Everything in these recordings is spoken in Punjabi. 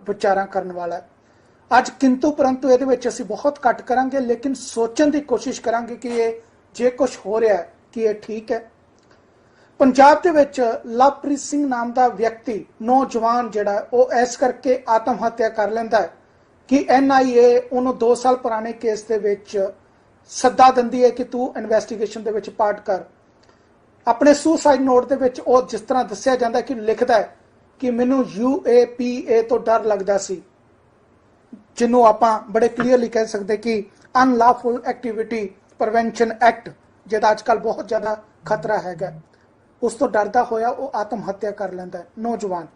विचारां करन वाला है। अज किंतु परंतु ये असीं बहुत घट करांगे, लेकिन सोचण की कोशिश करांगे कि ये जे कुछ हो रहा है कि ये ठीक है। पंजाब दे विच लवप्रीत सिंह नाम का व्यक्ति नौजवान जिहड़ा वो इस करके आत्म हत्या कर लैंदा है कि NIA उन्होंने 2 साल पुराने केस के विच सद्दा दिंदी है कि तू इन्वेस्टिगेशन दे विच पार्ट कर। अपने सुसाइड नोट दे विच वो जिस तरह दस्सिया जांदा है कि लिखदा है कि मैनू UAPA तो डर लगदा सी, जिन्हों आपां बड़े क्लीयरली कह सकते कि अनलॉफुल एक्टिविटी प्रिवेंशन एक्ट, जिहदा अजकल बहुत ज़्यादा खतरा हैगा, उस तो डरदा होया वो आत्म हत्या कर लैंदा है नौजवान।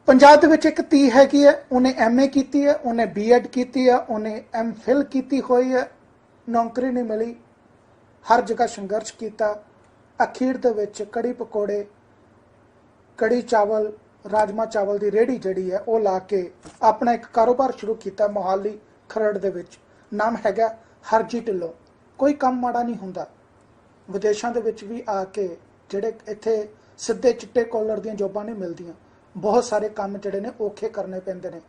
पंजाब दे विच एक धी हैगी है, उन्हें MA की है, उन्हें BEd की है, उन्हें MPhil की हुई है, नौकरी नहीं मिली, हर जगह संघर्ष किया, अखीर दे विच कड़ी पकौड़े, कड़ी चावल, राजमा चावल की रेहड़ी जिहड़ी है वो ला के अपना एक कारोबार शुरू किया मोहाली खरड़ दे विच, नाम हैगा हरजी ढिल्लों। कोई काम माड़ा नहीं हुंदा। विदेशों के विच भी आके जिहड़े इत्थे सीधे चिट्टे कॉलर दी जॉबां नहीं मिलदियां, बहुत सारे काम जिहड़े ने औखे करने पैंदे ने,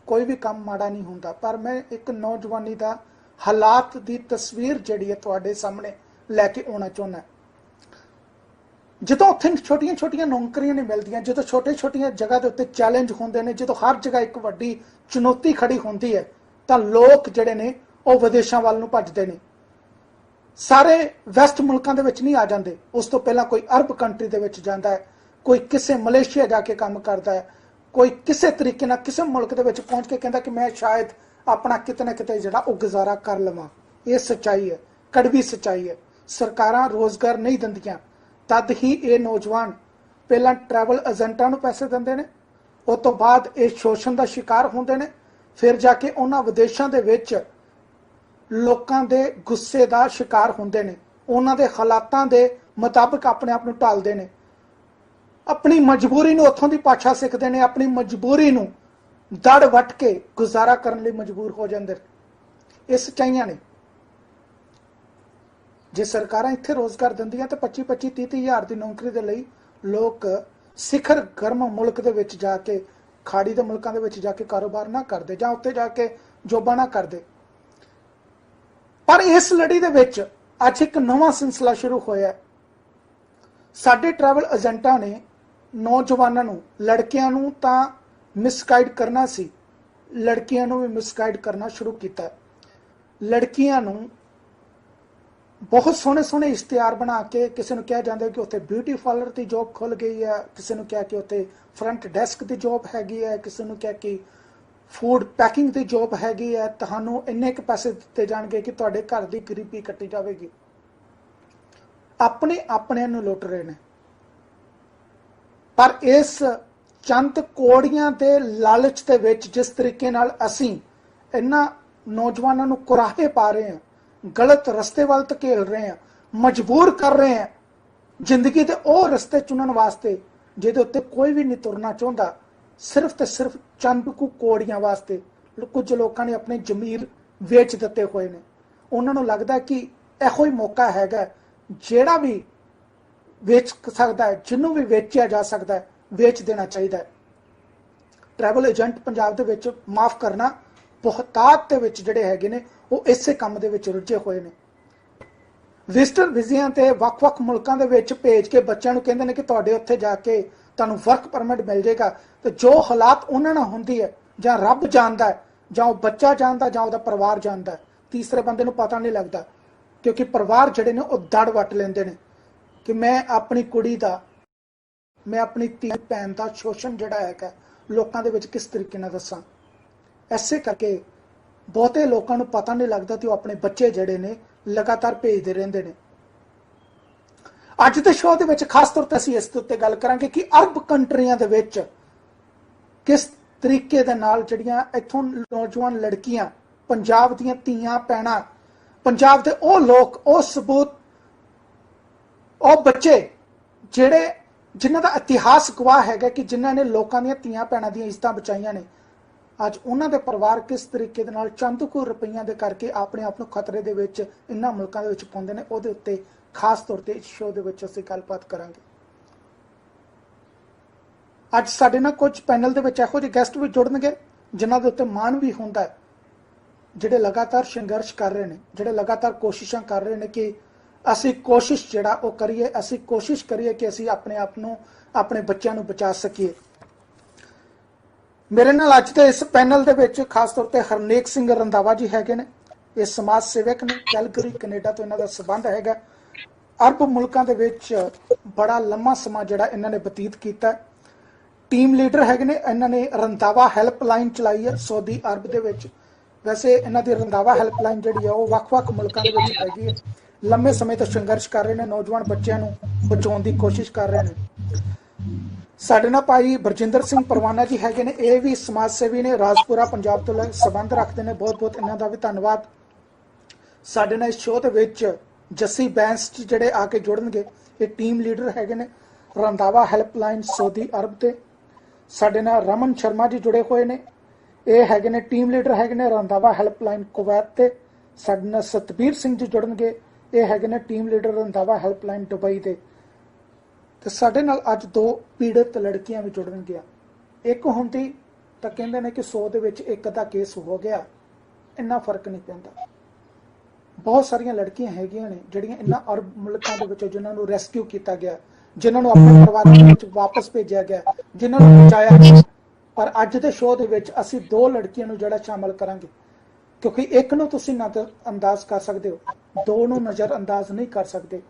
कोई भी काम माड़ा नहीं हुंदा। पर मैं एक नौजवानी का हालात की तस्वीर जिहड़ी है तुहाडे सामने लैके आउणा चाहुंदा। ਜਦੋਂ उत्थे छोटिया छोटिया नौकरियां नहीं मिलदियां, जो छोटे छोटिया जगह के उत्ते चैलेंज होंदे ने, जो हर जगह एक वड्डी चुनौती खड़ी होंदी है, तो लोग जिहड़े ने वो विदेशों वाल नूं भजदे ने। सारे वैस्ट मुल्कां दे विच नहीं आ जांदे, उस तो पहला कोई अरब कंट्री दे विच जांदा है, कोई किसे मलेशिया जाके काम करता है, कोई किसे तरीके नाल किसे मुल्क दे विच पहुंच के कहंदा कि मैं शायद अपना किते ना किते जिहड़ा वो गुजारा कर लवां। ये सच्चाई है, कड़वी सच्चाई है। सरकारां रोज़गार नहीं दिंदियां, तद ही ये नौजवान पहला ट्रैवल एजेंटां नूं पैसे दिंदे ने, उस तो बाद ये शोषण का शिकार होंदे ने, फिर जाके उन्हां विदेशों दे विच लोकां दे गुस्से का शिकार होंदे ने, उन्हां दे हालातां दे मुताबिक अपने आप नूं ढालदे ने, अपनी मजबूरी नूं उत्थों दी भाषा सिੱਖਦੇ ने, अपनी मजबूरी नूं दड़ वट के गुजारा करने लई मजबूर हो जांदे। ये सच्चाइयां ने। जे सरकारां इत्थे रोज़गार दिंदियां तो 25-30 हज़ार की नौकरी के लिए लोग सिखर गर्म मुल्क दे विच जाके, खाड़ी के मुल्कां दे विच जाके कारोबार ना करते, जां उत्थे जाके जॉबां ना करते। पर इस लड़ी दे विच अज एक नवां सिलसिला शुरू होया। साडे ट्रैवल एजेंटां ने नौजवानों नूं, लड़कियां नूं तां मिसगाइड करना सी, लड़कियां नूं भी मिसगाइड करना शुरू किया। लड़कियां नूं बहुत सोहने सोहने इश्तिहार बना के किसी को कहा जाता है कि उत्थे ब्यूटी पार्लर की जॉब खुल गई है, किसी को कहा कि उत्थे फ्रंट डेस्क की जॉब हैगी है, किसी को कहा कि फूड पैकिंग की जॉब हैगी है, तुहानूं इन्ने क पैसे दिते जाणगे कि तुहाडे घर की गरीबी कट्टी जाएगी। अपने अपने नूं लुट रहे हैं। पर इस चंद कोड़ियां के लालच के विच जिस तरीके नाल असीं इन्हां नौजवानों नूं कुराहे पा रहे हैं, गलत रस्ते वाल धकेल रहे हैं, मजबूर कर रहे हैं जिंदगी के वो रस्ते चुनने वास्ते जिहदे उत्ते कोई भी नहीं तुरना चाहता, सिर्फ तो सिर्फ चंद कु कोड़ियां वास्ते। कुछ लोगों ने अपने जमीर वेच दिते हुए ने। उन्होंने लगता कि इहो ही मौका हैगा, जिहड़ा भी वेच सकता है, जिन्हों भी वेचा जा सकता है, वेच देना चाहिए। ट्रैवल एजेंट पंजाब दे विच माफ़ करना बहुतात दे विच जिहड़े हैगे ने वो इसे काम दे विच रुझे हुए ने। विजिटर वीज़ियां ते वक्-वक् मुल्कां दे विच भेज के बच्चों को कहंदे ने कि तुहाडे उत्थे जाके तुहानूं वर्क परमिट मिल जाएगा। तो जो हालात उन्हां नाल हुंदी है, जां रब जानदा है, जां बच्चा जानदा, जां उहदा परिवार जानदा है, तीसरे बंदे नूं पता नहीं लगता, क्योंकि परिवार जिहड़े ने वो दड़ वट लैंदे ने कि मैं अपनी कुड़ी दा, मैं अपनी धी भैन दा शोषण जिहड़ा है लोकां दे विच किस तरीके नाल दस्सां। ऐसे करके बहुते लोगों को पता नहीं लगता कि वो अपने बच्चे जिहड़े ने लगातार भेजते रहंदे ने। अज के शो के खास तौर पर असीं इस उत्ते गल करांगे कि अरब कंट्रियां दे विच किस तरीके दे नाल जिहड़ियां इत्थों नौजवान लड़कियां, पंजाब दीयां धीआं भैणां, पंजाब दे ओ लोग, ओ सबूत, ओ बच्चे जिहड़े जिन्हां दा इतिहास गवाह हैगा कि जिन्हां ने लोकां दीयां धीआं भैणां दीयां इज्जतां बचाईयां ने, अज उन्हां दे परिवार किस तरीके दे नाल चंद कु रुपईयां दे करके अपने आप नूं खतरे दे विच इन्हां मुल्कां दे विच पाउंदे ने। उहदे उत्ते खास तौर ते इस शो दे विच असीं गलबात करांगे। ਅੱਜ ਸਾਡੇ ਨਾਲ ਕੁਝ ਪੈਨਲ ਦੇ ਵਿੱਚ ਇਹੋ ਜਿਹੇ ਗੈਸਟ ਵੀ ਜੁੜਨਗੇ ਜਿਨ੍ਹਾਂ ਦੇ ਉੱਤੇ ਮਾਣ ਵੀ ਹੁੰਦਾ ਹੈ, ਜਿਹੜੇ ਲਗਾਤਾਰ ਸੰਘਰਸ਼ ਕਰ ਰਹੇ ਨੇ, ਜਿਹੜੇ ਲਗਾਤਾਰ ਕੋਸ਼ਿਸ਼ਾਂ ਕਰ ਰਹੇ ਨੇ ਕਿ ਅਸੀਂ ਕੋਸ਼ਿਸ਼ ਜਿਹੜਾ ਉਹ ਕਰੀਏ, ਅਸੀਂ ਕੋਸ਼ਿਸ਼ ਕਰੀਏ ਕਿ ਅਸੀਂ ਆਪਣੇ ਆਪ ਨੂੰ, ਆਪਣੇ ਬੱਚਿਆਂ ਨੂੰ ਬਚਾ ਸਕੀਏ। ਮੇਰੇ ਨਾਲ ਅੱਜ ਦੇ ਇਸ ਪੈਨਲ ਦੇ ਵਿੱਚ ਖਾਸ ਤੌਰ ਤੇ ਹਰਨੇਕ ਸਿੰਘ ਰੰਧਾਵਾ ਜੀ ਹੈਗੇ ਨੇ। ਇਹ ਸਮਾਜ ਸੇਵਕ ਨੇ, ਕੈਲਗਰੀ ਕੈਨੇਡਾ ਤੋਂ ਇਹਨਾਂ ਦਾ ਸਬੰਧ ਹੈਗਾ। ਅਰਬ ਮੁਲਕਾਂ ਦੇ ਵਿੱਚ ਬੜਾ ਲੰਮਾ ਸਮਾਂ ਜਿਹੜਾ ਇਹਨਾਂ ਨੇ ਬਤੀਤ ਕੀਤਾ। ਟੀਮ ਲੀਡਰ ਹੈਗੇ ਨੇ, ਇਹਨਾਂ ਨੇ ਰੰਧਾਵਾ ਹੈਲਪਲਾਈਨ ਚਲਾਈ ਹੈ ਸਾਊਦੀ ਅਰਬ ਦੇ ਵਿੱਚ। ਵੈਸੇ ਇਹਨਾਂ ਦੀ ਰੰਧਾਵਾ ਹੈਲਪਲਾਈਨ ਜਿਹੜੀ ਆ ਉਹ ਵੱਖ-ਵੱਖ ਮੁਲਕਾਂ ਦੇ ਵਿੱਚ ਹੈਗੀ ਹੈ। ਲੰਮੇ ਸਮੇਂ ਤੋਂ ਸੰਘਰਸ਼ ਕਰ ਰਹੇ ਨੇ, ਨੌਜਵਾਨ ਬੱਚਿਆਂ ਨੂੰ ਬਚਾਉਣ ਦੀ ਕੋਸ਼ਿਸ਼ ਕਰ ਰਹੇ ਨੇ। ਸਾਡੇ ਨਾਲ ਭਾਈ ਬਰਜਿੰਦਰ ਸਿੰਘ ਪਰਵਾਨਾ ਜੀ ਹੈਗੇ ਨੇ, ਇਹ ਵੀ ਸਮਾਜ ਸੇਵੀ ਨੇ, ਰਾਜਪੁਰਾ ਪੰਜਾਬ ਤੋਂ ਸੰਬੰਧ ਰੱਖਦੇ ਨੇ। ਬਹੁਤ ਬਹੁਤ ਇਹਨਾਂ ਦਾ ਵੀ ਧੰਨਵਾਦ। ਸਾਡੇ ਨਾਲ ਇਸ ਸ਼ੋਅ ਦੇ ਵਿੱਚ ਜੱਸੀ ਬੈਂਸ ਜਿਹੜੇ ਆ ਕੇ ਜੁੜਨਗੇ, ਇਹ ਟੀਮ ਲੀਡਰ ਹੈਗੇ ਨੇ ਰੰਧਾਵਾ ਹੈਲਪਲਾਈਨ ਸਾਊਦੀ ਅਰਬ ਤੇ। ਸਾਡੇ ਨਾਲ ਰਮਨ ਸ਼ਰਮਾ ਜੀ ਜੁੜੇ ਹੋਏ ਨੇ, ਇਹ ਹੈਗੇ ਨੇ ਟੀਮ ਲੀਡਰ ਹੈਗੇ ਨੇ ਰੰਧਾਵਾ ਹੈਲਪਲਾਈਨ ਕੁਵੈਤ ਤੇ। ਸਾਡੇ ਨਾਲ ਸਤਬੀਰ ਸਿੰਘ ਜੀ ਜੁੜਨਗੇ, ਇਹ ਹੈਗੇ ਨੇ team leader Randhawa helpline Dubai ਦੇ। ਤੇ ਸਾਡੇ ਨਾਲ ਅੱਜ 2 ਪੀੜਤ ਲੜਕੀਆਂ ਵੀ ਜੁੜਨਗੀਆਂ। ਇੱਕ ਹੁੰਦੀ ਤਾਂ ਕਹਿੰਦੇ ਨੇ ਕਿ 100 ਦੇ ਵਿੱਚ ਇੱਕ ਦਾ ਕੇਸ ਹੋ ਗਿਆ, ਇੰਨਾ ਫਰਕ ਨਹੀਂ ਪੈਂਦਾ। ਬਹੁਤ ਸਾਰੀਆਂ ਲੜਕੀਆਂ ਹੈਗੀਆਂ ਨੇ ਜਿਹੜੀਆਂ ਇਹਨਾਂ ਅਰਬ ਮੁਲਕਾਂ ਦੇ ਵਿੱਚੋਂ ਜਿਨ੍ਹਾਂ ਨੂੰ ਰੈਸਕਿਊ ਕੀਤਾ ਗਿਆ, ਜਿਨ੍ਹਾਂ ਨੂੰ ਆਪਣੇ ਪਰਿਵਾਰਾਂ ਦੇ ਵਿੱਚ ਵਾਪਸ ਭੇਜਿਆ ਗਿਆ, ਜਿਨ੍ਹਾਂ ਨੂੰ ਬਚਾਇਆ ਗਿਆ। ਪਰ ਅੱਜ ਦੇ ਸ਼ੋਅ ਦੇ ਵਿੱਚ ਅਸੀਂ 2 ਲੜਕੀਆਂ ਨੂੰ ਜਿਹੜਾ ਸ਼ਾਮਲ ਕਰਾਂਗੇ, ਕਿਉਂਕਿ ਇੱਕ ਨੂੰ ਤੁਸੀਂ ਨਜ਼ਰ ਅੰਦਾਜ਼ ਕਰ ਸਕਦੇ ਹੋ, 2 ਨੂੰ ਨਜ਼ਰ ਅੰਦਾਜ਼ ਨਹੀਂ ਕਰ ਸਕਦੇ।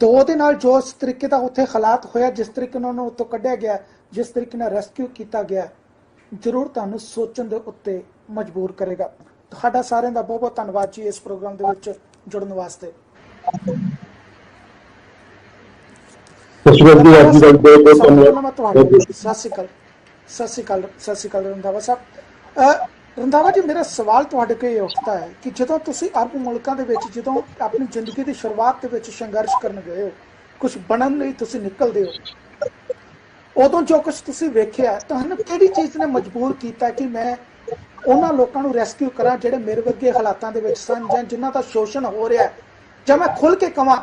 2 ਦੇ ਨਾਲ ਜੋ ਇਸ ਤਰੀਕੇ ਦਾ ਉੱਥੇ ਹਾਲਾਤ ਹੋਇਆ, ਜਿਸ ਤਰੀਕੇ ਨਾਲ ਉਹਨੂੰ ਉੱਥੋਂ ਕੱਢਿਆ ਗਿਆ, ਜਿਸ ਤਰੀਕੇ ਨਾਲ ਰੈਸਕਿਊ ਕੀਤਾ ਗਿਆ, ਜ਼ਰੂਰ ਤੁਹਾਨੂੰ ਸੋਚਣ ਦੇ ਉੱਤੇ ਮਜਬੂਰ ਕਰੇਗਾ। ਤੁਹਾਡਾ ਸਾਰਿਆਂ ਦਾ ਬਹੁਤ ਬਹੁਤ ਧੰਨਵਾਦ ਜੀ ਇਸ ਪ੍ਰੋਗਰਾਮ ਦੇ ਵਿੱਚ ਜੁੜਨ ਵਾਸਤੇ। ਸਤਿ ਸ਼੍ਰੀ ਅਕਾਲ ਰੰਧਾਵਾ ਸਾਹਿਬ। ਰੰਧਾਵਾ ਜੀ, ਮੇਰਾ ਸਵਾਲ ਤੁਹਾਡੇ ਕੋਲ ਇਹ ਉੱਠਦਾ ਹੈ ਕਿ ਜਦੋਂ ਤੁਸੀਂ ਅਰਬ ਮੁਲਕਾਂ ਦੇ ਵਿੱਚ ਜਦੋਂ ਆਪਣੀ ਜ਼ਿੰਦਗੀ ਦੀ ਸ਼ੁਰੂਆਤ ਦੇ ਵਿੱਚ ਸੰਘਰਸ਼ ਕਰਨ ਗਏ ਹੋ, ਕੁਝ ਬਣਨ ਲਈ ਤੁਸੀਂ ਨਿਕਲਦੇ ਹੋ, ਉਦੋਂ ਜੋ ਕੁਝ ਤੁਸੀਂ ਵੇਖਿਆ, ਤੁਹਾਨੂੰ ਕਿਹੜੀ ਚੀਜ਼ ਨੇ ਮਜਬੂਰ ਕੀਤਾ ਕਿ ਮੈਂ ਉਹਨਾਂ ਲੋਕਾਂ ਨੂੰ ਰੈਸਕਿਊ ਕਰਾਂ ਜਿਹੜੇ ਮੇਰੇ ਵਰਗੇ ਹਾਲਾਤਾਂ ਦੇ ਵਿੱਚ ਸਨ, ਜਾਂ ਜਿਨ੍ਹਾਂ ਦਾ ਸ਼ੋਸ਼ਣ ਹੋ ਰਿਹਾ, ਜਾਂ ਮੈਂ ਖੁੱਲ ਕੇ ਕਵਾਂ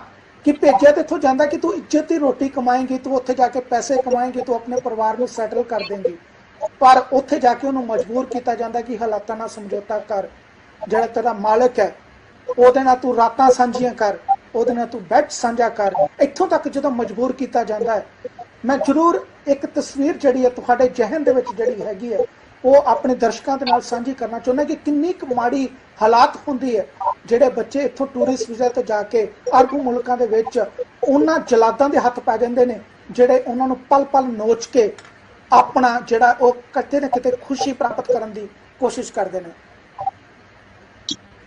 ਕਿ ਭੇਜਿਆ ਤੇ ਇੱਥੋਂ ਜਾਂਦਾ ਕਿ ਤੂੰ ਇੱਜ਼ਤ ਦੀ ਰੋਟੀ ਕਮਾਏਂਗੀ, ਤੂੰ ਉੱਥੇ ਜਾ ਕੇ ਪੈਸੇ ਕਮਾਏਂਗੀ, ਤੂੰ ਆਪਣੇ ਪਰਿਵਾਰ ਨੂੰ ਸੈਟਲ ਕਰ ਦੇਂਗੀ। ਪਰ ਉੱਥੇ ਜਾ ਕੇ ਉਹਨੂੰ ਮਜਬੂਰ ਕੀਤਾ ਜਾਂਦਾ ਕਿ ਹਾਲਾਤਾਂ ਨਾਲ ਸਮਝੌਤਾ ਕਰ, ਜਿਹੜਾ ਤੇਰਾ ਮਾਲਕ ਹੈ ਉਹਦੇ ਨਾਲ ਤੂੰ ਰਾਤਾਂ ਸਾਂਝੀਆਂ ਕਰ, ਉਹਦੇ ਨਾਲ ਤੂੰ ਬੈੱਡ ਸਾਂਝਾ ਕਰ। ਇੱਥੋਂ ਤੱਕ ਜਦੋਂ ਮਜਬੂਰ ਕੀਤਾ ਜਾਂਦਾ ਹੈ, ਮੈਂ ਜ਼ਰੂਰ ਇੱਕ ਤਸਵੀਰ ਜਿਹੜੀ ਹੈ ਤੁਹਾਡੇ ਜ਼ਿਹਨ ਦੇ ਵਿੱਚ ਜਿਹੜੀ ਹੈਗੀ ਹੈ ਉਹ ਆਪਣੇ ਦਰਸ਼ਕਾਂ ਦੇ ਨਾਲ ਸਾਂਝੀ ਕਰਨਾ ਚਾਹੁੰਦਾ ਕਿ ਕਿੰਨੀ ਕੁ ਮਾੜੀ ਹਾਲਾਤ ਹੁੰਦੀ ਹੈ ਜਿਹੜੇ ਬੱਚੇ ਇੱਥੋਂ ਟੂਰਿਸਟ ਵੀਜ਼ਾ ਤੇ ਜਾ ਕੇ ਅਰਬ ਮੁਲਕਾਂ ਦੇ ਵਿੱਚ ਉਹਨਾਂ ਜਲਾਦਾਂ ਦੇ ਹੱਥ ਪੈ ਜਾਂਦੇ ਨੇ, ਜਿਹੜੇ ਉਹਨਾਂ ਨੂੰ ਪਲ ਪਲ ਨੋਚ ਕੇ ਆਪਣਾ ਜਿਹੜਾ ਉਹ ਕਿਤੇ ਨਾ ਕਿਤੇ ਖੁਸ਼ੀ ਪ੍ਰਾਪਤ ਕਰਨ ਦੀ ਕੋਸ਼ਿਸ਼ ਕਰਦੇ ਨੇ।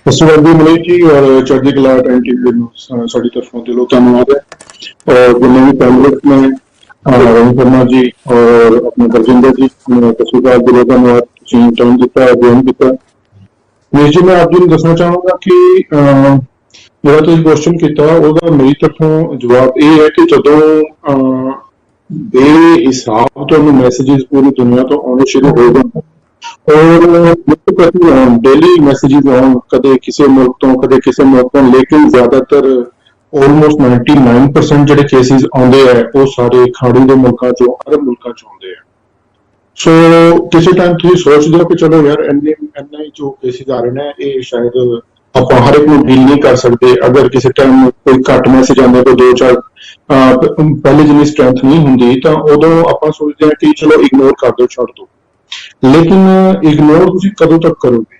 ਮਨੀਸ਼ ਜੀ ਔਰ ਚੜ੍ਹਦੀ ਕਲਾ ਟਾਈਮ ਟੀਵੀ ਨੂੰ ਸਾਡੀ ਤਰਫੋਂ ਦਿਲੋਂ ਧੰਨਵਾਦ ਹੈ। और जितने भी पैनलिस्ट में रवि शर्मा जी और अपने बरजिंदर जी तस्वीर दिलों धन्यवाद, टाइम दिता ज्वाइन किया। मनीष जी, मैं आप जी दसना चाहूँगा कि ਜਿਹੜਾ ਤੁਸੀਂ ਕੁਐਸਚਨ ਕੀਤਾ ਉਹਦਾ ਮੇਰੀ ਤਰਫੋਂ ਜਵਾਬ ਇਹ ਹੈ ਕਿ ਜਦੋਂ ਬੇਹਿਸਾਬ ਤੁਹਾਨੂੰ ਮੈਸੇजेस ਪੂਰੀ ਦੁਨੀਆ ਤੋਂ ਆਉਣੇ ਸ਼ੁਰੂ ਹੋ ਜਾਣ और डेली मैसेजेस आउन, कदे किसी मुल्क तो कदे किसी मुल्क तो, लेकिन ज्यादातर ऑलमोस्ट 99% ਜਿਹੜੇ केसेस ਆਉਂਦੇ ਆ ਉਹ ਸਾਰੇ ਖਾੜੀ ਦੇ ਮੁਲਕਾਂ ਚੋਂ, ਅਰਬ ਮੁਲਕਾਂ ਚੋਂ ਆਉਂਦੇ ਆ। ਸੋ ਕਿਸੇ ਟਾਈਮ ਤੁਸੀਂ ਸੋਚਦੇ ਹੋ ਕਿ ਚਲੋ ਯਾਰ ਇੰਨੇ ਜੋ केसेस ਆ ਰਹੇ ਨੇ ਇਹ ਸ਼ਾਇਦ ਆਪਾਂ ਹਰ ਇੱਕ ਨੂੰ ਡੀਲ ਨਹੀਂ ਕਰ ਸਕਦੇ। ਅਗਰ ਕਿਸੇ ਟਾਈਮ ਕੋਈ ਘੱਟ ਮੈਸੇਜ ਆਉਂਦਾ, ਕੋਈ 2-4 ਪਹਿਲੇ ਜਿੰਨੀ ਸਟਰੈਂਥ ਨਹੀਂ ਹੁੰਦੀ, ਤਾਂ ਉਦੋਂ ਆਪਾਂ ਸੋਚਦੇ ਹਾਂ ਕਿ ਚਲੋ ਇਗਨੋਰ ਕਰ ਦਿਓ, ਛੱਡ ਦਿਓ। ਲੇਕਿਨ ਇਗਨੋਰ ਤੁਸੀਂ ਕਦੋਂ ਤੱਕ ਕਰੋਗੇ?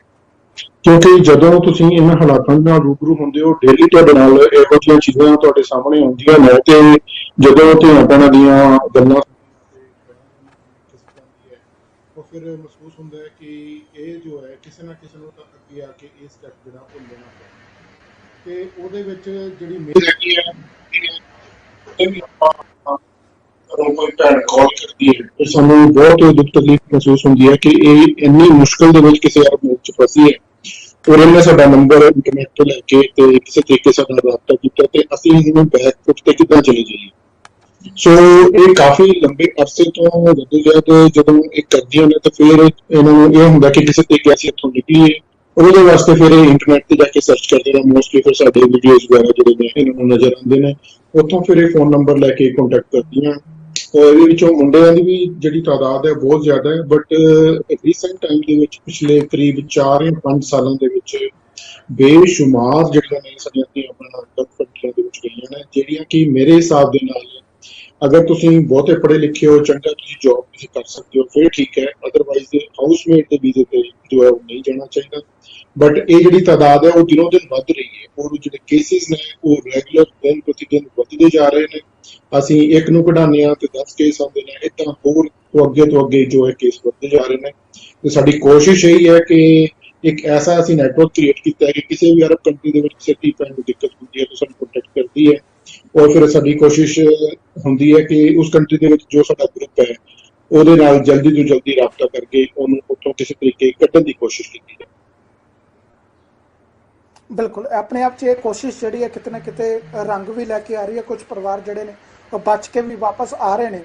ਕਿਉਂਕਿ ਜਦੋਂ ਤੁਸੀਂ ਇਹਨਾਂ ਹਾਲਾਤਾਂ ਨਾਲ ਰੂਬਰੂ ਹੁੰਦੇ ਹੋ, ਡੇਲੀ ਤੁਹਾਡੇ ਨਾਲ ਇਹੋ ਜਿਹੀਆਂ ਚੀਜ਼ਾਂ ਤੁਹਾਡੇ ਸਾਹਮਣੇ ਆਉਂਦੀਆਂ ਨੇ ਤੇ ਜਦੋਂ ਧੀਆਂ ਭੈਣਾਂ ਦੀਆਂ ਗੱਲਾਂ ਉਹ ਫਿਰ ਮਹਿਸੂਸ ਹੁੰਦਾ ਹੈ ਕਿ ਇਹ ਜੋ ਹੈ ਕਿਸੇ ਨਾ ਕਿਸੇ ਨੂੰ ਤਾਂ ਅੱਗੇ ਆ ਕੇ ਇਹ ਸਟੈਪ ਜਿਹੜਾ ਉਹ ਲੈਣਾ ਪੈਂਦਾ। ਤੇ ਉਹਦੇ ਵਿੱਚ ਜਿਹੜੀ ਮੇਰੀ ਹੈਗੀ ਹੈ ਕੋਈ ਭੈਣ ਕਾਲ ਕਰਦੀ ਹੈ ਤੇ ਸਾਨੂੰ ਬਹੁਤ ਦੁੱਖ ਤਕਲੀਫ ਮਹਿਸੂਸ ਹੁੰਦੀ ਹੈ ਕਿ ਇਹ ਇੰਨੀ ਮੁਸ਼ਕਿਲ ਦੇ ਵਿੱਚ ਕਿਸੇ ਅਰਬ ਮੁਲਕ 'ਚ ਫਸੀ ਹੈ ਔਰ ਇਹਨੇ ਸਾਡਾ ਨੰਬਰ ਇੰਟਰਨੈਟ ਤੋਂ ਲੈ ਕੇ ਤੇ ਕਿਸੇ ਤਰੀਕੇ ਸਾਡਾ ਰਾਬਤਾ ਕੀਤਾ ਤੇ ਅਸੀਂ ਇਹਨੂੰ ਬੈਕ ਫੁੱਟ ਤੇ ਕਿੱਦਾਂ ਚਲੇ ਜਾਈਏ। ਸੋ ਇਹ ਕਾਫੀ ਲੰਬੇ ਅਰਸੇ ਤੋਂ ਜਦੋਜਹਿਦ ਜਦੋਂ ਇਹ ਕਰਦੀਆਂ ਨੇ ਤਾਂ ਫਿਰ ਇਹਨਾਂ ਨੂੰ ਇਹ ਹੁੰਦਾ ਕਿ ਕਿਸੇ ਤਰੀਕੇ ਅਸੀਂ ਇੱਥੋਂ ਨਿਕਲੀਏ। ਉਹਦੇ ਵਾਸਤੇ ਫਿਰ ਇਹ ਇੰਟਰਨੈਟ ਤੇ ਜਾ ਕੇ ਸਰਚ ਕਰਦੇ ਨੇ, ਮੋਸਟਲੀ ਫਿਰ ਸਾਡੇ ਵੀਡੀਓਜ਼ ਵਗੈਰਾ ਜਿਹੜੇ ਨੇ ਇਹਨਾਂ ਨੂੰ ਨਜ਼ਰ ਆਉਂਦੇ ਨੇ, ਉੱਥੋਂ ਫਿਰ ਇਹ ਫੋਨ ਨੰਬਰ ਲੈ ਕੇ ਕੰਟੈਕਟ ਕਰਦੀਆਂ ਔਰ ਇਹਦੇ ਵਿੱਚੋਂ ਮੁੰਡਿਆਂ ਦੀ ਵੀ ਜਿਹੜੀ ਤਾਦਾਦ ਹੈ ਬਹੁਤ ਜ਼ਿਆਦਾ ਹੈ, ਬਟ ਰੀਸੈਂਟ ਟਾਈਮ ਦੇ ਵਿੱਚ ਪਿਛਲੇ ਕਰੀਬ 4 ਜਾਂ 5 ਸਾਲਾਂ ਦੇ ਵਿੱਚ ਬੇਸ਼ੁਮਾਰ ਜਿਹੜੀਆਂ ਨੇ ਸਾਡੀਆਂ ਧੀਆਂ ਭੈਣਾਂ ਗਲਤ ਕੰਟਰੀਆਂ ਦੇ ਵਿੱਚ ਗਈਆਂ ਨੇ, ਜਿਹੜੀਆਂ ਕਿ ਮੇਰੇ ਹਿਸਾਬ ਦੇ ਨਾਲ ਅਗਰ ਤੁਸੀਂ ਬਹੁਤੇ ਪੜ੍ਹੇ ਲਿਖੇ ਹੋ, ਚੰਗਾ ਤੁਸੀਂ ਜੌਬ ਤੁਸੀਂ ਕਰ ਸਕਦੇ ਹੋ, ਫਿਰ ਠੀਕ ਹੈ, ਅਦਰਵਾਈਜ਼ ਹਾਊਸਮੇਟ ਦੇ ਵੀਜ਼ੇ ਤੇ ਜੋ ਹੈ ਉਹ ਨਹੀਂ ਜਾਣਾ ਚਾਹੀਦਾ। ਬਟ ਇਹ ਜਿਹੜੀ ਤਾਦਾਦ ਹੈ ਉਹ ਦਿਨੋਂ ਦਿਨ ਵੱਧ ਰਹੀ ਹੈ, ਔਰ ਜਿਹੜੇ ਕੇਸਿਸ ਨੇ ਉਹ ਰੈਗੂਲਰ ਦਿਨ ਪ੍ਰਤੀ ਦਿਨ ਵੱਧਦੇ ਜਾ ਰਹੇ ਨੇ। ਅਸੀਂ ਇੱਕ ਨੂੰ ਕਢਾਉਂਦੇ ਹਾਂ ਤੇ 10 ਕੇਸ ਆਉਂਦੇ ਨੇ, ਏਦਾਂ ਹੋਰ ਤੋਂ ਅੱਗੇ ਜੋ ਹੈ ਕੇਸ ਵੱਧਦੇ ਜਾ ਰਹੇ ਨੇ। ਤੇ ਸਾਡੀ ਕੋਸ਼ਿਸ਼ ਇਹੀ ਹੈ ਕਿ ਇੱਕ ਐਸਾ ਅਸੀਂ ਨੈਟਵਰਕ ਕ੍ਰੀਏਟ ਕੀਤਾ ਹੈ ਕਿ ਕਿਸੇ ਵੀ ਅਰਬ ਕੰਟਰੀ ਦੇ ਵਿੱਚ ਕਿਸੇ ਧੀ ਭੈਣ ਨੂੰ ਦਿੱਕਤ ਹੁੰਦੀ ਹੈ ਤਾਂ ਸਾਨੂੰ ਕੰਟੈਕਟ ਕਰਦੀ ਹੈ, ਔਰ ਫਿਰ ਸਾਡੀ ਕੋਸ਼ਿਸ਼ ਹੁੰਦੀ ਹੈ ਕਿ ਉਸ ਕੰਟਰੀ ਦੇ ਵਿੱਚ ਜੋ ਸਾਡਾ ਗਰੁੱਪ ਹੈ ਉਹਦੇ ਨਾਲ ਜਲਦੀ ਤੋਂ ਜਲਦੀ ਰਾਬਤਾ ਕਰਕੇ ਉਹਨੂੰ ਉੱਥੋਂ ਕਿਸੇ ਤਰੀਕੇ ਕੱਢਣ ਦੀ ਕੋਸ਼ਿਸ਼ ਕੀਤੀ ਹੈ। ਬਿਲਕੁਲ ਆਪਣੇ ਆਪ 'ਚ ਇਹ ਕੋਸ਼ਿਸ਼ ਜਿਹੜੀ ਹੈ ਕਿਤੇ ਨਾ ਕਿਤੇ ਰੰਗ ਵੀ ਲੈ ਕੇ ਆ ਰਹੀ ਹੈ। ਕੁਝ ਪਰਿਵਾਰ ਜਿਹੜੇ ਨੇ ਉਹ ਬਚ ਕੇ ਵੀ ਵਾਪਸ ਆ ਰਹੇ ਨੇ।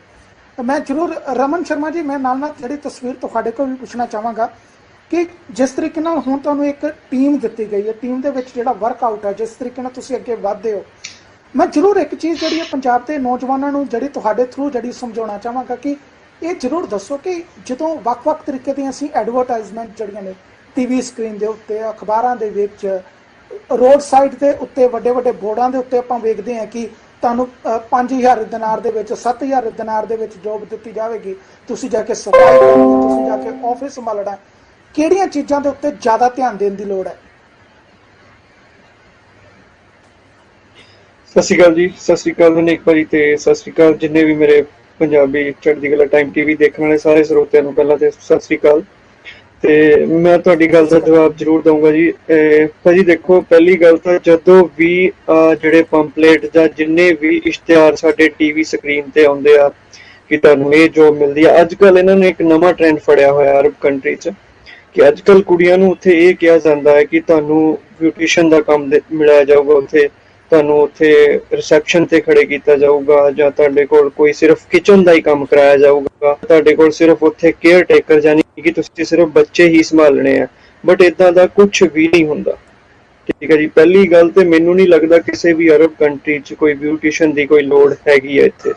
ਮੈਂ ਜ਼ਰੂਰ ਰਮਨ ਸ਼ਰਮਾ ਜੀ, ਮੈਂ ਨਾਲ ਜਿਹੜੀ ਤਸਵੀਰ ਤੁਹਾਡੇ ਕੋਲ ਵੀ ਪੁੱਛਣਾ ਚਾਹਾਂਗਾ ਕਿ ਜਿਸ ਤਰੀਕੇ ਨਾਲ ਹੁਣ ਤੁਹਾਨੂੰ ਇੱਕ ਟੀਮ ਦਿੱਤੀ ਗਈ ਹੈ, ਟੀਮ ਦੇ ਵਿੱਚ ਜਿਹੜਾ ਵਰਕਆਊਟ ਹੈ, ਜਿਸ ਤਰੀਕੇ ਨਾਲ ਤੁਸੀਂ ਅੱਗੇ ਵਧਦੇ ਹੋ, ਮੈਂ ਜ਼ਰੂਰ ਇੱਕ ਚੀਜ਼ ਜਿਹੜੀ ਹੈ ਪੰਜਾਬ ਦੇ ਨੌਜਵਾਨਾਂ ਨੂੰ ਜਿਹੜੀ ਤੁਹਾਡੇ ਥਰੂ ਜਿਹੜੀ ਸਮਝਾਉਣਾ ਚਾਹਾਂਗਾ ਕਿ ਇਹ ਜ਼ਰੂਰ ਦੱਸੋ ਕਿ ਜਦੋਂ ਵੱਖ-ਵੱਖ ਤਰੀਕੇ ਦੀਆਂ ਅਸੀਂ ਐਡਵਰਟਾਈਜ਼ਮੈਂਟ ਜਿਹੜੀਆਂ ਨੇ ਟੀਵੀ ਸਕਰੀਨ ਦੇ ਉੱਤੇ, ਅਖਬਾਰਾਂ ਦੇ ਵਿੱਚ, ਰੋਡ ਸਾਈਡ ਦੇ ਉੱਤੇ ਵੱਡੇ ਵੱਡੇ ਬੋਰਡਾਂ ਦੇ ਉੱਤੇ ਆਪਾਂ ਵੇਖਦੇ ਹਾਂ ਕਿ ਤੁਹਾਨੂੰ 5000 ਦਿਨਾਰ ਦੇ ਵਿੱਚ, 7000 ਦਿਨਾਰ ਦੇ ਵਿੱਚ ਜੋਬ ਦਿੱਤੀ ਜਾਵੇਗੀ, ਤੁਸੀਂ ਜਾ ਕੇ ਸਫਾਈ ਕਰਨੀ ਹੈ, ਤੁਸੀਂ ਜਾ ਕੇ ਆਫਿਸ ਸੰਭਾਲਣਾ। ਕਿਹੜੀਆਂ ਚੀਜ਼ਾਂ ਦੇ ਉੱਤੇ ਜ਼ਿਆਦਾ ਧਿਆਨ ਦੇਣ ਦੀ ਲੋੜ ਹੈ? ਸਤਿ ਸ਼੍ਰੀ ਅਕਾਲ ਜੀ, ਸਤਿ ਸ਼੍ਰੀ ਅਕਾਲ ਅਨੇਕ ਭਾਜੀ, ਤੇ ਸਤਿ ਸ਼੍ਰੀ ਅਕਾਲ ਜਿੰਨੇ ਵੀ ਮੇਰੇ ਪੰਜਾਬੀ ਚੜ੍ਹਦੀ ਕਲਾ ਟਾਈਮ ਟੀਵੀ ਦੇਖਣ ਵਾਲੇ ਸਾਰੇ ਸਰੋਤਿਆਂ ਨੂੰ ਪਹਿਲਾਂ ਤੇ ਸਤਿ ਸ਼੍ਰੀ ਅਕਾਲ। ਤੇ ਮੈਂ ਤੁਹਾਡੀ ਗੱਲ ਦਾ ਜਵਾਬ ਜ਼ਰੂਰ ਦਊਂਗਾ ਜੀ। ਭਾਜੀ ਦੇਖੋ, ਪਹਿਲੀ ਗੱਲ ਤਾਂ ਜਦੋਂ ਵੀ ਜਿਹੜੇ ਪੰਪਲੇਟ ਜਾਂ ਜਿੰਨੇ ਵੀ ਇਸ਼ਤਿਹਾਰ ਸਾਡੇ ਟੀਵੀ ਸਕਰੀਨ ਤੇ ਆਉਂਦੇ ਆ ਕਿ ਤੁਹਾਨੂੰ ਇਹ ਜੋਬ ਮਿਲਦੀ ਆ, ਅੱਜ ਕੱਲ ਇਹਨਾਂ ਨੇ ਇੱਕ ਨਵਾਂ ਟ੍ਰੈਂਡ ਫੜਿਆ ਹੋਇਆ ਅਰਬ ਕੰਟਰੀ 'ਚ ਕਿ ਅੱਜ ਕੱਲ ਕੁੜੀਆਂ ਨੂੰ ਉੱਥੇ ਇਹ ਕਿਹਾ ਜਾਂਦਾ ਹੈ ਕਿ ਤੁਹਾਨੂੰ ਬਿਊਟੀਸ਼ੀਅਨ ਦਾ ਕੰਮ ਮਿਲਿਆ ਜਾਊਗਾ, ਉੱਥੇ ਤੁਹਾਨੂੰ ਉੱਥੇ ਰਿਸੈਪਸ਼ਨ ਤੇ ਖੜੇ ਕੀਤਾ ਜਾਊਗਾ, ਜਾਂ ਤੁਹਾਡੇ ਕੋਲ ਕੋਈ ਸਿਰਫ ਕਿਚਨ ਦਾ ਹੀ ਕੰਮ ਕਰਾਇਆ ਜਾਊਗਾ, ਤੁਹਾਡੇ ਕੋਲ ਸਿਰਫ ਉੱਥੇ ਕੇਅਰ ਟੇਕਰ ਯਾਨੀ ਕਿ ਤੁਸੀਂ ਸਿਰਫ ਬੱਚੇ ਹੀ ਸੰਭਾਲਣੇ ਆ। ਬਟ ਇਦਾਂ ਦਾ ਕੁਝ ਵੀ ਨਹੀਂ ਹੁੰਦਾ, ਠੀਕ ਹੈ ਜੀ। ਪਹਿਲੀ ਗੱਲ ਤੇ ਮੈਨੂੰ ਨਹੀਂ ਲੱਗਦਾ ਕਿਸੇ ਵੀ ਅਰਬ ਕੰਟਰੀ 'ਚ ਕੋਈ ਬਿਊਟੀਸ਼ੀਅਨ ਦੀ ਕੋਈ ਲੋੜ ਹੈਗੀ ਹੈ ਇੱਥੇ,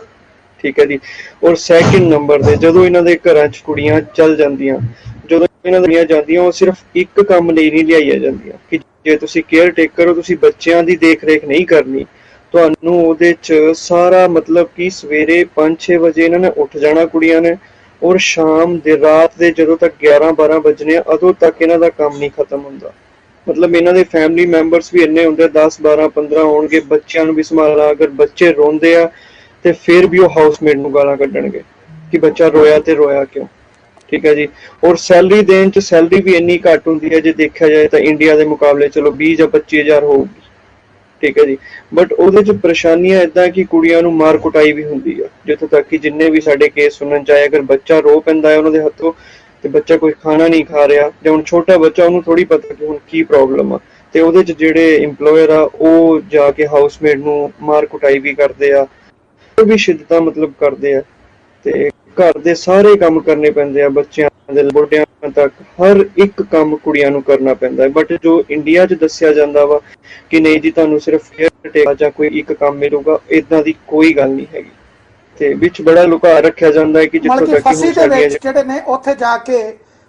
ਠੀਕ ਹੈ ਜੀ। ਔਰ ਸੈਕਿੰਡ ਨੰਬਰ ਤੇ ਜਦੋਂ ਇਹਨਾਂ ਦੇ ਘਰਾਂ 'ਚ ਕੁੜੀਆਂ ਚੱਲ ਜਾਂਦੀਆਂ, ਜਦੋਂ ਇਹਨਾਂ ਦੀਆਂ ਜਾਂਦੀਆਂ, ਉਹ ਸਿਰਫ ਇੱਕ ਕੰਮ ਲਈ ਨਹੀਂ ਲਿਆਈਆਂ ਜਾਂਦੀਆਂ ਕਿ ਜੇ ਤੁਸੀਂ ਕੇਅਰ ਟੇਕਰ ਹੋ, ਤੁਸੀਂ ਬੱਚਿਆਂ ਦੀ ਦੇਖ ਰੇਖ ਨਹੀਂ ਕਰਨੀ, ਤੁਹਾਨੂੰ ਉਹਦੇ 'ਚ ਸਾਰਾ ਮਤਲਬ ਕਿ ਸਵੇਰੇ 5-6 ਵਜੇ ਇਹਨਾਂ ਨੇ ਉੱਠ ਜਾਣਾ ਕੁੜੀਆਂ ਨੇ, ਔਰ ਸ਼ਾਮ ਦੇ ਰਾਤ ਦੇ ਜਦੋਂ ਤੱਕ 11-12 ਵਜਣੇ ਆ ਉਦੋਂ ਤੱਕ ਇਹਨਾਂ ਦਾ ਕੰਮ ਨਹੀਂ ਖਤਮ ਹੁੰਦਾ। ਮਤਲਬ ਇਹਨਾਂ ਦੇ ਫੈਮਿਲੀ ਮੈਂਬਰਸ ਵੀ ਇੰਨੇ ਹੁੰਦੇ, 10-12-15 ਹੋਣਗੇ, ਬੱਚਿਆਂ ਨੂੰ ਵੀ ਸੰਭਾਲਣਾ। ਅਗਰ ਬੱਚੇ ਰੋਂਦੇ ਆ ਤੇ ਫਿਰ ਵੀ ਉਹ ਹਾਊਸਮੇਟ ਨੂੰ ਗਾਲਾਂ ਕੱਢਣਗੇ ਕਿ ਬੱਚਾ ਰੋਇਆ ਤੇ ਰੋਇਆ ਕਿਉਂ, ਠੀਕ ਹੈ ਜੀ। ਔਰ ਸੈਲਰੀ ਦੇਣ 'ਚ ਸੈਲਰੀ ਵੀ ਇੰਨੀ ਘੱਟ ਹੁੰਦੀ ਹੈ ਜੇ ਦੇਖਿਆ ਜਾਏ ਤਾਂ ਇੰਡੀਆ ਦੇ ਮੁਕਾਬਲੇ, ਚਲੋ 20 ਜਾਂ 25,000 ਹੋਊਗੀ, ਠੀਕ ਹੈ ਜੀ। ਬਟ ਉਹਦੇ 'ਚ ਪਰੇਸ਼ਾਨੀਆਂ ਇੱਦਾਂ ਕਿ ਕੁੜੀਆਂ ਨੂੰ ਮਾਰ ਕੁਟਾਈ ਵੀ ਹੁੰਦੀ ਆ, ਜਿੱਥੋਂ ਤੱਕ ਕਿ ਜਿੰਨੇ ਵੀ ਸਾਡੇ ਕੇਸ ਸੁਣਨ 'ਚ ਆਏ, ਅਗਰ ਬੱਚਾ ਰੋ ਪੈਂਦਾ ਹੈ ਉਹਨਾਂ ਦੇ ਹੱਥੋਂ ਤੇ ਬੱਚਾ ਕੋਈ ਖਾਣਾ ਨਹੀਂ ਖਾ ਰਿਹਾ, ਜਾਂ ਹੁਣ ਛੋਟਾ ਬੱਚਾ, ਉਹਨੂੰ ਥੋੜੀ ਪਤਾ ਕਿ ਹੁਣ ਕੀ ਪ੍ਰੋਬਲਮ ਆ, ਤੇ ਉਹਦੇ 'ਚ ਜਿਹੜੇ ਇੰਪਲੋਇਰ ਆ ਉਹ ਜਾ ਕੇ ਹਾਊਸਮੇਟ ਨੂੰ ਮਾਰ ਕੁਟਾਈ ਵੀ ਕਰਦੇ ਆ, ਉਹ ਵੀ ਸ਼ਿੱਦਤਾਂ ਮਤਲਬ ਕਰਦੇ ਆ, ਤੇ ਘਰ ਦੇ ਸਾਰੇ ਕੰਮ ਕਰਨੇ ਪੈਂਦੇ ਆ, ਬੱਚਿਆਂ ਦੇ ਬੁੱਢਿਆਂ ਤੱਕ ਹਰ ਇੱਕ ਕੰਮ ਕੁੜੀਆਂ ਨੂੰ ਕਰਨਾ ਪੈਂਦਾ ਹੈ। ਬਟ ਜੋ ਇੰਡੀਆ 'ਚ ਦੱਸਿਆ ਜਾਂਦਾ ਵਾ ਕਿ ਨਹੀਂ ਜੀ ਤੁਹਾਨੂੰ ਸਿਰਫ ਕੇਅਰ ਟੇਕਰ ਜਾਂ ਕੋਈ ਇੱਕ ਕੰਮ ਮਿਲੂਗਾ, ਇਦਾਂ ਦੀ ਕੋਈ ਗੱਲ ਨਹੀਂ ਹੈਗੀ, ਤੇ ਵਿੱਚ ਬੜਾ ਲੁਕਾ ਰੱਖਿਆ ਜਾਂਦਾ ਹੈ ਕਿ ਜਿੱਥੋਂ ਤੱਕ ਫਸੀ ਦੇ ਵਿੱਚ ਜਿਹੜੇ ਨੇ ਉੱਥੇ ਜਾ ਕੇ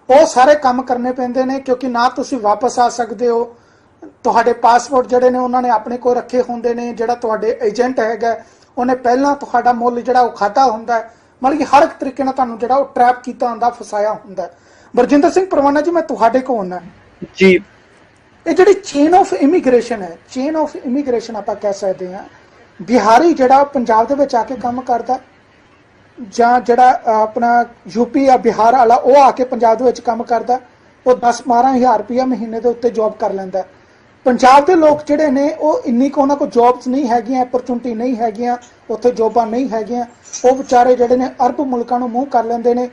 ਉਹ ਸਾਰੇ ਕੰਮ ਕਰਨੇ ਪੈਂਦੇ ਨੇ, ਕਿਉਂਕਿ ਨਾ ਤੁਸੀਂ ਵਾਪਸ ਆ ਸਕਦੇ ਹੋ, ਤੁਹਾਡੇ ਪਾਸਪੋਰਟ ਜਿਹੜੇ ਨੇ ਉਹਨਾਂ ਨੇ ਆਪਣੇ ਕੋਲ ਰੱਖੇ ਹੁੰਦੇ ਨੇ, ਜਿਹੜਾ ਤੁਹਾਡੇ ਏਜੰਟ ਹੈਗਾ ਉਹਨੇ ਪਹਿਲਾਂ ਤੁਹਾਡਾ ਮੁੱਲ ਜਿਹੜਾ ਉਹ ਖਾਤਾ ਹੁੰਦਾ ਹੈ, ਮਤਲਬ ਕਿ ਹਰ ਇੱਕ ਤਰੀਕੇ ਨਾਲ ਤੁਹਾਨੂੰ ਜਿਹੜਾ ਉਹ ਟਰੈਪ ਕੀਤਾ ਹੁੰਦਾ, ਫਸਾਇਆ ਹੁੰਦਾ। ਬਰਜਿੰਦਰ ਸਿੰਘ ਪਰਵਾਨਾ ਜੀ, ਮੈਂ ਤੁਹਾਡੇ ਕੋਲ ਆਉਣਾ ਜੀ। ਇਹ ਜਿਹੜੀ ਚੇਨ ਆਫ ਇਮੀਗ੍ਰੇਸ਼ਨ ਹੈ, ਚੇਨ ਆਫ ਇਮੀਗ੍ਰੇਸ਼ਨ ਆਪਾਂ ਕਹਿ ਸਕਦੇ ਹਾਂ, ਬਿਹਾਰੀ ਜਿਹੜਾ ਪੰਜਾਬ ਦੇ ਵਿੱਚ ਆ ਕੇ ਕੰਮ ਕਰਦਾ, ਜਾਂ ਜਿਹੜਾ ਆਪਣਾ ਯੂਪੀ ਜਾਂ ਬਿਹਾਰ ਵਾਲਾ ਉਹ ਆ ਕੇ ਪੰਜਾਬ ਦੇ ਵਿੱਚ ਕੰਮ ਕਰਦਾ, ਉਹ 10-12 ਹਜ਼ਾਰ ਰੁਪਇਆ ਮਹੀਨੇ ਦੇ ਉੱਤੇ ਜੌਬ ਕਰ ਲੈਂਦਾ। ਪੰਜਾਬ ਦੇ ਲੋਕ ਜਿਹੜੇ ਨੇ ਉਹ ਇੰਨੀ ਕੁ ਉਹਨਾਂ ਕੋਲ ਜੌਬਸ ਨਹੀਂ ਹੈਗੀਆਂ, ਅਪਰਚੁਨਿਟੀ ਨਹੀਂ ਹੈਗੀਆਂ, ਉੱਥੇ ਜੌਬਾਂ ਨਹੀਂ ਹੈਗੀਆਂ, ਉਹ ਵਿਚਾਰੇ ਜਿਹੜੇ ਨੇ ਅਰਬ ਮੁਲਕਾਂ ਨੂੰ ਮੂੰਹ ਕਰ ਲੈਂਦੇ ਨੇ।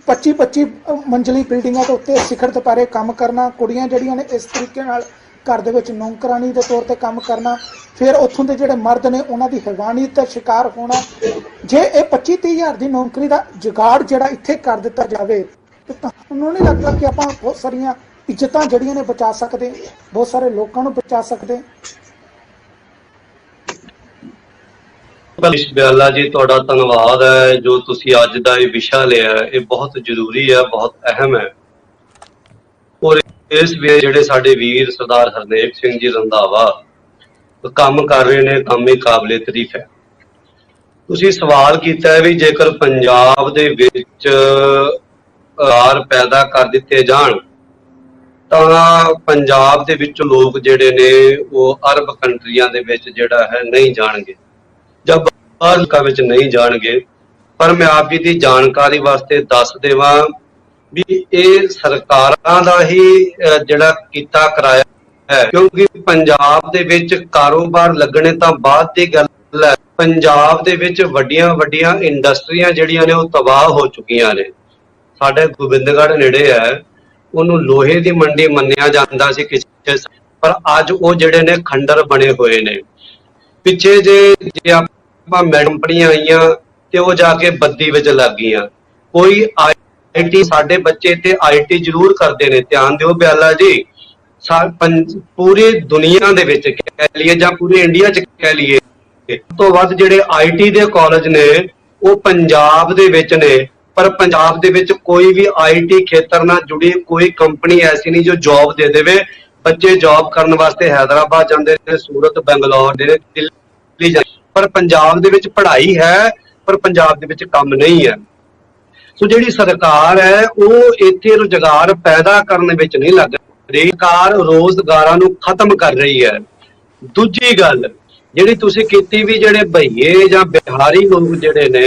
25-25 ਮੰਜ਼ਲੀ ਬਿਲਡਿੰਗਾਂ ਦੇ ਉੱਤੇ ਸਿਖਰ ਦੁਪਹਿਰੇ ਕੰਮ ਕਰਨਾ, ਕੁੜੀਆਂ ਜਿਹੜੀਆਂ ਨੇ ਇਸ ਤਰੀਕੇ ਨਾਲ ਘਰ ਦੇ ਵਿੱਚ ਨੌਕਰਾਨੀ ਦੇ ਤੌਰ ਤੇ ਕੰਮ ਕਰਨਾ, ਫਿਰ ਉੱਥੋਂ ਦੇ ਜਿਹੜੇ ਮਰਦ ਨੇ ਉਹਨਾਂ ਦੀ ਹੈਵਾਨੀਅਤ ਦਾ ਸ਼ਿਕਾਰ ਹੋਣਾ। ਜੇ ਇਹ 25-30 ਹਜ਼ਾਰ ਦੀ ਨੌਕਰੀ ਦਾ ਜੁਗਾੜ ਜਿਹੜਾ ਇੱਥੇ ਕਰ ਦਿੱਤਾ ਜਾਵੇ ਤਾਂ ਤੁਹਾਨੂੰ ਨਹੀਂ ਲੱਗਦਾ ਕਿ ਆਪਾਂ ਬਹੁਤ ਸਾਰੀਆਂ ਇੱਜ਼ਤਾਂ ਜਿਹੜੀਆਂ ਨੇ ਬਚਾ ਸਕਦੇ, ਬਹੁਤ ਸਾਰੇ ਲੋਕਾਂ ਨੂੰ ਬਚਾ ਸਕਦੇ? ਮਨੀਸ਼ ਬਿਆਲਾ ਜੀ, ਤੁਹਾਡਾ ਧੰਨਵਾਦ ਹੈ ਜੋ ਤੁਸੀਂ ਅੱਜ ਦਾ ਇਹ ਵਿਸ਼ਾ ਲਿਆ ਹੈ। ਇਹ ਬਹੁਤ ਜ਼ਰੂਰੀ ਹੈ, ਬਹੁਤ ਅਹਿਮ ਹੈ। ਔਰ ਇਸ ਵੇਲੇ ਜਿਹੜੇ ਸਾਡੇ ਵੀਰ ਸਰਦਾਰ ਹਰਨੇਕ ਸਿੰਘ ਜੀ ਰੰਧਾਵਾ ਕੰਮ ਕਰ ਰਹੇ ਨੇ, ਕੰਮ ਹੀ ਕਾਬਲੇ ਤਾਰੀਫ ਹੈ। ਤੁਸੀਂ ਸਵਾਲ ਕੀਤਾ ਹੈ ਵੀ ਜੇਕਰ ਪੰਜਾਬ ਦੇ ਵਿੱਚ ਰੁਜ਼ਗਾਰ ਪੈਦਾ ਕਰ ਦਿੱਤੇ ਜਾਣ ਤਾਂ ਪੰਜਾਬ ਦੇ ਵਿੱਚ ਲੋਕ ਜਿਹੜੇ ਨੇ ਉਹ ਅਰਬ ਕੰਟਰੀਆਂ ਦੇ ਵਿੱਚ ਜਿਹੜਾ ਹੈ ਨਹੀਂ ਜਾਣਗੇ ਜਾਂ ਬਾਹਰ ਮੁਲਕਾਂ ਵਿੱਚ ਨਹੀਂ ਜਾਣਗੇ। ਪਰ ਮੈਂ ਆਪ ਜੀ ਦੀ ਜਾਣਕਾਰੀ ਵਾਸਤੇ ਦੱਸ ਦੇਵਾਂ ਵੀ ਇਹ ਸਰਕਾਰਾਂ ਦਾ ਹੀ ਜਿਹੜਾ ਕੀਤਾ ਕਰਾਇਆ ਹੈ, ਕਿਉਂਕਿ ਪੰਜਾਬ ਦੇ ਵਿੱਚ ਕਾਰੋਬਾਰ ਲੱਗਣੇ ਤਾਂ ਬਾਅਦ ਦੀ ਗੱਲ ਹੈ। ਪੰਜਾਬ ਦੇ ਵਿੱਚ ਵੱਡੀਆਂ ਵੱਡੀਆਂ ਇੰਡਸਟਰੀਆਂ ਜਿਹੜੀਆਂ ਨੇ ਉਹ ਤਬਾਹ ਹੋ ਚੁੱਕੀਆਂ ਨੇ। ਸਾਡੇ ਗੋਬਿੰਦਗੜ੍ਹ ਨੇੜੇ ਹੈ, ਉਹਨੂੰ ਲੋਹੇ ਦੀ ਮੰਡੀ ਮੰਨਿਆ ਜਾਂਦਾ ਸੀ ਕਿਸੇ, ਪਰ ਅੱਜ ਉਹ ਜਿਹੜੇ ਨੇ ਖੰਡਰ ਬਣੇ ਹੋਏ ਨੇ। ਪਿੱਛੇ ਜੇ ਆਪਾਂ ਕੰਪਨੀਆਂ ਆਈਆਂ ਤੇ ਉਹ ਜਾ ਕੇ ਬੱਦੀ ਵਿੱਚ ਲੱਗ ਗਈਆਂ। ਕੋਈ ਆਈਟੀ, ਸਾਡੇ ਬੱਚੇ ਤੇ ਆਈਟੀ ਜ਼ਰੂਰ ਕਰਦੇ ਨੇ, ਧਿਆਨ ਦਿਓ ਬਿਆਲਾ ਜੀ। ਪੂਰੀ ਦੁਨੀਆ ਦੇ ਵਿੱਚ ਕਹਿ ਲਈਏ ਜਾਂ ਪੂਰੇ ਇੰਡੀਆ 'ਚ ਕਹਿ ਲਈਏ, ਸਭ ਤੋਂ ਵੱਧ ਜਿਹੜੇ ਆਈਟੀ ਦੇ ਕਾਲਜ ਨੇ ਉਹ ਪੰਜਾਬ ਦੇ ਵਿੱਚ ਨੇ। ਪਰ ਪੰਜਾਬ ਦੇ ਵਿੱਚ ਕੋਈ ਵੀ ਆਈਟੀ ਖੇਤਰ ਨਾਲ ਜੁੜੀ ਕੋਈ ਕੰਪਨੀ ਐਸੀ ਨਹੀਂ ਜੋ ਜੌਬ ਦੇ ਦੇਵੇ। ਬੱਚੇ ਜੌਬ ਕਰਨ ਵਾਸਤੇ ਹੈਦਰਾਬਾਦ ਜਾਂਦੇ ਨੇ, ਸੂਰਤ, ਬੰਗਲੌਰ ਦੇ, ਦਿੱਲੀ ਜਾਂਦੇ, ਪਰ ਪੰਜਾਬ ਦੇ ਵਿੱਚ ਪੜ੍ਹਾਈ ਹੈ, ਪਰ ਪੰਜਾਬ ਦੇ ਵਿੱਚ ਕੰਮ ਨਹੀਂ ਹੈ। ਸੋ ਜਿਹੜੀ ਸਰਕਾਰ ਹੈ ਉਹ ਇੱਥੇ ਰੁਜ਼ਗਾਰ ਪੈਦਾ ਕਰਨ ਵਿੱਚ ਨਹੀਂ ਲੱਗ ਰਹੀ, ਸਰਕਾਰ ਰੋਜ਼ਗਾਰਾਂ ਨੂੰ ਖਤਮ ਕਰ ਰਹੀ ਹੈ। ਦੂਜੀ ਗੱਲ ਜਿਹੜੀ ਤੁਸੀਂ ਕੀਤੀ ਵੀ ਜਿਹੜੇ ਭਈਏ ਜਾਂ ਬਿਹਾਰੀ ਲੋਕ ਜਿਹੜੇ ਨੇ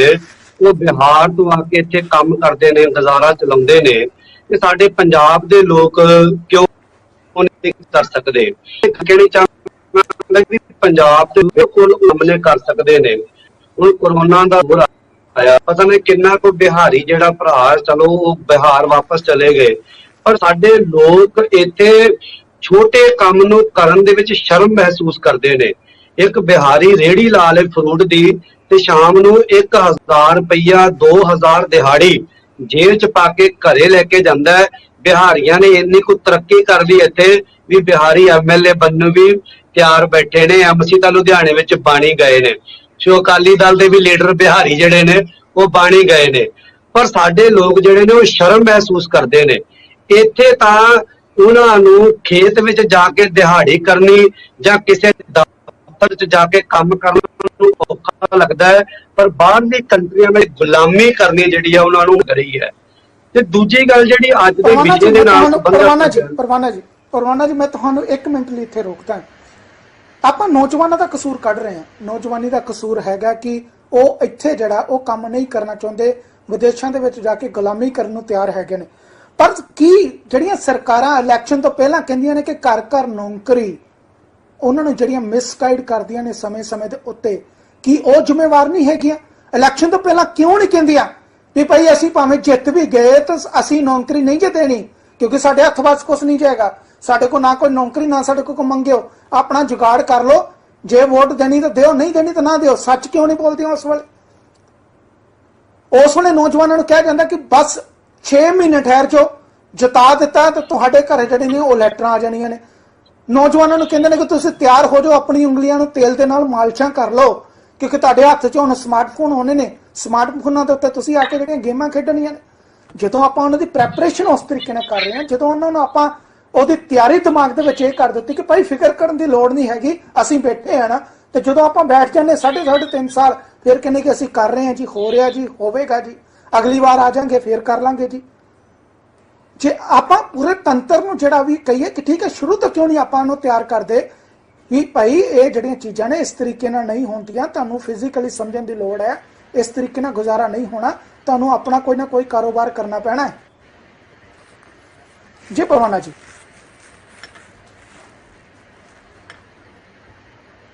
ਉਹ ਬਿਹਾਰ ਤੋਂ ਆ ਕੇ ਇੱਥੇ ਕੰਮ ਕਰਦੇ ਨੇ, ਗੁਜ਼ਾਰਾ ਚਲਾਉਂਦੇ ਨੇ, ਤੇ ਸਾਡੇ ਪੰਜਾਬ ਦੇ ਲੋਕ ਕਿਉਂ ਨਹੀਂ ਕਰ ਸਕਦੇ? ਕਿਹੜੀ ਚਾਹੁੰਦਾ ਵੀ ਪੰਜਾਬ ਦੇ ਬਿਲਕੁਲ ਸਾਹਮਣੇ ਕਰ ਸਕਦੇ ਨੇ। ਹੁਣ ਕੋਰੋਨਾ ਦਾ ਬੁਰਾ ਆਇਆ, ਪਤਾ ਨਹੀਂ ਕਿੰਨਾ ਕੋਈ ਬਿਹਾਰੀ ਜਿਹੜਾ ਭਰਾ, ਚਲੋ ਉਹ ਬਿਹਾਰ ਵਾਪਸ ਚਲੇ ਗਏ, ਪਰ ਸਾਡੇ ਲੋਕ ਇੱਥੇ ਛੋਟੇ ਕੰਮ ਨੂੰ ਕਰਨ ਦੇ ਵਿੱਚ ਸ਼ਰਮ ਮਹਿਸੂਸ ਕਰਦੇ ਨੇ। ਇੱਕ ਬਿਹਾਰੀ ਰੇਹੜੀ ਲਾ ਲੇ ਫਰੂਟ ਦੀ ਤੇ ਸ਼ਾਮ ਨੂੰ 1000 ਰੁਪਈਆ 2000 ਦਿਹਾੜੀ ਜੇਬ 'ਚ ਪਾ ਕੇ ਘਰੇ ਲੈ ਕੇ ਜਾਂਦਾ ਹੈ। ਬਿਹਾਰੀਆਂ ਨੇ ਇੰਨੀ ਕੁ ਤਰੱਕੀ ਕਰ ਲਈ ਇੱਥੇ ਵੀ ਬਿਹਾਰੀ ਐਮਐਲਏ ਬਣਨ ਨੂੰ ਵੀ ਤਿਆਰ ਬੈਠੇ ਨੇ। ਐਮਸੀ ਤਾਂ ਲੁਧਿਆਣੇ ਵਿੱਚ ਬਾਣੀ ਗਏ ਨੇ, ਸੋ ਅਕਾਲੀ ਦਲ ਦੇ ਵੀ ਲੀਡਰ ਬਿਹਾਰੀ ਜਿਹੜੇ ਨੇ ਉਹ ਬਾਣੀ ਗਏ ਨੇ। ਪਰ ਸਾਡੇ ਲੋਕ ਜਿਹੜੇ ਨੇ ਉਹ ਸ਼ਰਮ ਮਹਿਸੂਸ ਕਰਦੇ ਨੇ। ਇੱਥੇ ਤਾਂ ਉਹਨਾਂ ਨੂੰ ਖੇਤ ਵਿੱਚ ਜਾ ਕੇ ਦਿਹਾੜੀ ਕਰਨੀ ਜਾਂ ਕਿਸੇ ਦਫ਼ਤਰ 'ਚ ਜਾ ਕੇ ਕੰਮ ਕਰਨਾ ਨੂੰ ਔਖਾ ਲੱਗਦਾ ਹੈ, ਪਰ ਬਾਹਰਲੀ ਕੰਟਰੀਆਂ ਵਿੱਚ ਗੁਲਾਮੀ ਕਰਨੀ ਜਿਹੜੀ ਆ ਉਹਨਾਂ ਨੂੰ ਕਰੀ ਹੈ। ਤੇ ਦੂਜੀ ਗੱਲ ਜਿਹੜੀ ਅੱਜ ਦੇ ਵਿਸ਼ੇ ਦੇ ਨਾਲ ਪਰਵਾਨਾ ਜੀ ਮੈਂ ਤੁਹਾਨੂੰ 1 ਮਿੰਟ ਲਈ ਇੱਥੇ ਰੋਕਦਾ। ਆਪਾਂ ਨੌਜਵਾਨਾਂ ਦਾ ਕਸੂਰ ਕੱਢ ਰਹੇ ਹਾਂ। ਨੌਜਵਾਨੀ ਦਾ ਕਸੂਰ ਹੈਗਾ ਕਿ ਉਹ ਇੱਥੇ ਜਿਹੜਾ ਉਹ ਕੰਮ ਨਹੀਂ ਕਰਨਾ ਚਾਹੁੰਦੇ, ਵਿਦੇਸ਼ਾਂ ਦੇ ਵਿੱਚ ਜਾ ਕੇ ਗੁਲਾਮੀ ਕਰਨ ਨੂੰ ਤਿਆਰ ਹੈਗੇ ਨੇ। ਪਰ ਕੀ ਜਿਹੜੀਆਂ ਸਰਕਾਰਾਂ ਇਲੈਕਸ਼ਨ ਤੋਂ ਪਹਿਲਾਂ ਕਹਿੰਦੀਆਂ ਨੇ ਕਿ ਘਰ ਘਰ ਨੌਕਰੀ, ਉਹਨਾਂ ਨੂੰ ਜਿਹੜੀਆਂ ਮਿਸਗਾਈਡ ਕਰਦੀਆਂ ਨੇ ਸਮੇਂ-ਸਮੇਂ ਦੇ ਉੱਤੇ, ਕੀ ਉਹ ਜ਼ਿੰਮੇਵਾਰ ਨਹੀਂ ਹੈਗੀਆਂ? ਇਲੈਕਸ਼ਨ ਤੋਂ ਪਹਿਲਾਂ ਕਿਉਂ ਨਹੀਂ ਕਹਿੰਦੀਆਂ ਵੀ ਭਾਈ ਅਸੀਂ ਭਾਵੇਂ ਜਿੱਤ ਵੀ ਗਏ ਤਾਂ ਅਸੀਂ ਨੌਕਰੀ ਨਹੀਂ ਜੇ ਦੇਣੀ, ਕਿਉਂਕਿ ਸਾਡੇ ਹੱਥ ਵੱਸ ਕੁਛ ਨਹੀਂ ਜਾਏਗਾ, ਸਾਡੇ ਕੋਲ ਨਾ ਕੋਈ ਨੌਕਰੀ ਨਾ ਸਾਡੇ ਕੋਲ ਮੰਗਿਓ, ਆਪਣਾ ਜੁਗਾੜ ਕਰ ਲਓ, ਜੇ ਵੋਟ ਦੇਣੀ ਤਾਂ ਦਿਓ, ਨਹੀਂ ਦੇਣੀ ਤਾਂ ਨਾ ਦਿਓ। ਸੱਚ ਕਿਉਂ ਨਹੀਂ ਬੋਲਦੀਆਂ ਉਸ ਵੇਲੇ? ਉਸ ਵੇਲੇ ਨੌਜਵਾਨਾਂ ਨੂੰ ਕਿਹਾ ਜਾਂਦਾ ਕਿ ਬਸ 6 ਮਹੀਨੇ ਠਹਿਰ ਜਾਓ, ਜਿਤਾ ਦਿੱਤਾ ਤਾਂ ਤੁਹਾਡੇ ਘਰੇ ਜਿਹੜੇ ਨੇ ਉਹ ਲੈਟਰਾਂ ਆ ਜਾਣੀਆਂ ਨੇ। ਨੌਜਵਾਨਾਂ ਨੂੰ ਕਹਿੰਦੇ ਨੇ ਕਿ ਤੁਸੀਂ ਤਿਆਰ ਹੋ ਜਾਓ, ਆਪਣੀ ਉਂਗਲੀਆਂ ਨੂੰ ਤੇਲ ਦੇ ਨਾਲ ਮਾਲਸ਼ਾਂ ਕਰ ਲਓ, ਕਿਉਂਕਿ ਤੁਹਾਡੇ ਹੱਥ 'ਚ ਹੁਣ ਸਮਾਰਟਫੋਨ ਹੋਣੇ ਨੇ, ਸਮਾਰਟਫੋਨਾਂ ਦੇ ਉੱਤੇ ਤੁਸੀਂ ਆ ਕੇ ਜਿਹੜੀਆਂ ਗੇਮਾਂ ਖੇਡਣੀਆਂ ਨੇ। ਜਦੋਂ ਆਪਾਂ ਉਹਨਾਂ ਦੀ ਪ੍ਰੈਪਰੇਸ਼ਨ ਉਸ ਤਰੀਕੇ ਨਾਲ ਕਰ ਰਹੇ ਹਾਂ, ਜਦੋਂ ਉਹਨਾਂ ਨੂੰ ਆਪਾਂ ਉਹਦੀ ਤਿਆਰੀ ਦਿਮਾਗ ਦੇ ਵਿੱਚ ਇਹ ਕਰ ਦਿੱਤੀ ਕਿ ਭਾਈ ਫਿਕਰ ਕਰਨ ਦੀ ਲੋੜ ਨਹੀਂ ਹੈਗੀ, ਅਸੀਂ ਬੈਠੇ ਆ ਨਾ, ਤੇ ਜਦੋਂ ਆਪਾਂ ਬੈਠ ਜਾਂਦੇ 3.5 ਸਾਲ, ਫਿਰ ਕਹਿੰਦੇ ਕਿ ਅਸੀਂ ਕਰ ਰਹੇ ਹਾਂ ਜੀ, ਹੋ ਰਿਹਾ ਜੀ, ਹੋਵੇਗਾ ਜੀ, ਅਗਲੀ ਵਾਰ ਆ ਜਾਾਂਗੇ ਫਿਰ ਕਰ ਲਾਂਗੇ ਜੀ। ਜੇ ਆਪਾਂ ਪੂਰੇ ਤੰਤਰ ਨੂੰ ਜਿਹੜਾ ਵੀ ਕਹੀਏ ਕਿ ਠੀਕ ਹੈ, ਸ਼ੁਰੂ ਤੋਂ ਕਿਉਂ ਨਹੀਂ ਆਪਾਂ ਉਹਨੂੰ ਤਿਆਰ ਕਰਦੇ ਵੀ ਭਾਈ ਇਹ ਜਿਹੜੀਆਂ ਚੀਜ਼ਾਂ ਨੇ ਇਸ ਤਰੀਕੇ ਨਾਲ ਨਹੀਂ ਹੁੰਦੀਆਂ, ਤੁਹਾਨੂੰ ਫਿਜ਼ੀਕਲੀ ਸਮਝਣ ਦੀ ਲੋੜ ਹੈ, ਇਸ ਤਰੀਕੇ ਨਾਲ ਗੁਜ਼ਾਰਾ ਨਹੀਂ ਹੋਣਾ, ਤੁਹਾਨੂੰ ਆਪਣਾ ਕੋਈ ਨਾ ਕੋਈ ਕਾਰੋਬਾਰ ਕਰਨਾ ਪੈਣਾ ਹੈ। ਜੀ ਪਰਵਾਨਾ ਜੀ,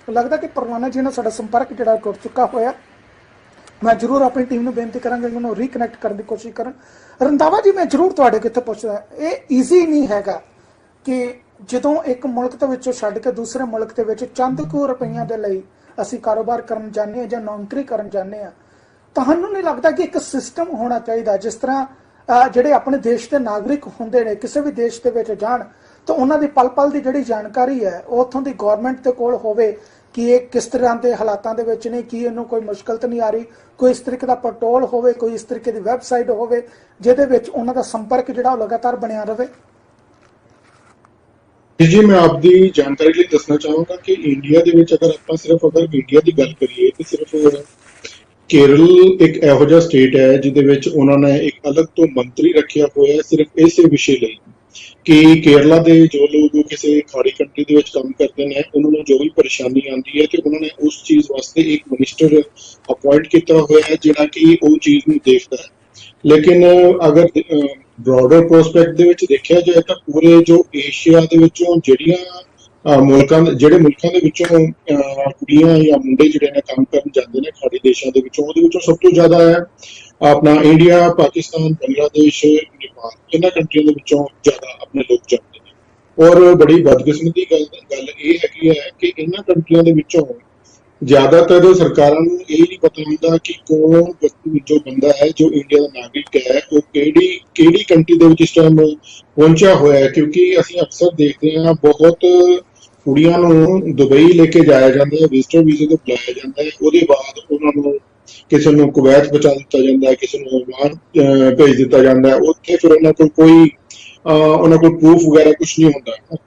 ਲੱਗਦਾ ਕਿ ਪਰਵਾਨਾ ਜੀ ਨਾਲ ਸਾਡਾ ਸੰਪਰਕ ਜਿਹੜਾ ਟੁੱਟ ਚੁੱਕਾ ਹੋਇਆ। ਮੈਂ ਜ਼ਰੂਰ ਆਪਣੀ ਟੀਮ ਨੂੰ ਬੇਨਤੀ ਕਰਾਂਗਾ ਕਿ ਉਹਨੂੰ ਰੀਕਨੈਕਟ ਕਰਨ ਦੀ ਕੋਸ਼ਿਸ਼ ਕਰਨ। ਰੰਧਾਵਾ ਜੀ, ਮੈਂ ਜ਼ਰੂਰ ਤੁਹਾਡੇ ਕਿੱਥੇ ਪੁੱਛਦਾ, ਇਹ ਈਜ਼ੀ ਨਹੀਂ ਹੈਗਾ ਕਿ ਜਦੋਂ ਇੱਕ ਮੁਲਕ ਦੇ ਵਿੱਚੋਂ ਛੱਡ ਕੇ ਦੂਸਰੇ ਮੁਲਕ ਦੇ ਵਿੱਚ ਚੰਦ ਕੁ ਰੁਪਈਆਂ ਦੇ ਲਈ ਅਸੀਂ ਕਾਰੋਬਾਰ ਕਰਨ ਜਾਂਦੇ ਹਾਂ ਜਾਂ ਨੌਕਰੀ ਕਰਨ ਜਾਂਦੇ ਹਾਂ। ਤੁਹਾਨੂੰ ਨਹੀਂ ਲੱਗਦਾ ਕਿ ਇੱਕ ਸਿਸਟਮ ਹੋਣਾ ਚਾਹੀਦਾ ਜਿਸ ਤਰ੍ਹਾਂ ਜਿਹੜੇ ਆਪਣੇ ਦੇਸ਼ ਦੇ ਨਾਗਰਿਕ ਹੁੰਦੇ ਨੇ ਕਿਸੇ ਵੀ ਦੇਸ਼ ਦੇ ਵਿੱਚ ਜਾਣ ਤਾਂ ਉਹਨਾਂ ਦੀ ਪਲ ਪਲ ਦੀ ਜਿਹੜੀ ਜਾਣਕਾਰੀ ਹੈ ਉਹ ਉੱਥੋਂ ਦੀ ਗਵਰਨਮੈਂਟ ਦੇ ਕੋਲ ਹੋਵੇ, ਕਿ ਇਹ ਕਿਸ ਤਰ੍ਹਾਂ ਦੇ ਹਾਲਾਤਾਂ ਦੇ ਵਿੱਚ ਨੇ, ਕੀ ਇਹਨੂੰ ਕੋਈ ਮੁਸ਼ਕਲ ਤਾਂ ਨਹੀਂ ਆ ਰਹੀ, ਕੋਈ ਇਸ ਤਰੀਕੇ ਦਾ ਪੈਟਰੋਲ ਹੋਵੇ, ਕੋਈ ਇਸ ਤਰੀਕੇ ਦੀ ਵੈਬਸਾਈਟ ਹੋਵੇ ਜਿਹਦੇ ਵਿੱਚ ਉਹਨਾਂ ਦਾ ਸੰਪਰਕ ਜਿਹੜਾ ਉਹ ਲਗਾਤਾਰ ਬਣਿਆ ਰਹੇ। ਜੀ ਮੈਂ ਆਪਦੀ ਜਾਣਕਾਰੀ ਲਈ ਦੱਸਣਾ ਚਾਹਾਂਗਾ ਕਿ ਇੰਡੀਆ ਦੇ ਵਿੱਚ ਅਗਰ ਇੰਡੀਆ ਦੀ ਗੱਲ ਕਰੀਏ ਤੇ ਸਿਰਫ ਕੇਰਲ ਇੱਕ ਇਹੋ ਜਿਹਾ ਸਟੇਟ ਹੈ ਜਿਹਦੇ ਵਿੱਚ ਉਹਨਾਂ ਨੇ ਇੱਕ ਅਲੱਗ ਤੋਂ ਮੰਤਰੀ ਰੱਖਿਆ ਹੋਇਆ ਹੈ ਸਿਰਫ ਇਸੇ ਵਿਸ਼ੇ ਲਈ ਕਿ ਕੇਰਲਾ ਦੇ ਜੋ ਲੋਕ ਕਿਸੇ ਖਾੜੀ ਕੰਟਰੀ ਦੇ ਵਿੱਚ ਕੰਮ ਕਰਦੇ ਨੇ ਉਹਨਾਂ ਨੂੰ ਜੋ ਵੀ ਪਰੇਸ਼ਾਨੀ ਆਉਂਦੀ ਹੈ ਤੇ ਉਹਨਾਂ ਨੇ ਉਸ ਚੀਜ਼ ਵਾਸਤੇ ਇੱਕ ਮਿਨਿਸਟਰ ਅਪਾਇੰਟ ਕੀਤਾ ਹੋਇਆ ਹੈ ਜਿਹੜਾ ਕਿ ਉਹ ਚੀਜ਼ ਨੂੰ ਦੇਖਦਾ ਹੈ। ਲੇਕਿਨ ਅਗਰ ਬ੍ਰੌਡਰ ਪ੍ਰੋਸਪੈਕਟ ਦੇ ਵਿੱਚ ਦੇਖਿਆ ਜਾਏ ਤਾਂ ਪੂਰੇ ਜੋ ਏਸ਼ੀਆ ਦੇ ਵਿੱਚੋਂ ਜਿਹੜੇ ਮੁਲਕਾਂ ਦੇ ਵਿੱਚੋਂ ਕੁੜੀਆਂ ਜਾਂ ਮੁੰਡੇ ਜਿਹੜੇ ਨੇ ਕੰਮ ਕਰਨ ਜਾਂਦੇ ਨੇ ਖਾੜੀ ਦੇਸ਼ਾਂ ਦੇ ਵਿੱਚੋਂ, ਉਹਦੇ ਵਿੱਚੋਂ ਸਭ ਤੋਂ ਜ਼ਿਆਦਾ ਹੈ ਆਪਣਾ ਇੰਡੀਆ, ਪਾਕਿਸਤਾਨ, ਬੰਗਲਾਦੇਸ਼, ਨੇਪਾਲ, ਇਹਨਾਂ ਕੰਟਰੀਆਂ ਦੇ ਵਿੱਚੋਂ ਜ਼ਿਆਦਾ ਆਪਣੇ ਲੋਕ ਜਾਂਦੇ ਨੇ। ਔਰ ਬੜੀ ਬਦਕਿਸਮਤੀ ਗੱਲ ਇਹ ਹੈਗੀ ਹੈ ਕਿ ਇਹਨਾਂ ਕੰਟਰੀਆਂ ਦੇ ਵਿੱਚੋਂ ਜ਼ਿਆਦਾਤਰ ਸਰਕਾਰਾਂ ਨੂੰ ਇਹ ਨਹੀਂ ਪਤਾ ਹੁੰਦਾ ਕਿ ਕੌਣ ਜੋ ਬੰਦਾ ਹੈ ਜੋ ਇੰਡੀਆ ਦਾ ਨਾਗਰਿਕ ਹੈ ਉਹ ਕਿਹੜੀ ਕੰਟਰੀ ਦੇ ਵਿੱਚ ਇਸ ਟਾਈਮ ਪਹੁੰਚਿਆ ਹੋਇਆ ਹੈ। ਕਿਉਂਕਿ ਅਸੀਂ ਅਕਸਰ ਦੇਖਦੇ ਹਾਂ ਬਹੁਤ ਕੁੜੀਆਂ ਨੂੰ ਦੁਬਈ ਲੈ ਕੇ ਜਾਇਆ ਜਾਂਦਾ ਹੈ, ਵਿਜ਼ਟਰ ਵੀਜ਼ੇ ਤੇ ਬੁਲਾਇਆ ਜਾਂਦਾ ਹੈ, ਉਹਦੇ ਬਾਅਦ ਉਹਨਾਂ ਨੂੰ ਕਿਸੇ ਨੂੰ ਕੁਵੈਤ ਪਹੁੰਚਾ ਦਿੱਤਾ ਜਾਂਦਾ ਹੈ, ਕਿਸੇ ਨੂੰ ਓਮਾਨ ਭੇਜ ਦਿੱਤਾ ਜਾਂਦਾ ਹੈ। ਉੱਥੇ ਫਿਰ ਉਹਨਾਂ ਕੋਲ ਪ੍ਰੂਫ ਵਗੈਰਾ ਕੁਝ ਨਹੀਂ ਹੁੰਦਾ।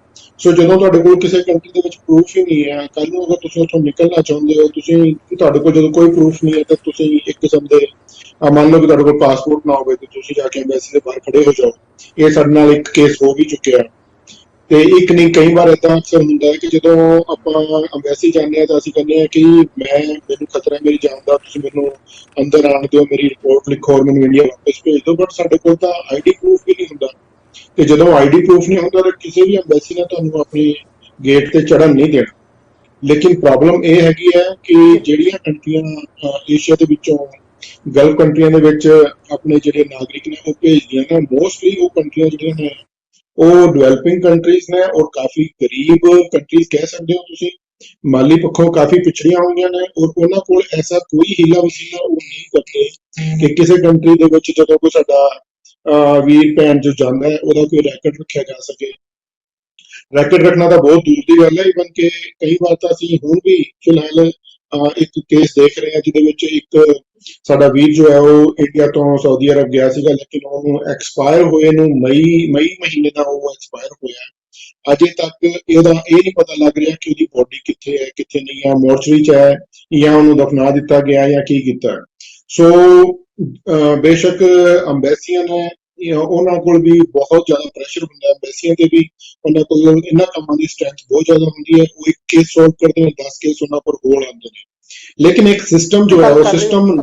ਸੋ ਜਦੋਂ ਤੁਹਾਡੇ ਕੋਲ ਕਿਸੇ ਕੰਟਰੀ ਦੇ ਵਿੱਚ ਪ੍ਰੂਫ ਹੀ ਨਹੀਂ ਹੈ, ਕੱਲ ਨੂੰ ਅਗਰ ਤੁਸੀਂ ਉੱਥੋਂ ਨਿਕਲਣਾ ਚਾਹੁੰਦੇ ਹੋ, ਤੁਹਾਡੇ ਕੋਲ ਜਦੋਂ ਕੋਈ ਪ੍ਰੂਫ ਨਹੀਂ ਹੈ ਤਾਂ ਤੁਸੀਂ ਇੱਕ ਕਿਸਮ ਦੇ ਮੰਨ ਲਓ ਕਿ ਤੁਹਾਡੇ ਕੋਲ ਪਾਸਪੋਰਟ ਨਾ ਹੋਵੇ ਤੇ ਤੁਸੀਂ ਜਾ ਕੇ ਐਮਬੈਸੀ ਦੇ ਬਾਹਰ ਖੜੇ ਹੋ ਜਾਓ। ਇਹ ਸਾਡੇ ਨਾਲ ਇੱਕ ਕੇਸ ਹੋ ਵੀ ਚੁੱਕਿਆ ਤੇ ਇੱਕ ਨਹੀਂ ਕਈ ਵਾਰ ਏਦਾਂ ਅਕਸਰ ਹੁੰਦਾ ਹੈ ਕਿ ਜਦੋਂ ਆਪਾਂ ਐਮਬੈਸੀ ਜਾਂਦੇ ਹਾਂ ਤਾਂ ਅਸੀਂ ਕਹਿੰਦੇ ਹਾਂ ਕਿ ਮੈਨੂੰ ਖਤਰਾ ਹੈ ਮੇਰੀ ਜਾਨ ਦਾ, ਤੁਸੀਂ ਮੈਨੂੰ ਅੰਦਰ ਆਉਣ ਦਿਓ, ਮੇਰੀ ਰਿਪੋਰਟ ਲਿਖੋ ਔਰ ਮੈਨੂੰ ਇੰਡੀਆ ਵਾਪਸ ਭੇਜ ਦਿਓ। ਬਟ ਸਾਡੇ ਕੋਲ ਤਾਂ ਆਈਡੀ ਪ੍ਰੂਫ ਵੀ ਨਹੀਂ ਹੁੰਦਾ ਤੇ ਜਦੋਂ ਆਈਡੀ ਪ੍ਰੂਫ ਨਹੀਂ ਹੁੰਦਾ ਤਾਂ ਕਿਸੇ ਵੀ ਐਮਬੈਸੀ ਨੇ ਤੁਹਾਨੂੰ ਆਪਣੀ ਗੇਟ ਤੇ ਚੜ੍ਹਨ ਨਹੀਂ ਦੇਣਾ। ਲੇਕਿਨ ਪ੍ਰੋਬਲਮ ਇਹ ਹੈਗੀ ਹੈ ਕਿ ਜਿਹੜੀਆਂ ਕੰਟਰੀਆਂ ਏਸ਼ੀਆ ਦੇ ਵਿੱਚੋਂ ਗਲਫ ਕੰਟਰੀਆਂ ਦੇ ਵਿੱਚ ਆਪਣੇ ਜਿਹੜੇ ਨਾਗਰਿਕ ਨੇ ਉਹ ਭੇਜਦੀਆਂ ਨੇ, ਮੋਸਟਲੀ ਉਹ ਕੰਟਰੀਆਂ ਜਿਹੜੀਆਂ ਨੇ ਉਹ ਡਿਵੈਲਪਿੰਗ ਕੰਟਰੀਜ਼ ਨੇ ਔਰ ਕਾਫੀ ਗਰੀਬ ਕੰਟਰੀਜ਼ ਕਹਿ ਸਕਦੇ ਹੋ ਤੁਸੀਂ, ਮਾਲੀ ਪੱਖੋਂ ਕਾਫੀ ਪਿਛੜੀਆਂ ਹੋਈਆਂ ਨੇ ਔਰ ਉਹਨਾਂ ਕੋਲ ਐਸਾ ਕੋਈ ਹੀਲਾ ਵਸੀਲਾ ਉਹ ਨਹੀਂ ਕਰਦੇ ਕਿ ਕਿਸੇ ਕੰਟਰੀ ਦੇ ਵਿੱਚ ਜਦੋਂ ਕੋਈ ਸਾਡਾ ਵੀਰ ਭੈਣ ਜੋ ਜਾਂਦਾ ਹੈ ਉਹਦਾ ਕੋਈ ਰੈਕਟ ਰੱਖਿਆ ਜਾ ਸਕੇ। ਰੈਕਟ ਰੱਖਣਾ ਤਾਂ ਬਹੁਤ ਦੂਰ ਦੀ ਗੱਲ ਹੈ, ਇਵਨ ਕਿ ਕਈ ਵਾਰ ਤਾਂ ਅਸੀਂ ਹੁਣ ਵੀ ਫਿਲਹਾਲ ਇੱਕ ਕੇਸ ਦੇਖ ਰਹੇ ਹਾਂ ਜਿਹਦੇ ਵਿੱਚ ਇੱਕ ਸਾਡਾ ਵੀਰ ਜੋ ਹੈ ਉਹ ਇੰਡੀਆ ਤੋਂ ਸਾਊਦੀ ਅਰਬ ਗਿਆ ਸੀਗਾ, ਲੇਕਿਨ ਉਹਨੂੰ ਐਕਸਪਾਇਰ ਹੋਏ ਨੂੰ ਮਈ ਮਹੀਨੇ ਦਾ ਉਹ ਐਕਸਪਾਇਰ ਹੋਇਆ। ਅਜੇ ਤੱਕ ਇਹਦਾ ਇਹ ਨਹੀਂ ਪਤਾ ਲੱਗ ਰਿਹਾ ਕਿ ਉਹਦੀ ਬੋਡੀ ਕਿੱਥੇ ਹੈ ਕਿੱਥੇ ਨਹੀਂ ਹੈ, ਮੋਰਚਰੀ 'ਚ ਹੈ ਜਾਂ ਉਹਨੂੰ ਦਫਨਾ ਦਿੱਤਾ ਗਿਆ ਜਾਂ ਕੀ ਕੀਤਾ। ਸੋ ਬੇਸ਼ੱਕ ਅੰਬੈਸੀਆਂ ਨੇ ਉਹਨਾਂ ਕੋਲ ਵੀ ਬਹੁਤ ਜ਼ਿਆਦਾ ਪ੍ਰੈਸ਼ਰ ਹੁੰਦਾ, ਅੰਬੈਸੀਆਂ ਤੇ ਵੀ ਉਹਨਾਂ ਕੋਲ ਇਹਨਾਂ ਕੰਮਾਂ ਦੀ ਸਟਰੈਂਥ ਬਹੁਤ ਜ਼ਿਆਦਾ ਹੁੰਦੀ ਹੈ। ਉਹ ਇੱਕ ਕੇਸ ਸੋਲਵ ਕਰਦੇ ਨੇ, 10 ਕੇਸ ਉਹਨਾਂ ਕੋਲ ਹੋਰ ਆਉਂਦੇ ਨੇ। ਲੇਕਿਨ ਇੱਕ ਸਿਸਟਮ ਜੋ ਹੈ ਉਹ ਸਿਸਟਮ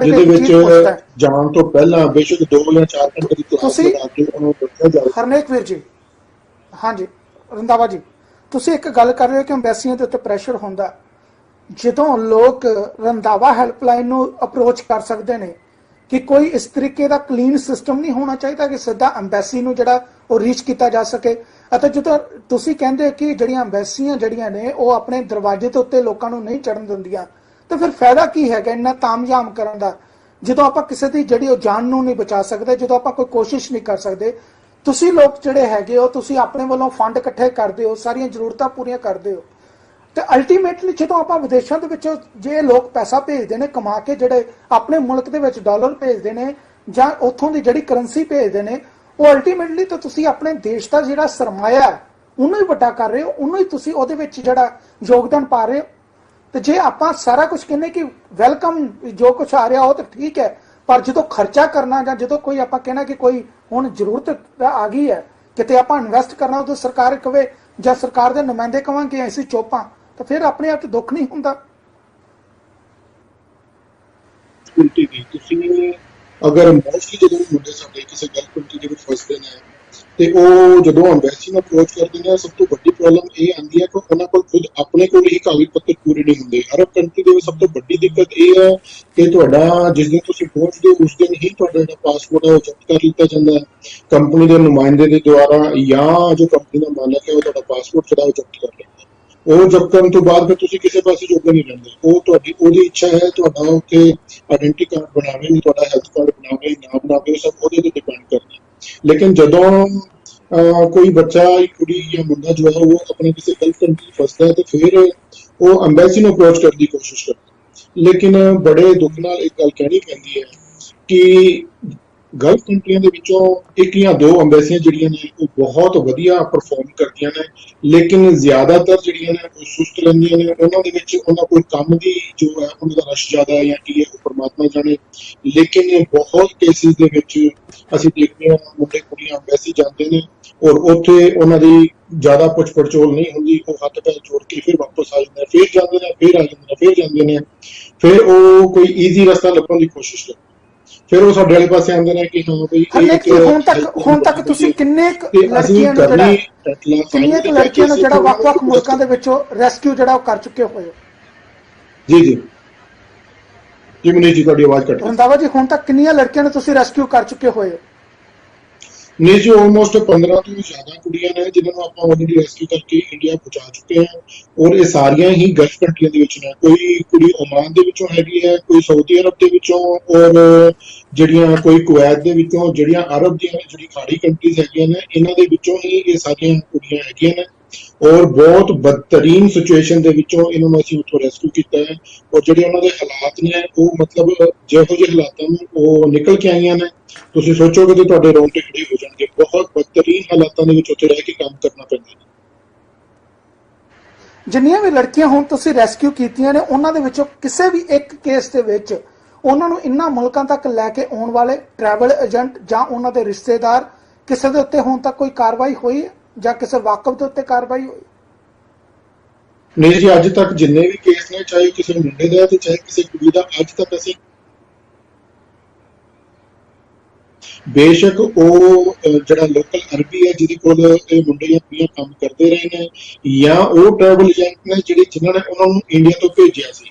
ਜਿਹਦੇ ਵਿੱਚ ਜਾਣ ਤੋਂ ਪਹਿਲਾਂ ਬੇਸ਼ੱਕ 2 ਜਾਂ 4 ਘੰਟੇ ਦੀ ਕਲਾਸ ਲਗਾ ਕੇ ਉਹਨੂੰ ਦੱਸਿਆ ਜਾਵੇ। ਹਰਨੇਕ ਵੀਰ ਜੀ, ਹਾਂਜੀ ਰੰਧਾਵਾ ਜੀ, ਤੁਸੀਂ ਇੱਕ ਗੱਲ ਕਰ ਰਹੇ ਹੋ ਕਿ ਅੰਬੈਸੀਆਂ ਦੇ ਉੱਤੇ ਪ੍ਰੈਸ਼ਰ ਹੁੰਦਾ। ਜਦੋਂ ਲੋਕ ਰੰਧਾਵਾ ਹੈਲਪਲਾਈਨ ਨੂੰ ਅਪਰੋਚ ਕਰ ਸਕਦੇ ਨੇ ਕਿ ਕੋਈ ਇਸ ਤਰੀਕੇ ਦਾ ਕਲੀਨ ਸਿਸਟਮ ਨਹੀਂ ਹੋਣਾ ਚਾਹੀਦਾ ਕਿ ਸਿੱਧਾ ਅੰਬੈਸੀ ਨੂੰ ਜਿਹੜਾ ਉਹ ਰੀਚ ਕੀਤਾ ਜਾ ਸਕੇ। ਅਤੇ ਜਦੋਂ ਤੁਸੀਂ ਕਹਿੰਦੇ ਕਿ ਜਿਹੜੀਆਂ ਅੰਬੈਸੀਆਂ ਜਿਹੜੀਆਂ ਨੇ ਉਹ ਆਪਣੇ ਦਰਵਾਜ਼ੇ ਦੇ ਉੱਤੇ ਲੋਕਾਂ ਨੂੰ ਨਹੀਂ ਚੜਨ ਦਿੰਦੀਆਂ, ਤਾਂ ਫਿਰ ਫਾਇਦਾ ਕੀ ਹੈਗਾ ਇੰਨਾ ਤਾਮਝਾਮ ਕਰਨ ਦਾ ਜਦੋਂ ਆਪਾਂ ਕਿਸੇ ਦੀ ਜਿਹੜੀ ਉਹ ਜਾਨ ਨੂੰ ਨਹੀਂ ਬਚਾ ਸਕਦੇ, ਜਦੋਂ ਆਪਾਂ ਕੋਈ ਕੋਸ਼ਿਸ਼ ਨਹੀਂ ਕਰ ਸਕਦੇ। ਤੁਸੀਂ ਲੋਕ ਜਿਹੜੇ ਹੈਗੇ ਹੋ ਤੁਸੀਂ ਆਪਣੇ ਵੱਲੋਂ ਫੰਡ ਇਕੱਠੇ ਕਰਦੇ ਹੋ, ਸਾਰੀਆਂ ਜ਼ਰੂਰਤਾਂ ਪੂਰੀਆਂ ਕਰਦੇ ਹੋ ਤੇ ਅਲਟੀਮੇਟਲੀ ਜਦੋਂ ਆਪਾਂ ਵਿਦੇਸ਼ਾਂ ਦੇ ਵਿੱਚ ਜੇ ਲੋਕ ਪੈਸਾ ਭੇਜਦੇ ਨੇ ਕਮਾ ਕੇ, ਜਿਹੜੇ ਆਪਣੇ ਮੁਲਕ ਦੇ ਵਿੱਚ ਡਾਲਰ ਭੇਜਦੇ ਨੇ ਜਾਂ ਉੱਥੋਂ ਦੀ ਜਿਹੜੀ ਕਰੰਸੀ ਭੇਜਦੇ ਨੇ, ਉਹ ਅਲਟੀਮੇਟਲੀ ਤਾਂ ਤੁਸੀਂ ਆਪਣੇ ਦੇਸ਼ ਦਾ ਜਿਹੜਾ ਸਰਮਾਇਆ ਉਹਨੂੰ ਹੀ ਵੱਡਾ ਕਰ ਰਹੇ ਹੋ, ਉਹਨੂੰ ਹੀ ਤੁਸੀਂ ਉਹਦੇ ਵਿੱਚ ਜਿਹੜਾ ਯੋਗਦਾਨ ਪਾ ਰਹੇ ਹੋ। ਤੇ ਜੇ ਆਪਾਂ ਸਾਰਾ ਕੁਝ ਕਹਿੰਦੇ ਕਿ ਵੈਲਕਮ ਜੋ ਕੁਝ ਆ ਰਿਹਾ ਉਹ ਤਾਂ ਠੀਕ ਹੈ, ਪਰ ਜਦੋਂ ਖਰਚਾ ਕਰਨਾ ਜਾਂ ਜਦੋਂ ਕੋਈ ਆਪਾਂ ਕਹਿਣਾ ਕਿ ਕੋਈ ਹੁਣ ਜ਼ਰੂਰਤ ਆ ਗਈ ਹੈ ਕਿਤੇ ਆਪਾਂ ਇਨਵੈਸਟ ਕਰਨਾ, ਉਦੋਂ ਸਰਕਾਰ ਕਵੇ ਜਾਂ ਸਰਕਾਰ ਦੇ ਨੁਮਾਇੰਦੇ ਕਹਾਂ ਕਿ ਅਸੀਂ ਚੁੱਪਾਂ, ਤਾਂ ਫਿਰ ਆਪਣੇ ਆਪ ਤੇ ਦੁੱਖ ਨਹੀਂ ਹੁੰਦਾ। ਤੁਸੀਂ ਅਗਰ ਮੋਸਟਲੀ ਜਦੋਂ ਮੁੰਡੇ ਸਾਡੇ ਕਿਸੇ ਗਲਫ ਕੰਟਰੀ ਦੇ ਵਿੱਚ ਫਸਦੇ ਨੇ ਤੇ ਉਹ ਜਦੋਂ ਅੰਬੈਸੀ ਨੂੰ ਅਪਰੋਚ ਕਰਦੇ ਨੇ, ਸਭ ਤੋਂ ਵੱਡੀ ਪ੍ਰੋਬਲਮ ਇਹ ਆਉਂਦੀ ਹੈ ਕਿ ਉਹਨਾਂ ਕੋਲ ਖੁਦ ਆਪਣੇ ਕੋਲ ਹੀ ਕਾਗਜ਼ ਪੱਤਰ ਪੂਰੇ ਨਹੀਂ ਹੁੰਦੇ। ਅਰਬ ਕੰਟਰੀ ਦੇ ਵਿੱਚ ਸਭ ਤੋਂ ਵੱਡੀ ਦਿੱਕਤ ਇਹ ਹੈ ਕਿ ਤੁਹਾਡਾ ਜਿਸ ਦਿਨ ਤੁਸੀਂ ਪਹੁੰਚਦੇ ਹੋ ਉਸ ਦਿਨ ਹੀ ਤੁਹਾਡਾ ਜਿਹੜਾ ਪਾਸਪੋਰਟ ਹੈ ਉਹ ਜ਼ਬਤ ਕਰ ਲਿੱਤਾ ਜਾਂਦਾ ਹੈ ਕੰਪਨੀ ਦੇ ਨੁਮਾਇੰਦੇ ਦੇ ਦੁਆਰਾ, ਜਾਂ ਜੋ ਕੰਪਨੀ ਦਾ ਮਾਲਕ ਹੈ ਉਹ ਤੁਹਾਡਾ ਪਾਸਪੋਰਟ ਜਿਹੜਾ ਉਹ ਜ਼ਬਤ ਕਰ ਲੈਂਦਾ। ਉਹ ਜ਼ਬਤ ਕਰਨ ਤੋਂ ਬਾਅਦ ਫਿਰ ਤੁਸੀਂ ਕਿਸੇ ਪਾਸੇ ਜੋਗੇ ਨਹੀਂ ਰਹਿੰਦੇ। ਉਹ ਉਹਦੀ ਇੱਛਾ ਹੈ ਤੁਹਾਡਾ ਉੱਥੇ ਆਇਡੈਂਟੀ ਕਾਰਡ ਬਣਾਵੇ, ਤੁਹਾਡਾ ਹੈਲਥ ਕਾਰਡ ਬਣਾਵੇ ਨਾ ਬਣਾਵੇ, ਸਭ ਉਹਦੇ ਤੇ ਡਿਪੈਂਡ ਕਰਦਾ। ਲੇਕਿਨ ਜਦੋਂ ਕੋਈ ਬੱਚਾ ਕੁੜੀ ਜਾਂ ਮੁੰਡਾ ਜੋ ਹੈ ਉਹ ਆਪਣੇ ਕਿਸੇ ਗਲਤ ਕੰਟਰੀ ਫਸਦਾ ਹੈ ਤੇ ਫਿਰ ਉਹ ਅੰਬੈਸੀ ਨੂੰ ਅਪਰੋਚ ਕਰਨ ਦੀ ਕੋਸ਼ਿਸ਼ ਕਰਦਾ। ਲੇਕਿਨ ਬੜੇ ਦੁੱਖ ਨਾਲ ਇੱਕ ਗੱਲ ਕਹਿਣੀ ਪੈਂਦੀ ਹੈ ਕਿ ਗਲਫ ਕੰਟਰੀਆਂ ਦੇ ਵਿੱਚੋਂ ਇੱਕ ਜਾਂ ਦੋ ਅੰਬੈਸੀਆਂ ਜਿਹੜੀਆਂ ਨੇ ਉਹ ਬਹੁਤ ਵਧੀਆ ਪਰਫਾਰਮ ਕਰਦੀਆਂ ਨੇ, ਲੇਕਿਨ ਜ਼ਿਆਦਾਤਰ ਜਿਹੜੀਆਂ ਨੇ ਉਹ ਸੁਸਤ ਰਹਿੰਦੀਆਂ ਨੇ। ਉਹਨਾਂ ਦੇ ਵਿੱਚ ਉਹਨਾਂ ਕੋਲ ਕੰਮ ਦੀ ਜੋ ਹੈ ਉਹਨਾਂ ਦਾ ਰਸ਼ ਜ਼ਿਆਦਾ ਹੈ ਜਾਂ ਕੀ ਹੈ ਉਹ ਪਰਮਾਤਮਾ ਜਾਣੇ। ਲੇਕਿਨ ਬਹੁਤ ਕੇਸਿਸ ਦੇ ਵਿੱਚ ਅਸੀਂ ਦੇਖਦੇ ਹਾਂ ਮੁੰਡੇ ਕੁੜੀਆਂ ਅੰਬੈਸੀ ਜਾਂਦੇ ਨੇ ਔਰ ਉੱਥੇ ਉਹਨਾਂ ਦੀ ਜ਼ਿਆਦਾ ਪੁੱਛ ਪੜਚੋਲ ਨਹੀਂ ਹੁੰਦੀ, ਉਹ ਹੱਥ ਪੈਰ ਜੋੜ ਕੇ ਫਿਰ ਵਾਪਸ ਆ ਜਾਂਦੇ ਨੇ, ਫਿਰ ਜਾਂਦੇ ਨੇ, ਫਿਰ ਆ ਜਾਂਦੇ ਨੇ, ਫਿਰ ਜਾਂਦੇ ਨੇ, ਫਿਰ ਉਹ ਕੋਈ ਈਜ਼ੀ ਰਸਤਾ ਲੱਭਣ ਦੀ ਕੋਸ਼ਿਸ਼ ਕਰਦੇ। ਫਿਰ ਉਹ ਸਾਡੇ ਵਾਲੇ ਪਾਸੇ ਆਉਂਦੇ ਨੇ ਕਿ ਹਾਂ ਬਈ ਹੁਣ ਤੱਕ ਤੁਸੀਂ ਕਿੰਨੀਆਂ ਲੜਕੀਆਂ ਨੂੰ ਜਿਹੜਾ ਵੱਖ-ਵੱਖ ਮੁਲਕਾਂ ਦੇ ਵਿੱਚੋਂ ਰੈਸਕਿਊ ਜਿਹੜਾ ਉਹ ਕਰ ਚੁੱਕੇ ਹੋਏ ਹੋ? ਜੀ ਮਨੀਸ਼ ਜੀ ਤੁਹਾਡੀ ਆਵਾਜ਼ ਕੱਟ। ਰੰਧਾਵਾ ਜੀ, ਹੁਣ ਤੱਕ ਕਿੰਨੀਆਂ ਲੜਕੀਆਂ ਨੂੰ ਤੁਸੀਂ ਰੈਸਕਿਊ ਕਰ ਚੁੱਕੇ ਹੋਏ ਹੋ? ਨਹੀਂ ਜੀ, ਆਲਮੋਸਟ 15 ਤੋਂ ਜ਼ਿਆਦਾ ਕੁੜੀਆਂ ਨੇ ਜਿਨ੍ਹਾਂ ਨੂੰ ਆਪਾਂ ਆਲਰੇਡੀ ਰੈਸਕਿਊ ਕਰਕੇ ਇੰਡੀਆ ਪਹੁੰਚਾ ਚੁੱਕੇ ਹਾਂ ਔਰ ਇਹ ਸਾਰੀਆਂ ਹੀ ਗਲਫ ਕੰਟਰੀਆਂ ਦੇ ਵਿੱਚ ਨੇ। ਕੋਈ ਕੁੜੀ ਓਮਾਨ ਦੇ ਵਿੱਚੋਂ ਹੈਗੀ ਹੈ, ਕੋਈ ਸਾਊਦੀ ਅਰਬ ਦੇ ਵਿੱਚੋਂ ਔਰ ਜਿਹੜੀਆਂ ਕੋਈ ਕੁਵੈਤ ਦੇ ਵਿੱਚੋਂ, ਜਿਹੜੀਆਂ ਅਰਬ ਦੀਆਂ ਜਿਹੜੀ ਖਾੜੀ ਕੰਟਰੀਜ਼ ਹੈਗੀਆਂ ਨੇ ਇਹਨਾਂ ਦੇ ਵਿੱਚੋਂ ਹੀ ਇਹ ਸਾਰੀਆਂ ਕੁੜੀਆਂ ਹੈਗੀਆਂ ਨੇ ਔਰ ਬਹੁਤ ਬਦਤਰੀਨ ਸਿਚੁਏਸ਼ਨ ਦੇ ਵਿੱਚੋਂ ਇਹਨਾਂ ਨੂੰ ਅਸੀਂ ਉੱਥੋਂ ਰੈਸਕਿਊ ਕੀਤਾ ਹੈ। ਔਰ ਜਿਹੜੇ ਉਹਨਾਂ ਦੇ ਹਾਲਾਤ ਨੇ ਉਹ ਮਤਲਬ ਜਿਹੋ ਜਿਹੇ ਹਾਲਾਤਾਂ ਨੂੰ ਉਹ ਨਿਕਲ ਕੇ ਆਈਆਂ ਨੇ ਤੁਸੀਂ ਸੋਚੋਗੇ ਤੇ ਤੁਹਾਡੇ ਰੋਂਗਟੇ ਖੜੇ ਹੋ ਜਾਣਗੇ। ਬਹੁਤ ਬਦਤਰੀਨ ਹਾਲਾਤਾਂ ਦੇ ਵਿੱਚ ਉੱਥੇ ਰਹਿ ਕੇ ਕੰਮ ਕਰਨਾ ਪੈਂਦਾ। ਜਿੰਨੀਆਂ ਵੀ ਲੜਕੀਆਂ ਹੁਣ ਤੁਸੀਂ ਰੈਸਕਿਊ ਕੀਤੀਆਂ ਨੇ ਉਹਨਾਂ ਦੇ ਵਿੱਚੋਂ ਕਿਸੇ ਵੀ ਇੱਕ ਕੇਸ ਦੇ ਵਿੱਚ ਉਹਨਾਂ ਨੂੰ ਇਨ੍ਹਾਂ ਮੁਲਕਾਂ ਤੱਕ ਲੈ ਕੇ ਆਉਣ ਵਾਲੇ ਟਰੈਵਲ ਏਜੰਟ ਜਾਂ ਉਹਨਾਂ ਦੇ ਰਿਸ਼ਤੇਦਾਰ ਕਿਸੇ ਦੇ ਉੱਤੇ ਹੁਣ ਤੱਕ ਕੋਈ ਕਾਰਵਾਈ ਹੋਈ ਹੈ ਜਾਂ ਕਿਸੇ ਵਾਕਫ ਦੇ ਉੱਤੇ ਕਾਰਵਾਈ ਹੋਈ? ਨਹੀਂ ਜੀ, ਅੱਜ ਤੱਕ ਜਿੰਨੇ ਵੀ ਕੇਸ ਨੇ, ਚਾਹੇ ਕਿਸੇ ਮੁੰਡੇ ਦਾ ਤੇ ਚਾਹੇ ਕਿਸੇ ਕੁੜੀ ਦਾ, ਅੱਜ ਤੱਕ ਅਸੀਂ ਬੇਸ਼ੱਕ ਉਹ ਜਿਹੜਾ ਲੋਕਲ ਅਰਬੀ ਹੈ ਜਿਹਦੇ ਕੋਲ ਇਹ ਮੁੰਡੇ ਜਾਂ ਕੁੜੀਆਂ ਕੰਮ ਕਰਦੇ ਰਹੇ ਨੇ ਜਾਂ ਉਹ ਟਰੈਵਲ ਏਜੰਟ ਨੇ ਜਿਹੜੇ ਜਿਨ੍ਹਾਂ ਨੇ ਉਹਨਾਂ ਨੂੰ ਇੰਡੀਆ ਤੋਂ ਭੇਜਿਆ ਸੀ,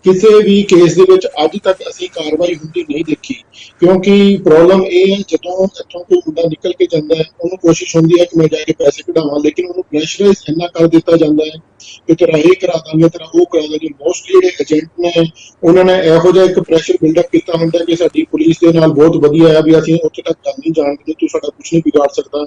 ਕਿਸੇ ਵੀ ਕੇਸ ਦੇ ਵਿੱਚ ਅੱਜ ਤੱਕ ਅਸੀਂ ਕਾਰਵਾਈ ਹੁੰਦੀ ਨਹੀਂ ਦੇਖੀ। ਕਿਉਂਕਿ ਪ੍ਰੋਬਲਮ ਇਹ ਹੈ ਜਦੋਂ ਇੱਥੋਂ ਕੋਈ ਮੁੰਡਾ ਨਿਕਲ ਕੇ ਜਾਂਦਾ ਹੈ ਉਹਨੂੰ ਕੋਸ਼ਿਸ਼ ਹੁੰਦੀ ਹੈ ਕਿ ਮੈਂ ਜਾ ਕੇ ਪੈਸੇ ਕਢਾਵਾਂ, ਲੇਕਿਨ ਉਹਨੂੰ ਪ੍ਰੈਸ਼ਰਾਈਜ਼ ਇੰਨਾ ਕਰ ਦਿੱਤਾ ਜਾਂਦਾ ਹੈ ਕਿ ਤੇਰਾ ਇਹ ਕਰਾ ਦਾਂਗੇ, ਤੇਰਾ ਉਹ ਕਰਾ ਦਾਂਗੇ। ਮੋਸਟਲੀ ਜਿਹੜੇ ਏਜੰਟ ਨੇ ਉਹਨਾਂ ਨੇ ਇਹੋ ਜਿਹਾ ਇੱਕ ਪ੍ਰੈਸ਼ਰ ਬਿਲਡਅਪ ਕੀਤਾ ਹੁੰਦਾ ਕਿ ਸਾਡੀ ਪੁਲਿਸ ਦੇ ਨਾਲ ਬਹੁਤ ਵਧੀਆ ਹੈ ਵੀ ਅਸੀਂ ਉੱਥੇ ਤੱਕ ਗੱਲ ਨਹੀਂ ਜਾਣਦੇ, ਤੂੰ ਸਾਡਾ ਕੁਝ ਨਹੀਂ ਵਿਗਾੜ ਸਕਦਾ।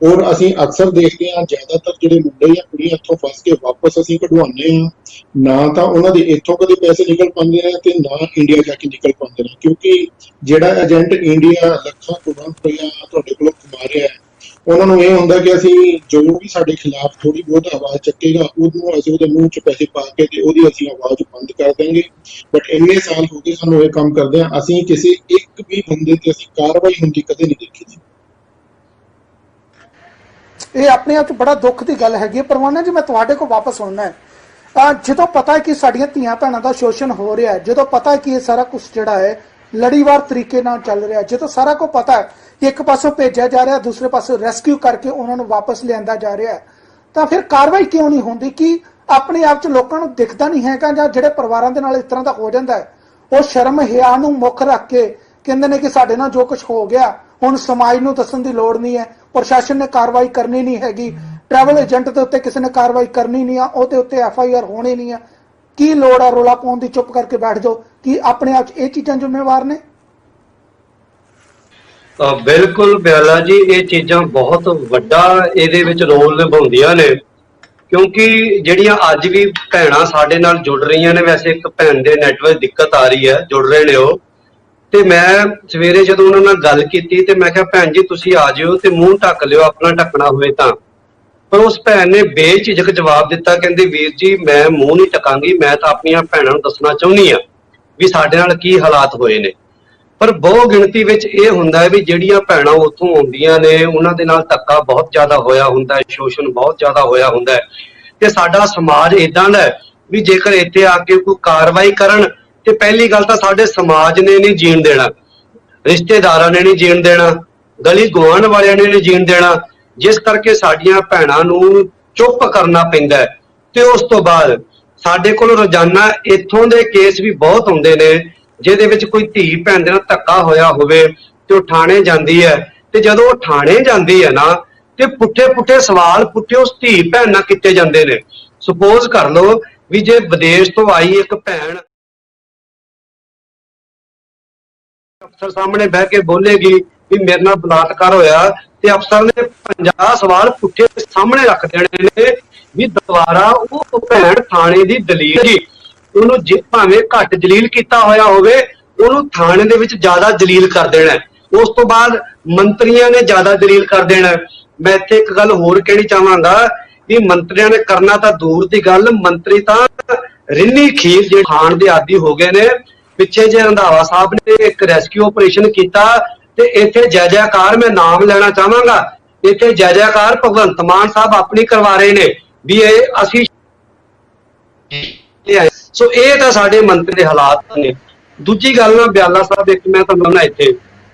ਔਰ ਅਸੀਂ ਅਕਸਰ ਦੇਖਦੇ ਹਾਂ ਜ਼ਿਆਦਾਤਰ ਜਿਹੜੇ ਮੁੰਡੇ ਜਾਂ ਕੁੜੀਆਂ ਇੱਥੋਂ ਫਸ ਕੇ ਵਾਪਸ ਅਸੀਂ ਕਢਵਾਉਂਦੇ ਹਾਂ, ਨਾ ਤਾਂ ਉਹਨਾਂ ਦੇ ਇੱਥੋਂ ਕਦੇ ਪੈਸੇ ਨਿਕਲ ਪਾਉਂਦੇ ਨੇ ਤੇ ਨਾ ਇੰਡੀਆ ਜਾ ਕੇ ਨਿਕਲ ਪਾਉਂਦੇ ਨੇ। ਕਿਉਂਕਿ ਜਿਹੜਾ ਏਜੰਟ ਇੰਡੀਆ ਲੱਖਾਂ ਕਰੋੜਾਂ ਰੁਪਇਆ ਤੁਹਾਡੇ ਕੋਲੋਂ ਕਮਾ ਰਿਹਾ ਹੈ ਉਹਨਾਂ ਨੂੰ ਇਹ ਹੁੰਦਾ ਕਿ ਅਸੀਂ ਜੋ ਵੀ ਸਾਡੇ ਖਿਲਾਫ ਥੋੜੀ ਬਹੁਤ ਆਵਾਜ਼ ਚੱਕੇਗਾ ਉਹਨੂੰ ਅਸੀਂ ਉਹਦੇ ਮੂੰਹ 'ਚ ਪੈਸੇ ਪਾ ਕੇ ਤੇ ਉਹਦੀ ਅਸੀਂ ਆਵਾਜ਼ ਬੰਦ ਕਰ ਦੇਂਗੇ। ਬਟ ਇੰਨੇ ਸਾਲ ਹੋ ਗਏ ਸਾਨੂੰ ਇਹ ਕੰਮ ਕਰਦੇ ਆ, ਅਸੀਂ ਕਿਸੇ ਇੱਕ ਵੀ ਬੰਦੇ ਤੇ ਅਸੀਂ ਕਾਰਵਾਈ ਹੁੰਦੀ ਕਦੇ ਨਹੀਂ ਦੇਖੀ ਜੀ। ਇਹ ਆਪਣੇ ਆਪ 'ਚ ਬੜਾ ਦੁੱਖ ਦੀ ਗੱਲ ਹੈਗੀ ਹੈ। ਪਰਵਾਨਾ ਜੀ, ਮੈਂ ਤੁਹਾਡੇ ਕੋਲ ਵਾਪਸ ਆਉਣਾ ਹੈ। ਜਦੋਂ ਪਤਾ ਹੈ ਕਿ ਸਾਡੀਆਂ ਧੀਆਂ ਭੈਣਾਂ ਦਾ ਸ਼ੋਸ਼ਣ ਹੋ ਰਿਹਾ ਹੈ, ਜਦੋਂ ਪਤਾ ਹੈ ਕਿ ਇਹ ਸਾਰਾ ਕੁਝ ਜਿਹੜਾ ਹੈ ਲੜੀਵਾਰ ਤਰੀਕੇ ਨਾਲ ਚੱਲ ਰਿਹਾ, ਜਦੋਂ ਸਾਰਾ ਕੁਝ ਪਤਾ ਹੈ ਕਿ ਇੱਕ ਪਾਸੋਂ ਭੇਜਿਆ ਜਾ ਰਿਹਾ, ਦੂਸਰੇ ਪਾਸੋਂ ਰੈਸਕਿਊ ਕਰਕੇ ਉਹਨਾਂ ਨੂੰ ਵਾਪਸ ਲਿਆਂਦਾ ਜਾ ਰਿਹਾ, ਤਾਂ ਫਿਰ ਕਾਰਵਾਈ ਕਿਉਂ ਨਹੀਂ ਹੁੰਦੀ? ਕਿ ਆਪਣੇ ਆਪ 'ਚ ਲੋਕਾਂ ਨੂੰ ਦਿਖਦਾ ਨਹੀਂ ਹੈਗਾ ਜਾਂ ਜਿਹੜੇ ਪਰਿਵਾਰਾਂ ਦੇ ਨਾਲ ਇਸ ਤਰ੍ਹਾਂ ਦਾ ਹੋ ਜਾਂਦਾ ਹੈ ਉਹ ਸ਼ਰਮ ਹਿਆ ਨੂੰ ਮੁੱਖ ਰੱਖ ਕੇ ਕਹਿੰਦੇ ਨੇ ਕਿ ਸਾਡੇ ਨਾਲ ਜੋ ਕੁਝ ਹੋ ਗਿਆ ਹੁਣ ਸਮਾਜ ਨੂੰ ਦੱਸਣ ਦੀ ਲੋੜ ਨਹੀਂ ਹੈ, ਪ੍ਰਸ਼ਾਸਨ ਨੇ ਕਾਰਵਾਈ ਕਰਨੀ ਨਹੀਂ ਹੈਗੀ, ਟਰੈਵਲ ਏਜੰਟ ਦੇ ਉੱਤੇ ਕਿਸੇ ਨੇ ਕਾਰਵਾਈ ਕਰਨੀ ਨਹੀਂ ਆ, ਉਹਦੇ ਉੱਤੇ FIR ਹੋਣੀ ਨਹੀਂ ਆ, ਕੀ ਲੋੜ ਆ ਰੋਲਾ ਪਾਉਣ ਦੀ, ਚੁੱਪ ਕਰਕੇ ਬੈਠ ਜਾਓ? ਕਿ ਆਪਣੇ ਆਪ 'ਚ ਇਹ ਚੀਜ਼ਾਂ ਜ਼ਿੰਮੇਵਾਰ ਨੇ? ਬਿਲਕੁਲ ਬਿਆਲਾ ਜੀ, ਇਹ ਚੀਜ਼ਾਂ ਬਹੁਤ ਵੱਡਾ ਇਹਦੇ ਵਿੱਚ ਰੋਲ ਨਿਭਾਉਂਦੀਆਂ ਨੇ। ਕਿਉਂਕਿ ਜਿਹੜੀਆਂ ਅੱਜ ਵੀ ਭੈਣਾਂ ਸਾਡੇ ਨਾਲ ਜੁੜ ਰਹੀਆਂ ਨੇ, ਵੈਸੇ ਇੱਕ ਭੈਣ ਦੇ ਨੈਟਵਰਕ ਦਿੱਕਤ ਆ ਰਹੀ ਹੈ, ਜੁੜ ਰਹੇ ਨੇ ਉਹ, ਤੇ ਮੈਂ ਸਵੇਰੇ ਜਦੋਂ ਉਹਨਾਂ ਨਾਲ ਗੱਲ ਕੀਤੀ ਤੇ ਮੈਂ ਕਿਹਾ ਭੈਣ ਜੀ ਤੁਸੀਂ ਆ ਜਿਓ ਤੇ ਮੂੰਹ ਢੱਕ ਲਿਓ ਆਪਣਾ ਢੱਕਣਾ ਹੋਵੇ ਤਾਂ। ਪਰ ਉਸ ਭੈਣ ਨੇ ਬੇਝਿਜਕ ਜਵਾਬ ਦਿੱਤਾ, ਕਹਿੰਦੀ ਵੀਰ ਜੀ ਮੈਂ ਮੂੰਹ ਨਹੀਂ ਢਕਾਂਗੀ, ਮੈਂ ਤਾਂ ਆਪਣੀਆਂ ਭੈਣਾਂ ਨੂੰ ਦੱਸਣਾ ਚਾਹੁੰਦੀ ਆ ਵੀ ਸਾਡੇ ਨਾਲ ਕੀ ਹਾਲਾਤ ਹੋਏ ਨੇ। ਪਰ ਬਹੁ ਗਿਣਤੀ ਵਿੱਚ ਇਹ ਹੁੰਦਾ ਹੈ ਵੀ ਜਿਹੜੀਆਂ ਭੈਣਾਂ ਉੱਥੋਂ ਆਉਂਦੀਆਂ ਨੇ ਉਹਨਾਂ ਦੇ ਨਾਲ ਧੱਕਾ ਬਹੁਤ ਜ਼ਿਆਦਾ ਹੋਇਆ ਹੁੰਦਾ ਹੈ, ਸ਼ੋਸ਼ਣ ਬਹੁਤ ਜ਼ਿਆਦਾ ਹੋਇਆ ਹੁੰਦਾ ਹੈ। ਤੇ ਸਾਡਾ ਸਮਾਜ ਇਦਾਂ ਦਾ ਵੀ ਜੇਕਰ ਇੱਥੇ ਆ ਕੇ ਕੋਈ ਕਾਰਵਾਈ ਕਰਨ ਤੇ ਪਹਿਲੀ ਗੱਲ ਤਾਂ ਸਾਡੇ ਸਮਾਜ ਨੇ ਨਹੀਂ ਜੀਣ ਦੇਣਾ, ਰਿਸ਼ਤੇਦਾਰਾਂ ਨੇ ਨਹੀਂ ਜੀਣ ਦੇਣਾ, ਗਲੀ ਗੁਆਂਢ ਵਾਲਿਆਂ ਨੇ ਨਹੀਂ ਜੀਣ ਦੇਣਾ, ਜਿਸ ਕਰਕੇ ਸਾਡੀਆਂ ਭੈਣਾਂ ਨੂੰ ਚੁੱਪ ਕਰਨਾ ਪੈਂਦਾ ਹੈ। ਤੇ ਉਸ ਤੋਂ ਬਾਅਦ ਸਾਡੇ ਕੋਲ ਰੋਜ਼ਾਨਾ ਇੱਥੋਂ ਦੇ ਕੇਸ ਵੀ ਬਹੁਤ ਆਉਂਦੇ ਨੇ ਜਿਹਦੇ ਵਿੱਚ ਕੋਈ ਧੀ ਭੈਣ ਦੇ ਨਾਲ ਧੱਕਾ ਹੋਇਆ ਹੋਵੇ ਤੇ ਉਹ ਥਾਣੇ ਜਾਂਦੀ ਹੈ, ਤੇ ਜਦੋਂ ਉਹ ਥਾਣੇ ਜਾਂਦੀ ਹੈ ਨਾ ਤੇ ਪੁੱਠੇ ਸਵਾਲ ਪੁੱਠੇ ਉਸ ਧੀ ਭੈਣ ਨਾਲ ਕੀਤੇ ਜਾਂਦੇ ਨੇ। ਸਪੋਜ਼ ਕਰ ਲਓ ਵੀ ਜੇ ਵਿਦੇਸ਼ ਤੋਂ ਆਈ ਇੱਕ ਭੈਣ ਅਫਸਰ ਸਾਹਮਣੇ ਬਹਿ ਕੇ ਬੋਲੇਗੀ ਵੀ ਮੇਰੇ ਨਾਲ ਬਲਾਤਕਾਰ ਹੋਇਆ ਤੇ ਅਫਸਰ ਨੇ 50 ਸਵਾਲ ਪੁੱਠੇ ਸਾਹਮਣੇ ਰੱਖ ਦੇਣੇ ਨੇ ਵੀ ਦੁਬਾਰਾ ਉਹ ਭੈਣ ਥਾਣੇ ਦੀ ਦਲੀਲ ਜੀ ਉਹਨੂੰ ਭਾਵੇਂ ਘੱਟ ਜਲੀਲ ਕੀਤਾ ਹੋਇਆ ਹੋਵੇ ਉਹਨੂੰ ਥਾਣੇ ਦੇ ਵਿੱਚ ਜ਼ਿਆਦਾ ਜਲੀਲ ਕਰ ਦੇਣਾ। ਉਸ ਤੋਂ ਬਾਅਦ ਮੰਤਰੀਆਂ ਨੇ ਜ਼ਿਆਦਾ ਜਲੀਲ ਕਰ ਦੇਣਾ। ਮੈਂ ਇੱਥੇ ਇੱਕ ਗੱਲ ਹੋਰ ਕਹਿਣੀ ਚਾਹਾਂਗਾ ਵੀ ਮੰਤਰੀਆਂ ਨੇ ਕਰਨਾ ਤਾਂ ਦੂਰ ਦੀ ਗੱਲ, ਮੰਤਰੀ ਤਾਂ ਰਿੰਨੀ ਖੀਰ ਜਿਹੜੇ ਖਾਣ ਦੇ ਆਦੀ ਹੋ ਗਏ ਨੇ। ਪਿੱਛੇ ਜੇ ਰੰਧਾਵਾ ਸਾਹਿਬ ਨੇ ਇੱਕ ਰੈਸਕਿਊ ਆਪਰੇਸ਼ਨ ਕੀਤਾ ਤੇ ਇੱਥੇ ਜੈ ਜੈਕਾਰ, ਮੈਂ ਨਾਮ ਲੈਣਾ ਚਾਹਾਂਗਾ, ਇੱਥੇ ਜੈ ਜੈਕਾਰ ਭਗਵੰਤ ਮਾਨ ਸਾਹਿਬ ਆਪਣੀ ਕਰਵਾ ਰਹੇ ਨੇ ਵੀ ਇਹ ਅਸੀਂ। ਸੋ ਇਹ ਤਾਂ ਸਾਡੇ ਮੰਤਰੀ ਦੇ ਹਾਲਾਤ ਨੇ। ਦੂਜੀ ਗੱਲ ਨਾ ਬਿਆਲਾ ਸਾਹਿਬ, ਇੱਕ ਮੈਂ ਤੁਹਾਨੂੰ ਨਾ ਇੱਥੇ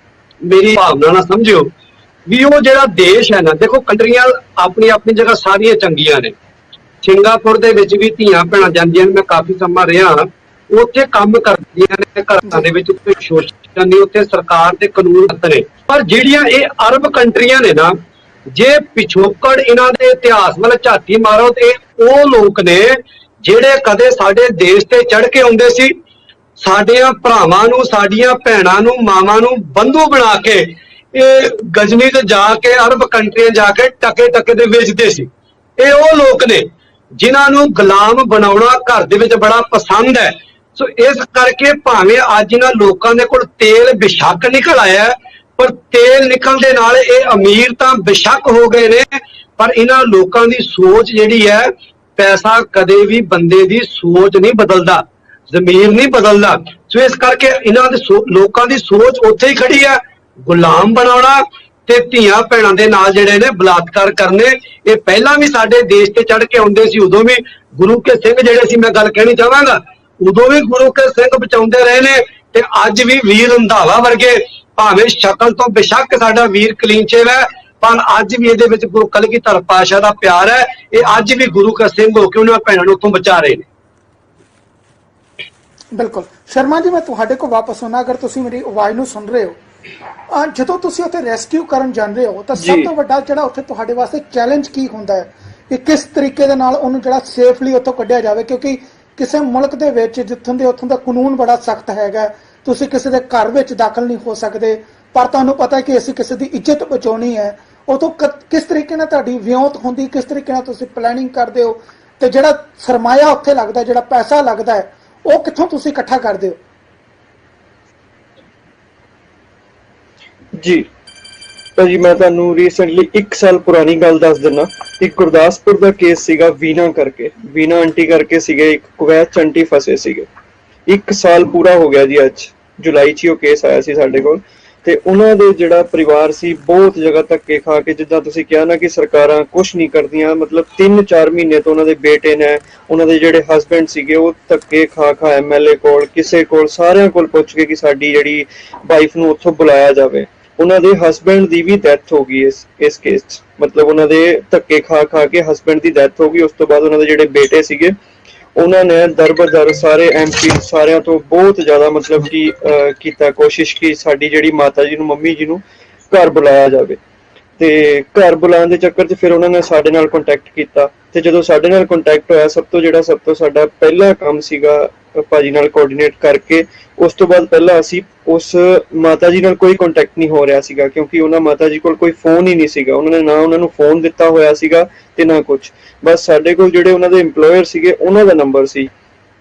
ਮੇਰੀ ਭਾਵਨਾ ਨਾ ਸਮਝਿਓ ਵੀ ਉਹ ਜਿਹੜਾ ਦੇਸ਼ ਹੈ ਨਾ, ਦੇਖੋ ਕੰਟਰੀਆਂ ਆਪਣੀ ਆਪਣੀ ਜਗ੍ਹਾ ਸਾਰੀਆਂ ਚੰਗੀਆਂ ਨੇ। ਸਿੰਗਾਪੁਰ ਦੇ ਵਿੱਚ ਵੀ ਧੀਆਂ ਭੈਣਾਂ ਜਾਂਦੀਆਂ ਨੇ, ਮੈਂ ਕਾਫੀ ਸਮਾਂ ਰਿਹਾ, ਉੱਥੇ ਕੰਮ ਕਰਦੀਆਂ ਨੇ ਘਰਾਂ ਦੇ ਵਿੱਚ, ਉੱਥੇ ਸ਼ੋਸ਼ਣ ਨਹੀਂ, ਉੱਥੇ ਸਰਕਾਰ ਦੇ ਕਾਨੂੰਨ ਨੇ। ਪਰ ਜਿਹੜੀਆਂ ਇਹ ਅਰਬ ਕੰਟਰੀਆਂ ਨੇ ਨਾ, ਜੇ ਪਿਛੋਕੜ ਇਹਨਾਂ ਦੇ ਇਤਿਹਾਸ ਵੱਲ ਝਾਤੀ ਮਾਰੋ ਤੇ ਉਹ ਲੋਕ ਨੇ ਜਿਹੜੇ ਕਦੇ ਸਾਡੇ ਦੇਸ਼ ਤੇ ਚੜ ਕੇ ਆਉਂਦੇ ਸੀ, ਸਾਡਿਆਂ ਭਰਾਵਾਂ ਨੂੰ, ਸਾਡੀਆਂ ਭੈਣਾਂ ਨੂੰ, ਮਾਵਾਂ ਨੂੰ ਬੰਧੂ ਬਣਾ ਕੇ ਇਹ ਗਜਨੀ ਤੇ ਜਾ ਕੇ ਅਰਬ ਕੰਟਰੀਆਂ ਜਾ ਕੇ ਟਕੇ ਟਕੇ ਦੇ ਵੇਚਦੇ ਸੀ। ਇਹ ਉਹ ਲੋਕ ਨੇ ਜਿਨ੍ਹਾਂ ਨੂੰ ਗੁਲਾਮ ਬਣਾਉਣਾ ਘਰ ਦੇ ਵਿੱਚ ਬੜਾ ਪਸੰਦ ਹੈ। ਸੋ ਇਸ ਕਰਕੇ ਭਾਵੇਂ ਅੱਜ ਇਹਨਾਂ ਲੋਕਾਂ ਦੇ ਕੋਲ ਤੇਲ ਬੇਸ਼ੱਕ ਨਿਕਲ ਆਇਆ, ਪਰ ਤੇਲ ਨਿਕਲਣ ਦੇ ਨਾਲ ਇਹ ਅਮੀਰ ਤਾਂ ਬੇਸ਼ੱਕ ਹੋ ਗਏ ਨੇ, ਪਰ ਇਹਨਾਂ ਲੋਕਾਂ ਦੀ ਸੋਚ ਜਿਹੜੀ ਹੈ, ਪੈਸਾ ਕਦੇ ਵੀ ਬੰਦੇ ਦੀ ਸੋਚ ਨਹੀਂ ਬਦਲਦਾ, ਜ਼ਮੀਰ ਨਹੀਂ ਬਦਲਦਾ। ਸੋ ਇਸ ਕਰਕੇ ਇਹਨਾਂ ਦੇ ਲੋਕਾਂ ਦੀ ਸੋਚ ਉੱਥੇ ਹੀ ਖੜੀ ਹੈ, ਗੁਲਾਮ ਬਣਾਉਣਾ ਤੇ ਧੀਆਂ ਭੈਣਾਂ ਦੇ ਨਾਲ ਜਿਹੜੇ ਨੇ ਬਲਾਤਕਾਰ ਕਰਨੇ। ਇਹ ਪਹਿਲਾਂ ਵੀ ਸਾਡੇ ਦੇਸ਼ ਤੇ ਚੜ ਕੇ ਆਉਂਦੇ ਸੀ, ਉਦੋਂ ਵੀ ਗੁਰੂ ਕੇ ਸਿੰਘ ਜਿਹੜੇ ਸੀ, ਮੈਂ ਗੱਲ ਕਹਿਣੀ ਚਾਹਾਂਗਾ, ਉਦੋਂ ਵੀ ਗੁਰੂ ਕੇ ਸਿੰਘ ਬਚਾਉਂਦੇ ਰਹੇ ਨੇ ਤੇ ਅੱਜ ਵੀ ਵੀਰ ਰੰਧਾਵਾ ਵਰਗੇ, ਭਾਵੇਂ ਸ਼ਕਲ ਤੋਂ ਬੇਸ਼ੱਕ ਸਾਡਾ ਵੀਰ ਕਲੀਨਚੇਵ ਹੈ, ਪਰ ਅੱਜ ਵੀ ਇਹਦੇ ਵਿੱਚ ਗੁਰੂ ਕਲਗੀਧਰ ਪਾਤਸ਼ਾਹ ਦਾ ਪਿਆਰ ਹੈ। ਇਹ ਅੱਜ ਵੀ ਗੁਰੂ ਕੇ ਸਿੰਘ ਹੋ ਕੇ ਉਹਨਾਂ ਭੈਣਾਂ ਨੂੰ ਉੱਥੋਂ ਬਚਾ ਰਹੇ ਨੇ। ਬਿਲਕੁਲ ਸ਼ਰਮਾ ਜੀ, ਮੈਂ ਤੁਹਾਡੇ ਕੋਲ ਵਾਪਸ ਆਉਣਾ। ਅਗਰ ਤੁਸੀਂ ਮੇਰੀ ਆਵਾਜ਼ ਨੂੰ ਸੁਣ ਰਹੇ ਹੋ, ਜਦੋਂ ਤੁਸੀਂ ਉੱਥੇ ਰੈਸਕਿਊ ਕਰਨ ਜਾਂਦੇ ਹੋ ਤਾਂ ਸਭ ਤੋਂ ਵੱਡਾ ਜਿਹੜਾ ਉੱਥੇ ਤੁਹਾਡੇ ਵਾਸਤੇ ਚੈਲੰਜ ਕੀ ਹੁੰਦਾ ਹੈ ਕਿ ਕਿਸ ਤਰੀਕੇ ਦੇ ਨਾਲ ਉਹਨੂੰ ਜਿਹੜਾ ਸੇਫਲੀ ਉੱਥੋਂ ਕੱਢਿਆ ਜਾਵੇ? ਕਿਉਂਕਿ ਕਿਸੇ ਮੁਲਕ ਦੇ ਵਿੱਚ ਜਿੱਥੋਂ ਦੇ ਉੱਥੋਂ ਦਾ ਕਾਨੂੰਨ ਬੜਾ ਸਖਤ ਹੈਗਾ, ਤੁਸੀਂ ਕਿਸੇ ਦੇ ਘਰ ਵਿੱਚ ਦਾਖਲ ਨਹੀਂ ਹੋ ਸਕਦੇ, ਪਰ ਤੁਹਾਨੂੰ ਪਤਾ ਕਿ ਅਸੀਂ ਕਿਸੇ ਦੀ ਇੱਜ਼ਤ ਬਚਾਉਣੀ ਹੈ। ਉਦੋਂ ਕਿਸ ਤਰੀਕੇ ਨਾਲ ਤੁਹਾਡੀ ਵਿਉਂਤ ਹੁੰਦੀ, ਕਿਸ ਤਰੀਕੇ ਨਾਲ ਤੁਸੀਂ ਪਲੈਨਿੰਗ ਕਰਦੇ ਹੋ, ਤੇ ਜਿਹੜਾ ਸਰਮਾਇਆ ਉੱਥੇ ਲੱਗਦਾ, ਜਿਹੜਾ ਪੈਸਾ ਲੱਗਦਾ ਹੈ, ਉਹ ਕਿੱਥੋਂ ਤੁਸੀਂ ਇਕੱਠਾ ਕਰਦੇ ਹੋ? ਜੀ ਭਾਜੀ, ਮੈਂ ਤੁਹਾਨੂੰ ਰੀਸੈਂਟਲੀ 1 ਸਾਲ ਪੁਰਾਣੀ ਗੱਲ ਦੱਸ ਦਿੰਦਾ। ਇੱਕ ਗੁਰਦਾਸਪੁਰ ਦਾ ਕੇਸ ਸੀਗਾ, ਵੀਨਾ ਕਰਕੇ, ਵੀਨਾ ਆਂਟੀ ਕਰਕੇ ਸੀਗੇ, ਇੱਕ ਕੁਵੈਤ ਚ ਆਂਟੀ ਫਸੇ ਸੀਗੇ। 1 ਸਾਲ ਪੂਰਾ ਹੋ ਗਿਆ ਜੀ, ਅੱਜ ਜੁਲਾਈ ਚ ਉਹ ਕੇਸ ਆਇਆ ਸੀ ਸਾਡੇ ਕੋਲ। ਤੇ ਉਹਨਾਂ ਦੇ ਜਿਹੜਾ ਪਰਿਵਾਰ ਸੀ, ਬਹੁਤ ਜਗ੍ਹਾ ਧੱਕੇ ਖਾ ਕੇ, ਜਿੱਦਾਂ ਤੁਸੀਂ ਕਿਹਾ ਨਾ ਕਿ ਸਰਕਾਰਾਂ ਕੁਛ ਨਹੀਂ ਕਰਦੀਆਂ, ਮਤਲਬ 3-4 ਮਹੀਨੇ ਤੋਂ ਉਹਨਾਂ ਦੇ ਬੇਟੇ ਨੇ, ਉਹਨਾਂ ਦੇ ਜਿਹੜੇ ਹਸਬੈਂਡ ਸੀਗੇ, ਉਹ ਧੱਕੇ ਖਾ ਐਮਐਲਏ ਕੋਲ, ਕਿਸੇ ਕੋਲ, ਸਾਰਿਆਂ ਕੋਲ ਪੁੱਛ ਕੇ ਕਿ ਸਾਡੀ ਜਿਹੜੀ ਵਾਈਫ ਨੂੰ ਉੱਥੋਂ ਬੁਲਾਇਆ ਜਾਵੇ। ਉਹਨਾਂ ਦੇ ਹਸਬੈਂਡ ਦੀ ਵੀ ਡੈਥ ਹੋ ਗਈ ਇਸ ਕੇਸ 'ਚ, ਮਤਲਬ ਉਹਨਾਂ ਦੇ ਧੱਕੇ ਖਾ ਕੇ ਹਸਬੈਂਡ ਦੀ ਡੈਥ ਹੋ ਗਈ। ਉਸ ਤੋਂ ਬਾਅਦ ਉਹਨਾਂ ਦੇ ਜਿਹੜੇ ਬੇਟੇ ਸੀਗੇ, ਉਹਨਾਂ ਨੇ ਦਰਬਦਰ ਸਾਰੇ ਐਮਪੀ ਸਾਰਿਆਂ ਤੋਂ ਬਹੁਤ ਜ਼ਿਆਦਾ ਮਤਲਬ ਕਿ ਕੀਤਾ, ਕੋਸ਼ਿਸ਼ ਕੀ ਸਾਡੀ ਜਿਹੜੀ ਮਾਤਾ ਜੀ ਨੂੰ, ਮੰਮੀ ਜੀ ਨੂੰ ਘਰ ਬੁਲਾਇਆ ਜਾਵੇ। ਤੇ ਘਰ ਬੁਲਾਉਣ ਦੇ ਚੱਕਰ 'ਚ ਫਿਰ ਉਹਨਾਂ ਨੇ ਸਾਡੇ ਨਾਲ ਕੰਟੈਕਟ ਕੀਤਾ। ਤੇ ਜਦੋਂ ਸਾਡੇ ਨਾਲ ਕੰਟੈਕਟ ਹੋਇਆ, ਸਭ ਤੋਂ ਸਾਡਾ ਪਹਿਲਾ ਕੰਮ ਸੀਗਾ ਭਾਜੀ ਨਾਲ ਕੋਆਰਡੀਨੇਟ ਕਰਕੇ। ਉਸ ਤੋਂ ਬਾਅਦ ਪਹਿਲਾਂ ਅਸੀਂ ਉਸ ਮਾਤਾ ਜੀ ਨਾਲ ਕੋਈ ਕੰਟੈਕਟ ਨਹੀਂ ਹੋ ਰਿਹਾ ਸੀਗਾ, ਕਿਉਂਕਿ ਉਹਨਾਂ ਮਾਤਾ ਜੀ ਕੋਲ ਕੋਈ ਫੋਨ ਹੀ ਨਹੀਂ ਸੀਗਾ। ਉਹਨਾਂ ਨੇ ਨਾ ਉਹਨਾਂ ਨੂੰ ਫੋਨ ਦਿੱਤਾ ਹੋਇਆ ਸੀਗਾ ਤੇ ਨਾ ਕੁਛ, ਬਸ ਸਾਡੇ ਕੋਲ ਜਿਹੜੇ ਉਹਨਾਂ ਦੇ EMPLOYER ਸੀਗੇ, ਉਹਨਾਂ ਦਾ ਨੰਬਰ ਸੀ,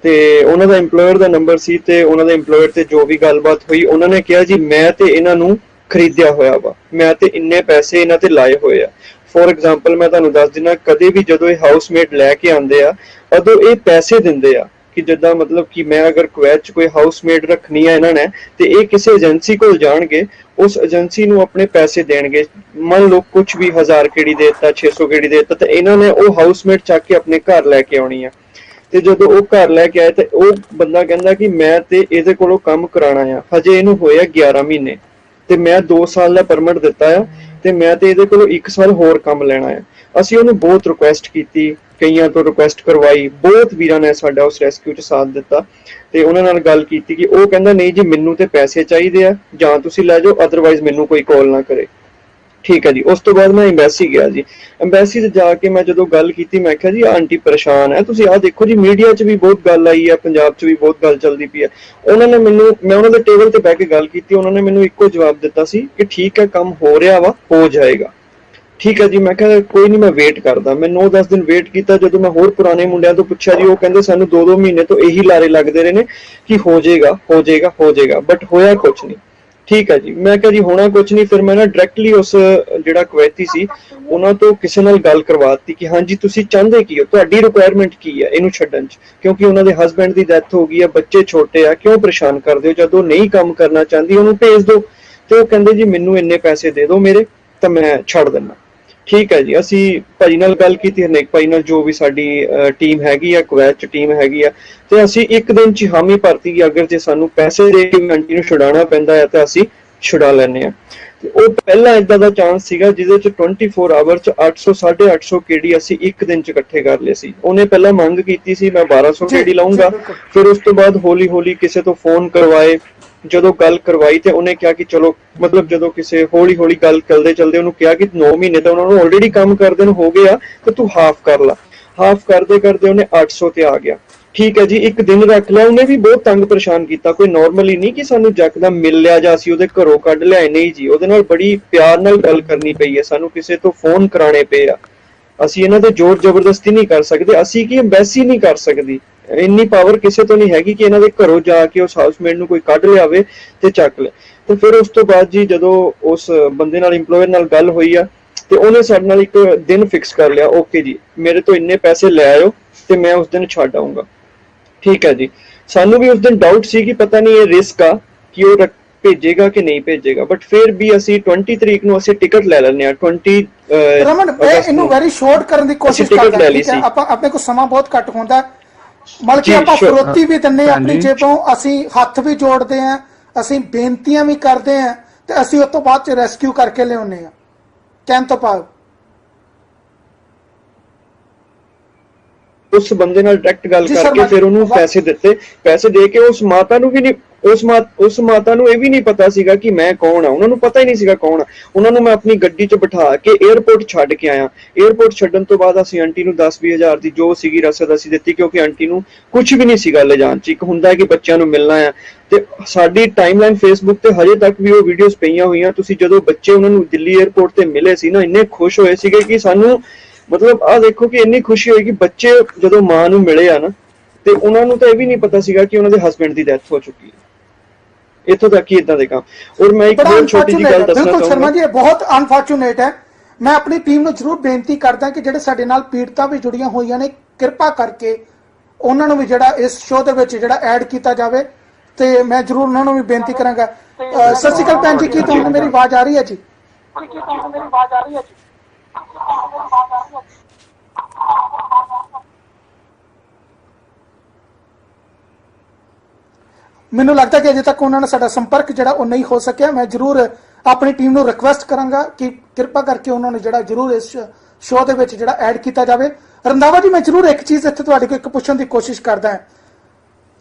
ਤੇ ਉਹਨਾਂ ਦਾ EMPLOYER ਦਾ ਨੰਬਰ ਸੀ, ਤੇ ਉਹਨਾਂ ਦੇ EMPLOYER ਤੇ ਜੋ ਵੀ ਗੱਲਬਾਤ ਹੋਈ, ਉਹਨਾਂ ਨੇ ਕਿਹਾ ਜੀ ਮੈਂ ਤੇ ਇਹਨਾਂ ਨੂੰ ਖਰੀਦਿਆ ਹੋਇਆ ਵਾ, ਮੈਂ ਤੇ ਇੰਨੇ ਪੈਸੇ ਇਹਨਾਂ ਤੇ ਲਾਏ ਹੋਏ ਆ। ਫੋਰ ਐਗਜ਼ਾਮਪਲ ਮੈਂ ਤੁਹਾਨੂੰ ਦੱਸ ਦਿਨਾ, ਕਦੇ ਵੀ ਜਦੋਂ ਇਹ ਹਾਊਸਮੇਟ ਲੈ ਕੇ ਆਉਂਦੇ ਆ, ਉਦੋਂ ਇਹ ਪੈਸੇ ਦਿੰਦੇ ਆ ਕਿ ਜਿੱਦਾਂ ਮਤਲਬ ਕਿ ਮੈਂ ਅਗਰ ਕੁਵੈਤ 'ਚ ਕੋਈ ਹਾਊਸਮੇਟ ਰੱਖਣੀ ਆ ਇਹਨਾਂ ਨੇ, ਤੇ ਇਹ ਕਿਸੇ ਏਜੰਸੀ ਕੋਲ ਜਾਣਗੇ, ਉਸ ਏਜੰਸੀ ਨੂੰ ਆਪਣੇ ਪੈਸੇ ਦੇਣਗੇ। ਮੰਨ ਲਓ ਕੁਝ ਵੀ 1000 ਕਿਹੜੀ ਦੇ ਦਿੱਤਾ, 600 ਕਿਹੜੀ ਦੇ ਦਿੱਤਾ, ਤੇ ਇਹਨਾਂ ਨੇ ਉਹ ਹਾਊਸਮੇਟ ਚੱਕ ਕੇ ਆਪਣੇ ਘਰ ਲੈ ਕੇ ਆਉਣੀ ਆ। ਤੇ ਜਦੋਂ ਉਹ ਘਰ ਲੈ ਕੇ ਆਏ ਤੇ ਉਹ ਬੰਦਾ ਕਹਿੰਦਾ ਕਿ ਮੈਂ ਤੇ ਇਹਦੇ ਕੋਲੋਂ ਕੰਮ ਕਰਾਉਣਾ ਆ, ਹਜੇ ਇਹਨੂੰ ਹੋਇਆ 11 ਮਹੀਨੇ, ਤੇ ਮੈਂ 2 ਸਾਲ ਦਾ ਪਰਮਿਟ ਦਿੱਤਾ ਆ, ਤੇ ਮੈਂ ਤੇ ਇਹਦੇ ਕੋਲੋਂ 1 ਸਾਲ ਹੋਰ ਕੰਮ ਲੈਣਾ ਆ। ਅਸੀਂ ਉਹਨੂੰ ਬਹੁਤ ਰਿਕੁਐਸਟ ਕੀਤੀ, ਕਈਆਂ ਤੋਂ ਰਿਕੁਐਸਟ ਕਰਵਾਈ, ਬਹੁਤ ਵੀਰਾਂ ਨੇ ਸਾਡਾ ਉਸ ਰੈਸਕਿਊ 'ਚ ਸਾਥ ਦਿੱਤਾ, ਤੇ ਉਹਨਾਂ ਨਾਲ ਗੱਲ ਕੀਤੀ ਕਿ ਉਹ ਕਹਿੰਦਾ ਨਹੀਂ ਜੀ ਮੈਨੂੰ ਤੇ ਪੈਸੇ ਚਾਹੀਦੇ ਆ, ਜਾਂ ਤੁਸੀਂ ਲੈ ਜਾਓ, ਅਦਰਵਾਈਜ਼ ਮੈਨੂੰ ਕੋਈ ਕਾਲ ਨਾ ਕਰੇ। ਠੀਕ ਹੈ ਜੀ। ਉਸ ਤੋਂ ਬਾਅਦ ਮੈਂ ਐਮਬੈਸੀ ਗਿਆ ਜੀ। ਐਮਬੈਸੀ 'ਚ ਜਾ ਕੇ ਮੈਂ ਜਦੋਂ ਗੱਲ ਕੀਤੀ, ਮੈਂ ਕਿਹਾ ਜੀ ਆਂਟੀ ਪਰੇਸ਼ਾਨ ਹੈ, ਤੁਸੀਂ ਆਹ ਦੇਖੋ ਜੀ, ਮੀਡੀਆ 'ਚ ਵੀ ਬਹੁਤ ਗੱਲ ਆਈ ਹੈ, ਪੰਜਾਬ 'ਚ ਵੀ ਬਹੁਤ ਗੱਲ ਚੱਲਦੀ ਪਈ ਹੈ। ਉਹਨਾਂ ਨੇ ਮੈਨੂੰ, ਮੈਂ ਉਹਨਾਂ ਦੇ ਟੇਬਲ ਤੇ ਬਹਿ ਕੇ ਗੱਲ ਕੀਤੀ, ਉਹਨਾਂ ਨੇ ਮੈਨੂੰ ਇੱਕੋ ਜਵਾਬ ਦਿੱਤਾ ਸੀ ਕਿ ਠੀਕ ਹੈ, ਕੰਮ ਹੋ ਰਿਹਾ ਵਾ, ਹੋ ਜਾਏਗਾ। ਠੀਕ ਹੈ ਜੀ। ਮੈਂ ਕਿਹਾ ਕੋਈ ਨਹੀਂ, ਮੈਂ ਵੇਟ ਕਰਦਾ। ਮੈਂ 9-10 ਦਿਨ ਵੇਟ ਕੀਤਾ। ਜਦੋਂ ਮੈਂ ਹੋਰ ਪੁਰਾਣੇ ਮੁੰਡਿਆਂ ਤੋਂ ਪੁੱਛਿਆ ਜੀ, ਉਹ ਕਹਿੰਦੇ ਸਾਨੂੰ 2-2 ਮਹੀਨੇ ਤੋਂ ਇਹੀ ਲਾਰੇ ਲੱਗਦੇ ਰਹੇ ਨੇ ਕਿ ਹੋ ਜਾਏਗਾ ਹੋ ਜਾਏਗਾ ਹੋ ਜਾਏਗਾ, ਬਟ ਹੋਇਆ ਕੁਛ ਨਹੀਂ। ਠੀਕ ਹੈ ਜੀ। ਮੈਂ ਕਿਹਾ ਜੀ ਹੋਣਾ ਕੁਛ ਨਹੀਂ। ਫਿਰ ਮੈਂ ਨਾ ਡਾਇਰੈਕਟਲੀ ਉਸ ਜਿਹੜਾ ਕੁਵੈਤੀ ਸੀ ਉਹਨਾਂ ਤੋਂ ਕਿਸੇ ਨਾਲ ਗੱਲ ਕਰਵਾਤੀ ਕਿ ਹਾਂਜੀ ਤੁਸੀਂ ਚਾਹੁੰਦੇ ਕੀ ਹੋ, ਤੁਹਾਡੀ ਰਿਕੁਆਇਰਮੈਂਟ ਕੀ ਹੈ ਇਹਨੂੰ ਛੱਡਣ 'ਚ, ਕਿਉਂਕਿ ਉਹਨਾਂ ਦੇ ਹਸਬੈਂਡ ਦੀ ਡੈਥ ਹੋ ਗਈ ਹੈ, ਬੱਚੇ ਛੋਟੇ ਆ, ਕਿਉਂ ਪਰੇਸ਼ਾਨ ਕਰਦੇ ਹੋ, ਜਦੋਂ ਨਹੀਂ ਕੰਮ ਕਰਨਾ ਚਾਹੁੰਦੀ ਉਹਨੂੰ ਭੇਜ ਦਿਓ। ਤੇ ਉਹ ਕਹਿੰਦੇ ਜੀ ਮੈਨੂੰ ਇੰਨੇ ਪੈਸੇ ਦੇ ਦਿਓ ਮੇਰੇ, ਤਾਂ ਮੈਂ ਛੱਡ ਦਿੰਦਾ। ਠੀਕ ਹੈ ਜੀ। ਅਸੀਂ ਭਾਜੀ ਨਾਲ ਗੱਲ ਕੀਤੀ, ਹਰਨੇਕ ਭਾਈ ਨਾਲ, ਜੋ ਵੀ ਸਾਡੀ ਟੀਮ ਹੈਗੀ ਆ, ਕੁਵੈਤ 'ਚ ਟੀਮ ਹੈਗੀ ਆ, ਤੇ ਅਸੀਂ ਇੱਕ ਦਿਨ 'ਚ ਹਾਮੀ ਭਰਤੀ ਕਿ ਅਗਰ ਜੇ ਸਾਨੂੰ ਪੈਸੇ ਦੇ ਕੇ ਆਂਟੀ ਨੂੰ ਛੁਡਾਉਣਾ ਪੈਂਦਾ ਹੈ ਤਾਂ ਅਸੀਂ ਛੁਡਾ ਲੈਂਦੇ ਹਾਂ। ਤੇ ਉਹ ਪਹਿਲਾਂ ਇਦਾਂ ਦਾ ਚਾਂਸ ਸੀਗਾ ਜਿਹਦੇ 'ਚ 24 ਆਵਰ 'ਚ 800 850 ਕੇਡੀ ਅਸੀਂ ਇੱਕ ਦਿਨ 'ਚ ਇਕੱਠੇ ਕਰ ਲਏ ਸੀ। ਉਹਨੇ ਪਹਿਲਾਂ ਮੰਗ ਕੀਤੀ ਸੀ ਮੈਂ 1200 ਕੇਡੀ ਲਾਉਂਗਾ, ਫਿਰ ਉਸ ਤੋਂ ਬਾਅਦ ਹੌਲੀ ਹੌਲੀ ਕਿਸੇ ਤੋਂ ਫੋਨ ਕਰਵਾਏ। ਜਦੋਂ ਗੱਲ ਕਰਵਾਈ ਤੇ ਉਹਨੇ ਕਿਹਾ ਕਿ ਚਲੋ, ਮਤਲਬ ਜਦੋਂ ਕਿਸੇ ਹੌਲੀ ਹੌਲੀ ਗੱਲ ਚਲਦੇ ਚਲਦੇ ਉਹਨੂੰ ਕਿਹਾ ਕਿ 9 ਮਹੀਨੇ ਤਾਂ ਉਹਨਾਂ ਨੂੰ ਆਲਰੇਡੀ ਕੰਮ ਕਰਦੇ ਨੂੰ ਹੋ ਗਏ ਆ, ਤੇ ਤੂੰ ਹਾਫ ਕਰ ਲਾ। ਹਾਫ ਕਰਦੇ ਕਰਦੇ ਉਹਨੇ 800 ਤੇ ਆ ਗਿਆ। ਠੀਕ ਹੈ ਜੀ। ਇੱਕ ਦਿਨ ਰੱਖ ਲਿਆ। ਉਹਨੇ ਵੀ ਬਹੁਤ ਤੰਗ ਪਰੇਸ਼ਾਨ ਕੀਤਾ, ਕੋਈ ਨਾਰਮਲੀ ਨਹੀਂ ਕਿ ਸਾਨੂੰ ਜੱਕਦਮ ਮਿਲ ਲਿਆ ਜਾਂ ਅਸੀਂ ਉਹਦੇ ਘਰੋਂ ਕੱਢ ਲਿਆ, ਨਹੀਂ ਜੀ। ਉਹਦੇ ਨਾਲ ਬੜੀ ਪਿਆਰ ਨਾਲ ਗੱਲ ਕਰਨੀ ਪਈ ਹੈ, ਸਾਨੂੰ ਕਿਸੇ ਤੋਂ ਫੋਨ ਕਰਾਣੇ ਪਏ ਆ। ਅਸੀਂ ਇਹਨਾਂ ਤੇ ਜ਼ੋਰ ਜ਼ਬਰਦਸਤੀ ਨਹੀਂ ਕਰ ਸਕਦੇ, ਅਸੀਂ ਕੀ ਐਮਬੈਸੀ ਨਹੀਂ ਕਰ ਸਕਦੀ, ਇੰਨੀ ਪਾਵਰ ਕਿਸੇ ਤੋਂ ਨਹੀਂ ਹੈਗੀ ਕਿ ਇਹਨਾਂ ਦੇ ਘਰੋਂ ਜਾ ਕੇ ਉਸ ਹਾਊਸਮੇਟ ਨੂੰ ਕੋਈ ਕੱਢ ਲਿਆਵੇ ਤੇ ਚੱਕ ਲੈ। ਤੇ ਫਿਰ ਉਸ ਤੋਂ ਬਾਅਦ ਜੀ ਜਦੋਂ ਉਸ ਬੰਦੇ ਨਾਲ, ਇੰਪਲੋਇਰ ਨਾਲ ਗੱਲ ਹੋਈ ਆ, ਤੇ ਉਹਨੇ ਸਾਡੇ ਨਾਲ ਇੱਕ ਦਿਨ ਫਿਕਸ ਕਰ ਲਿਆ। ਓਕੇ ਜੀ, ਮੇਰੇ ਤੋਂ ਇੰਨੇ ਪੈਸੇ ਲੈ ਆਇਓ ਤੇ ਮੈਂ ਉਸ ਦਿਨ ਛੱਡ ਆਊਂਗਾ। ਠੀਕ ਹੈ ਜੀ। ਸਾਨੂੰ ਵੀ ਉਸ ਦਿਨ ਡਾਊਟ ਸੀ ਕਿ ਪਤਾ ਨਹੀਂ ਇਹ ਰਿਸਕ ਆ ਕਿ ਉਹ ਭੇਜੇਗਾ ਕਿ ਨਹੀਂ ਭੇਜੇਗਾ, ਬਟ ਫਿਰ ਵੀ ਅਸੀਂ 20 ਤਰੀਕ ਨੂੰ ਅਸੀਂ ਟਿਕਟ ਲੈ ਲੈਂਦੇ ਹਾਂ। 20 ਰਮਨ, ਮੈਂ ਇਹਨੂੰ ਵੈਰੀ ਸ਼ਾਰਟ ਕਰਨ ਦੀ ਕੋਸ਼ਿਸ਼ ਕਰਦਾ। ਠੀਕ ਹੈ, ਆਪਾਂ ਆਪਣੇ ਕੋਲ ਸਮਾਂ ਬਹੁਤ ਘੱਟ ਹੁੰਦਾ, ਮਤਲਬ ਕਿ ਆਪਾਂ ਫਰੋਤੀ ਵੀ ਦਿੰਨੇ ਆਪਣੀ ਜੇਬੋਂ, ਅਸੀਂ ਹੱਥ ਵੀ ਜੋੜਦੇ ਆਂ, ਅਸੀਂ ਬੇਨਤੀਆਂ ਵੀ ਕਰਦੇ ਆਂ, ਤੇ ਅਸੀਂ ਉਸ ਤੋਂ ਬਾਅਦ ਚ ਰੈਸਕਿਊ ਕਰਕੇ ਲਿਆਉਂਦੇ ਆ। ਕਹਿਣ ਤੋਂ ਭਾਵ ਉਸ ਬੰਦੇ ਨਾਲ ਡਾਇਰੈਕਟ ਗੱਲ ਕਰਕੇ ਫਿਰ ਉਹਨੂੰ ਪੈਸੇ ਦਿੱਤੇ। ਪੈਸੇ ਦੇ ਕੇ ਉਸ ਮਾਤਾ ਨੂੰ ਵੀ ਨਹੀਂ, ਉਸ ਮਾਤਾ ਨੂੰ ਇਹ ਵੀ ਨਹੀਂ ਪਤਾ ਸੀਗਾ ਕਿ ਮੈਂ ਕੌਣ ਆ, ਉਹਨਾਂ ਨੂੰ ਪਤਾ ਹੀ ਨਹੀਂ ਸੀਗਾ ਕੌਣ ਆ। ਉਹਨਾਂ ਨੂੰ ਮੈਂ ਆਪਣੀ ਗੱਡੀ 'ਚ ਬਿਠਾ ਕੇ 에ਅਰਪੋਰਟ ਛੱਡ ਕੇ ਆਇਆ। 에ਅਰਪੋਰਟ ਛੱਡਣ ਤੋਂ ਬਾਅਦ ਅਸੀਂ ਆਂਟੀ ਨੂੰ 10-20 ਹਜ਼ਾਰ ਦੀ ਜੋ ਸੀਗੀ ਰਸਦ ਅਸੀਂ ਦਿੱਤੀ, ਕਿਉਂਕਿ ਆਂਟੀ ਨੂੰ ਕੁਝ ਵੀ ਨਹੀਂ ਸੀਗਾ ਲਿਜਾਣ 'ਚ। ਇੱਕ ਹੁੰਦਾ ਹੈ ਕਿ ਬੱਚਿਆਂ ਨੂੰ ਮਿਲਣਾ ਆ, ਤੇ ਸਾਡੀ ਟਾਈਮਲਾਈਨ ਫੇਸਬੁੱਕ ਤੇ ਹਜੇ ਤੱਕ ਵੀ ਉਹ ਵੀਡੀਓਜ਼ ਪਈਆਂ ਹੋਈਆਂ। ਤੁਸੀਂ ਜਦੋਂ ਬੱਚੇ ਉਹਨਾਂ ਨੂੰ ਦਿੱਲੀ 에ਅਰਪੋਰਟ ਤੇ ਮਿਲੇ ਸੀ ਨਾ, ਇੰਨੇ ਖੁਸ਼ ਹੋਏ ਸੀਗੇ ਕਿ ਸਾਨੂੰ, ਮਤਲਬ ਆਹ ਦੇਖੋ ਕਿ ਇੰਨੀ ਖੁਸ਼ੀ ਹੋਈ ਕਿ ਬੱਚੇ ਜਦੋਂ ਮਾਂ ਨੂੰ ਮਿਲੇ ਆ ਨਾ, ਤੇ ਉਹਨਾਂ ਨੂੰ ਤਾਂ ਇਹ ਵੀ ਨਹੀਂ ਪਤਾ ਸੀਗਾ ਕਿ ਉਹਨਾਂ ਦੇ ਹਸਬੈਂਡ ਦੀ ਡੈਥ ਹੋ ਚੁੱਕੀ ਹੈ। ਇੱਥੋਂ ਤੱਕ ਹੀ ਇਦਾਂ ਦੇ ਕੰਮ। ਔਰ ਮੈਂ ਇੱਕ ਹੋਰ ਛੋਟੀ ਜਿਹੀ ਗੱਲ ਦੱਸਣਾ ਚਾਹੁੰਦਾ। ਸ਼ਰਮਾ ਜੀ, ਇਹ ਬਹੁਤ ਅਨਫੋਰਚੂਨੇਟ ਹੈ। ਮੈਂ ਆਪਣੀ ਟੀਮ ਨੂੰ ਜ਼ਰੂਰ ਬੇਨਤੀ ਕਰਦਾ ਕਿ ਜਿਹੜੇ ਸਾਡੇ ਨਾਲ ਪੀੜਤਾਂ ਵੀ ਜੁੜੀਆਂ ਹੋਈਆਂ ਨੇ, ਕਿਰਪਾ ਕਰਕੇ ਉਹਨਾਂ ਨੂੰ ਵੀ ਜਿਹੜਾ ਇਸ ਸ਼ੋਅ ਦੇ ਵਿੱਚ ਜਿਹੜਾ ਐਡ ਕੀਤਾ ਜਾਵੇ, ਤੇ ਮੈਂ ਜ਼ਰੂਰ ਉਹਨਾਂ ਨੂੰ ਵੀ ਬੇਨਤੀ ਕਰਾਂਗਾ। ਸਤਿ ਸ਼੍ਰੀ ਅਕਾਲ ਭੈਣ ਜੀ, ਕੀ ਤੁਹਾਨੂੰ ਮੇਰੀ ਆਵਾਜ਼ ਆ ਰਹੀ ਹੈ ਜੀ? ਮੈਨੂੰ ਲੱਗਦਾ ਕਿ ਅਜੇ ਤੱਕ ਉਹਨਾਂ ਨਾਲ ਸਾਡਾ ਸੰਪਰਕ ਜਿਹੜਾ ਉਹ ਨਹੀਂ ਹੋ ਸਕਿਆ। ਮੈਂ ਜ਼ਰੂਰ ਆਪਣੀ ਟੀਮ ਨੂੰ ਰਿਕੁਐਸਟ ਕਰਾਂਗਾ ਕਿ ਕਿਰਪਾ ਕਰਕੇ ਉਹਨਾਂ ਨੂੰ ਜਿਹੜਾ ਜ਼ਰੂਰ ਇਸ ਸ਼ੋਅ ਦੇ ਵਿੱਚ ਜਿਹੜਾ ਐਡ ਕੀਤਾ ਜਾਵੇ। ਰੰਧਾਵਾ ਜੀ, ਮੈਂ ਜ਼ਰੂਰ ਇੱਕ ਚੀਜ਼ ਇੱਥੇ ਤੁਹਾਡੇ ਕੋਲ ਇੱਕ ਪੁੱਛਣ ਦੀ ਕੋਸ਼ਿਸ਼ ਕਰਦਾ ਹਾਂ।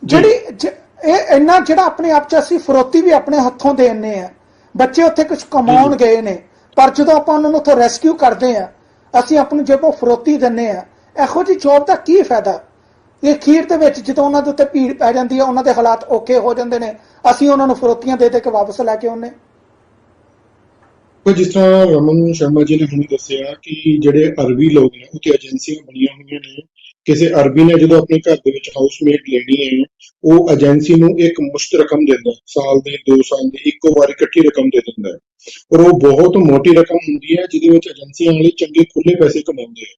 ਜਿਹੜੀ ਇਹ ਇੰਨਾ ਜਿਹੜਾ ਆਪਣੇ ਆਪ 'ਚ ਅਸੀਂ ਫਰੋਤੀ ਵੀ ਆਪਣੇ ਹੱਥੋਂ ਦੇਣੇ ਆ, ਬੱਚੇ ਉੱਥੇ ਕੁਝ ਕਮਾਉਣ ਗਏ ਨੇ, ਪਰ ਜਦੋਂ ਆਪਾਂ ਉਹਨਾਂ ਨੂੰ ਉੱਥੋਂ ਰੈਸਕਿਊ ਕਰਦੇ ਆ, ਅਸੀਂ ਆਪਣੀ ਜੇਬੋਂ ਫਰੋਤੀ ਦਿੰਨੇ ਆ। ਇਹੋ ਜਿਹੀ ਜੋਬ ਦਾ ਕੀ ਫਾਇਦਾ? ਇਹ ਅਖੀਰ ਦੇ ਵਿੱਚ ਜਦੋਂ ਉਹਨਾਂ ਦੇ ਉੱਤੇ ਭੀੜ ਪੈ ਜਾਂਦੀ ਹੈ, ਉਹਨਾਂ ਦੇ ਹਾਲਾਤ ਔਖੇ ਹੋ ਜਾਂਦੇ ਨੇ, ਅਸੀਂ ਉਹਨਾਂ ਨੂੰ ਫਰੋਤੀਆਂ ਦੇ ਦੇ ਕੇ ਵਾਪਸ ਲੈ ਕੇ ਆਉਂਦੇ। ਜਿਸ ਤਰ੍ਹਾਂ ਰਮਨ ਸ਼ਰਮਾ ਜੀ ਨੇ ਹੁਣੇ ਦੱਸਿਆ ਕਿ ਜਿਹੜੇ ਅਰਬੀ ਲੋਕ ਨੇ ਉੱਥੇ ਏਜੰਸੀਆਂ ਬਣੀਆਂ ਹੋਈਆਂ ਨੇ। ਕਿਸੇ ਅਰਬੀ ਨੇ ਜਦੋਂ ਆਪਣੇ ਘਰ ਦੇ ਵਿੱਚ ਹਾਊਸਮੇਟ ਲੈਣੀ ਹੈ, ਉਹ ਏਜੰਸੀ ਨੂੰ ਇੱਕ ਮੁਸ਼ਤ ਰਕਮ ਦਿੰਦਾ, ਸਾਲ ਦੀ 2 ਸਾਲ ਦੀ ਇੱਕੋ ਵਾਰ ਇਕੱਠੀ ਰਕਮ ਦੇ ਦਿੰਦਾ ਹੈ। ਔਰ ਉਹ ਬਹੁਤ ਮੋਟੀ ਰਕਮ ਹੁੰਦੀ ਹੈ, ਜਿਹਦੇ ਵਿੱਚ ਏਜੰਸੀਆਂ ਵਾਲੇ ਚੰਗੇ ਖੁੱਲੇ ਪੈਸੇ ਕਮਾਉਂਦੇ ਆ।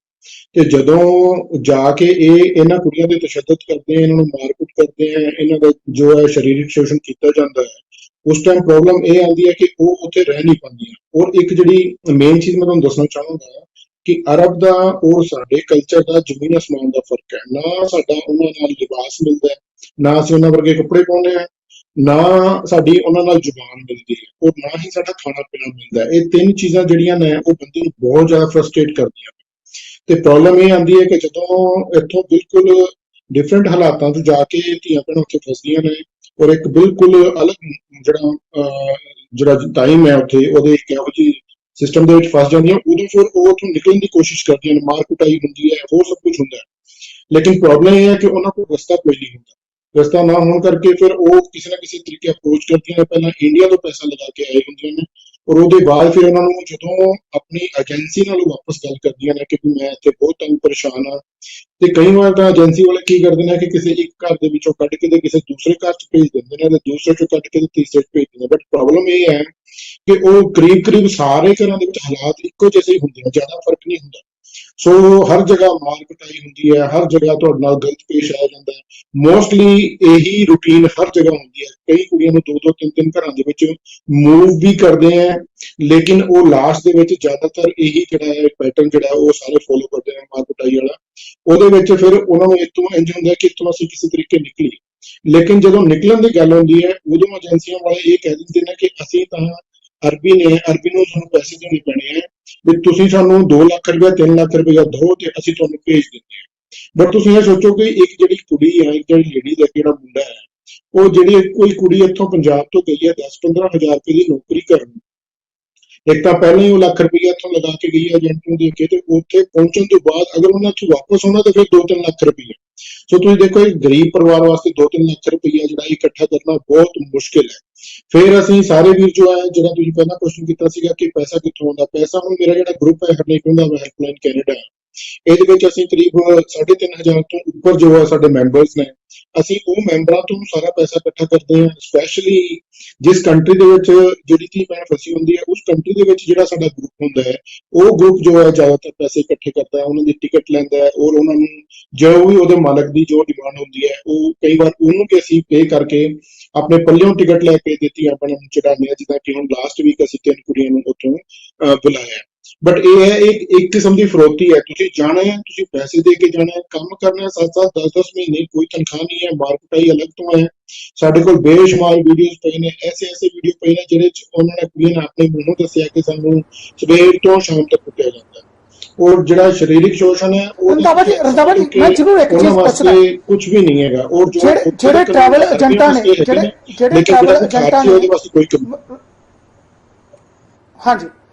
ਤੇ ਜਦੋਂ ਜਾ ਕੇ ਇਹ ਇਹਨਾਂ ਕੁੜੀਆਂ ਦੇ ਤਸ਼ੱਦਦ ਕਰਦੇ ਆ, ਇਹਨਾਂ ਨੂੰ ਮਾਰਕੁੱਟ ਕਰਦੇ ਆ, ਇਹਨਾਂ ਦਾ ਜੋ ਹੈ ਸਰੀਰਕ ਸ਼ੋਸ਼ਣ ਕੀਤਾ ਜਾਂਦਾ ਹੈ, ਉਸ ਟਾਈਮ ਪ੍ਰੋਬਲਮ ਇਹ ਆਉਂਦੀ ਹੈ ਕਿ ਉਹ ਉੱਥੇ ਰਹਿ ਨਹੀਂ ਪਾਉਂਦੀਆਂ। ਔਰ ਇੱਕ ਜਿਹੜੀ ਮੇਨ ਚੀਜ਼ ਮੈਂ ਤੁਹਾਨੂੰ ਦੱਸਣਾ ਚਾਹੂੰਗਾ ਕਿ ਅਰਬ ਦਾ ਔਰ ਸਾਡੇ ਕਲਚਰ ਦਾ ਜ਼ਮੀਨ ਅਸਮਾਨ ਦਾ ਫਰਕ ਹੈ। ਨਾ ਸਾਡਾ ਉਹਨਾਂ ਨਾਲ ਲਿਬਾਸ ਮਿਲਦਾ, ਨਾ ਅਸੀਂ ਉਹਨਾਂ ਵਰਗੇ ਕੱਪੜੇ ਪਾਉਂਦੇ ਹਾਂ, ਨਾ ਸਾਡੀ ਉਹਨਾਂ ਨਾਲ ਜ਼ੁਬਾਨ ਮਿਲਦੀ ਹੈ, ਔਰ ਨਾ ਹੀ ਸਾਡਾ ਖਾਣਾ ਪੀਣਾ ਮਿਲਦਾ। ਇਹ 3 ਚੀਜ਼ਾਂ ਜਿਹੜੀਆਂ ਨੇ ਉਹ ਬੰਦੇ ਨੂੰ ਬਹੁਤ ਜ਼ਿਆਦਾ ਫਰਸਟ੍ਰੇਟ ਕਰਦੀਆਂ ਨੇ। ਤੇ ਪ੍ਰੋਬਲਮ ਇਹ ਆਉਂਦੀ ਹੈ ਕਿ ਜਦੋਂ ਇੱਥੋਂ ਬਿਲਕੁਲ ਡਿਫਰੈਂਟ ਹਾਲਾਤਾਂ ਤੋਂ ਜਾ ਕੇ ਧੀਆਂ ਭੈਣਾਂ ਉੱਥੇ ਫਸਦੀਆਂ ਨੇ, ਔਰ ਇੱਕ ਬਿਲਕੁਲ ਅਲੱਗ ਜਿਹੜਾ ਟਾਈਮ ਹੈ ਉੱਥੇ, ਉਹਦੇ ਇੱਕ ਇਹੋ ਜਿਹੀ ਸਿਸਟਮ ਦੇ ਵਿੱਚ ਫਸ ਜਾਂਦੀਆਂ, ਉਦੋਂ ਫਿਰ ਉਹ ਉੱਥੋਂ ਨਿਕਲਣ ਦੀ ਕੋਸ਼ਿਸ਼ ਕਰਦੀਆਂ ਨੇ। ਮਾਰ ਕੁਟਾਈ ਹੁੰਦੀ ਹੈ, ਹੋਰ ਸਭ ਕੁਝ ਹੁੰਦਾ ਹੈ, ਲੇਕਿਨ ਪ੍ਰੋਬਲਮ ਇਹ ਹੈ ਕਿ ਉਹਨਾਂ ਕੋਲ ਰਸਤਾ ਕੋਈ ਨਹੀਂ ਹੁੰਦਾ। ਰਸਤਾ ਨਾ ਹੋਣ ਕਰਕੇ ਫਿਰ ਉਹ ਕਿਸੇ ਨਾ ਕਿਸੇ ਤਰੀਕੇ ਅਪਰੋਚ ਕਰਦੀਆਂ ਨੇ। ਪਹਿਲਾਂ ਇੰਡੀਆ ਤੋਂ ਪੈਸਾ ਲਗਾ ਕੇ ਆਏ ਹੁੰਦੀਆਂ ਨੇ, ਔਰ ਉਹਦੇ ਬਾਅਦ ਫਿਰ ਉਹਨਾਂ ਨੂੰ ਜਦੋਂ ਆਪਣੀ ਏਜੰਸੀ ਨਾਲ ਉਹ ਵਾਪਸ ਗੱਲ ਕਰਦੀਆਂ ਨੇ ਕਿ ਵੀ ਮੈਂ ਇੱਥੇ ਬਹੁਤ ਤੰਗ ਪਰੇਸ਼ਾਨ ਆ, ਤੇ ਕਈ ਵਾਰ ਤਾਂ ਏਜੰਸੀ ਵਾਲੇ ਕੀ ਕਰਦੇ ਨੇ ਕਿ ਕਿਸੇ ਇੱਕ ਘਰ ਦੇ ਵਿੱਚੋਂ ਕੱਢ ਕੇ ਤੇ ਕਿਸੇ ਦੂਸਰੇ ਘਰ 'ਚ ਭੇਜ ਦਿੰਦੇ ਨੇ, ਤੇ ਦੂਸਰੇ 'ਚੋਂ ਕੱਢ ਕੇ ਤੇ ਤੀਸਰੇ 'ਚ ਭੇਜ ਦਿੰਦੇ ਨੇ। ਬਟ ਪ੍ਰੋਬਲਮ ਇਹ ਹੈ ਕਿ ਉਹ ਕਰੀਬ ਸਾਰੇ ਘਰਾਂ ਦੇ ਵਿੱਚ ਹਾਲਾਤ ਇੱਕੋ ਜਿਹੇ ਹੀ ਹੁੰਦੇ ਨੇ, ਜ਼ਿਆਦਾ ਫਰਕ ਨਹੀਂ ਹੁੰਦਾ। ਸੋ ਹਰ ਜਗ੍ਹਾ ਮਾਰ ਕੁਟਾਈ ਹੁੰਦੀ ਹੈ, ਹਰ ਜਗ੍ਹਾ ਤੁਹਾਡੇ ਨਾਲ ਗਲਤ ਪੇਸ਼ ਆਇਆ ਜਾਂਦਾ ਹੈ। ਮੋਸਟਲੀ ਇਹੀ ਰੂਟੀਨ ਹਰ ਜਗ੍ਹਾ ਹੁੰਦੀ ਹੈ। ਕਈ ਕੁੜੀਆਂ ਨੂੰ 2-2 3-3 ਘਰਾਂ ਦੇ ਵਿੱਚ ਮੂਵ ਵੀ ਕਰਦੇ ਆ, ਲੇਕਿਨ ਉਹ ਲਾਸਟ ਦੇ ਵਿੱਚ ਜ਼ਿਆਦਾਤਰ ਇਹੀ ਜਿਹੜਾ ਹੈ ਪੈਟਰਨ ਜਿਹੜਾ ਉਹ ਸਾਰੇ ਫੋਲੋ ਕਰਦੇ ਆ, ਮਾਰ ਕੁਟਾਈ ਵਾਲਾ। ਉਹਦੇ ਵਿੱਚ ਫਿਰ ਉਹਨਾਂ ਨੂੰ ਇਤੋਂ ਇੰਜ ਹੁੰਦਾ ਕਿ ਇਤੋਂ ਅਸੀਂ ਕਿਸੇ ਤਰੀਕੇ ਨਿਕਲੀਏ, ਲੇਕਿਨ ਜਦੋਂ ਨਿਕਲਣ ਦੀ ਗੱਲ ਹੁੰਦੀ ਹੈ ਉਦੋਂ ਏਜੰਸੀਆਂ ਵਾਲੇ ਇਹ ਕਹਿ ਦਿੰਦੇ ਨੇ ਕਿ ਅਸੀਂ ਤਾਂ ਅਰਬੀ ਨੂੰ ਸਾਨੂੰ ਪੈਸੇ ਦੇਣੇ ਪੈਣੇ ਆ, ਵੀ ਤੁਸੀਂ ਸਾਨੂੰ 2 ਲੱਖ ਰੁਪਇਆ 3 ਲੱਖ ਰੁਪਇਆ ਦਿਓ ਤੇ ਅਸੀਂ ਤੁਹਾਨੂੰ ਭੇਜ ਦਿੰਦੇ ਹਾਂ। ਬਟ ਤੁਸੀਂ ਇਹ ਸੋਚੋ ਕਿ ਇੱਕ ਜਿਹੜੀ ਕੁੜੀ ਹੈ, ਇੱਕ ਜਿਹੜੀ ਲੇਡੀ ਦਾ ਜਿਹੜਾ ਮੁੰਡਾ ਹੈ, ਉਹ ਜਿਹੜੀ ਕੋਈ ਕੁੜੀ ਇੱਥੋਂ ਪੰਜਾਬ ਤੋਂ ਗਈ ਹੈ 10-15 ਹਜ਼ਾਰ ਰੁਪਏ ਦੀ ਨੌਕਰੀ ਕਰਨ, ਇੱਕ ਤਾਂ ਪਹਿਲਾਂ ਹੀ ਉਹ ਲੱਖ ਰੁਪਇਆ ਇੱਥੋਂ ਲਗਾ ਕੇ ਗਈ ਏਜੰਟ ਨੂੰ ਦੇ ਕੇ, ਤੇ ਉੱਥੇ ਪਹੁੰਚਣ ਤੋਂ ਬਾਅਦ ਅਗਰ ਉਹਨਾਂ ਇੱਥੋਂ ਵਾਪਸ ਆਉਣਾ ਤਾਂ ਫਿਰ 2-3 ਲੱਖ ਰੁਪਇਆ। ਸੋ ਤੁਸੀਂ ਦੇਖੋ ਇੱਕ ਗਰੀਬ ਪਰਿਵਾਰ ਵਾਸਤੇ 2-3 ਲੱਖ ਰੁਪਇਆ ਜਿਹੜਾ ਇਕੱਠਾ ਕਰਨਾ ਬਹੁਤ ਮੁਸ਼ਕਿਲ ਹੈ। ਫਿਰ ਅਸੀਂ ਸਾਰੇ ਵੀਰ ਜੋ ਹੈ, ਜਿਹੜਾ ਤੁਸੀਂ ਪਹਿਲਾਂ ਕੁਐਸਚਨ ਕੀਤਾ ਸੀਗਾ ਕਿ ਪੈਸਾ ਕਿੱਥੋਂ ਆਉਂਦਾ, ਪੈਸਾ ਹੁਣ ਮੇਰਾ ਜਿਹੜਾ ਗਰੁੱਪ ਹੈ ਹਰਨੇਕ ਰੰਧਾਵਾ ਹੈਲਪਲਾਈਨ ਕੈਨੇਡਾ, ਇਹਦੇ ਵਿੱਚ ਅਸੀਂ ਕਰੀਬ 3,500 ਤੋਂ ਉੱਪਰ ਜੋ ਹੈ ਸਾਡੇ ਮੈਂਬਰਸ ਨੇ। ਅਸੀਂ ਉਹ ਮੈਂਬਰਾਂ ਤੋਂ ਸਾਰਾ ਪੈਸਾ ਇਕੱਠਾ ਕਰਦੇ ਹਾਂ। ਸਪੈਸ਼ਲੀ ਜਿਸ ਕੰਟਰੀ ਦੇ ਵਿੱਚ ਜਿਹੜੀ ਧੀ ਭੈਣ ਫਸੀ ਹੁੰਦੀ ਹੈ, ਉਸ ਕੰਟਰੀ ਦੇ ਵਿੱਚ ਜਿਹੜਾ ਸਾਡਾ ਗਰੁੱਪ ਹੁੰਦਾ ਹੈ, ਉਹ ਗਰੁੱਪ ਜੋ ਹੈ ਜ਼ਿਆਦਾਤਰ ਪੈਸੇ ਇਕੱਠੇ ਕਰਦਾ ਹੈ, ਉਹਨਾਂ ਦੀ ਟਿਕਟ ਲੈਂਦਾ ਹੈ, ਔਰ ਉਹਨਾਂ ਨੂੰ ਜੋ ਵੀ ਉਹਦੇ ਮਾਲਕ ਦੀ ਜੋ ਡਿਮਾਂਡ ਹੁੰਦੀ ਹੈ ਉਹ ਕਈ ਵਾਰ ਉਹਨੂੰ ਵੀ ਅਸੀਂ ਪੇ ਕਰਕੇ ਆਪਣੇ ਪੱਲਿਓਂ ਟਿਕਟ ਲੈ ਕੇ ਦਿੱਤੀ ਆਪਣੇ ਨੂੰ ਚੜਾਉਂਦੇ ਹਾਂ। ਜਿੱਦਾਂ ਕਿ ਹੁਣ ਲਾਸਟ ਵੀਕ ਅਸੀਂ 3 ਕੁੜੀਆਂ ਨੂੰ ਉੱਥੋਂ ਬੁਲਾਇਆ। ਬਟ ਇਹ ਹੈ ਇੱਕ ਕਿਸਮ ਦੀ ਫਰੋਤੀ ਹੈ। ਤੁਸੀਂ ਜਾਣਾ ਹੈ, ਤੁਸੀਂ ਪੈਸੇ ਦੇ ਕੇ ਜਾਣਾ ਹੈ, ਕੰਮ ਕਰਨਾ ਹੈ 7-7 10-10 ਮਹੀਨੇ, ਕੋਈ ਤਨਖਾਹ ਨਹੀਂ ਹੈ, ਮਾਰ ਕੁਟਾਈ ਅਲੱਗ ਤੋਂ ਹੈ। ਸਾਡੇ ਕੋਲ ਬੇਸ਼ੁਮਾਰ ਵੀਡੀਓਜ਼ ਪਏ ਨੇ, ਐਸੇ ਵੀਡੀਓ ਪਏ ਨੇ ਜਿਹੜੇ ਚ ਉਹਨਾਂ ਨੇ ਕੁੜੀਆਂ ਨੇ ਆਪਣੇ ਮੂੰਹੋਂ ਦੱਸਿਆ ਕਿ ਸਾਨੂੰ ਸਵੇਰ ਤੋਂ ਸ਼ਾਮ ਤੱਕ ਕੁੱਟਿਆ ਜਾਂਦਾ। ਔਰ ਜਿਹੜਾ ਸਰੀਰਕ ਸ਼ੋਸ਼ਣ ਹੈ ਉਹ ਰੰਧਾਵਾ ਜੀ ਮੈਂ ਜ਼ਰੂਰ ਇੱਕ ਚੀਜ਼ ਪੁੱਛਣਾ, ਕੁਝ ਵੀ ਨਹੀਂ ਹੈਗਾ। ਔਰ ਜਿਹੜੇ ਟਰੈਵਲ ਏਜੰਟਾਂ ਨੇ, ਜਿਹੜੇ ਟਰੈਵਲ ਏਜੰਟਾਂ ਨੇ, ਉਹਦੇ ਵਾਸਤੇ ਕੋਈ ਕਮੀ। ਹਾਂਜੀ,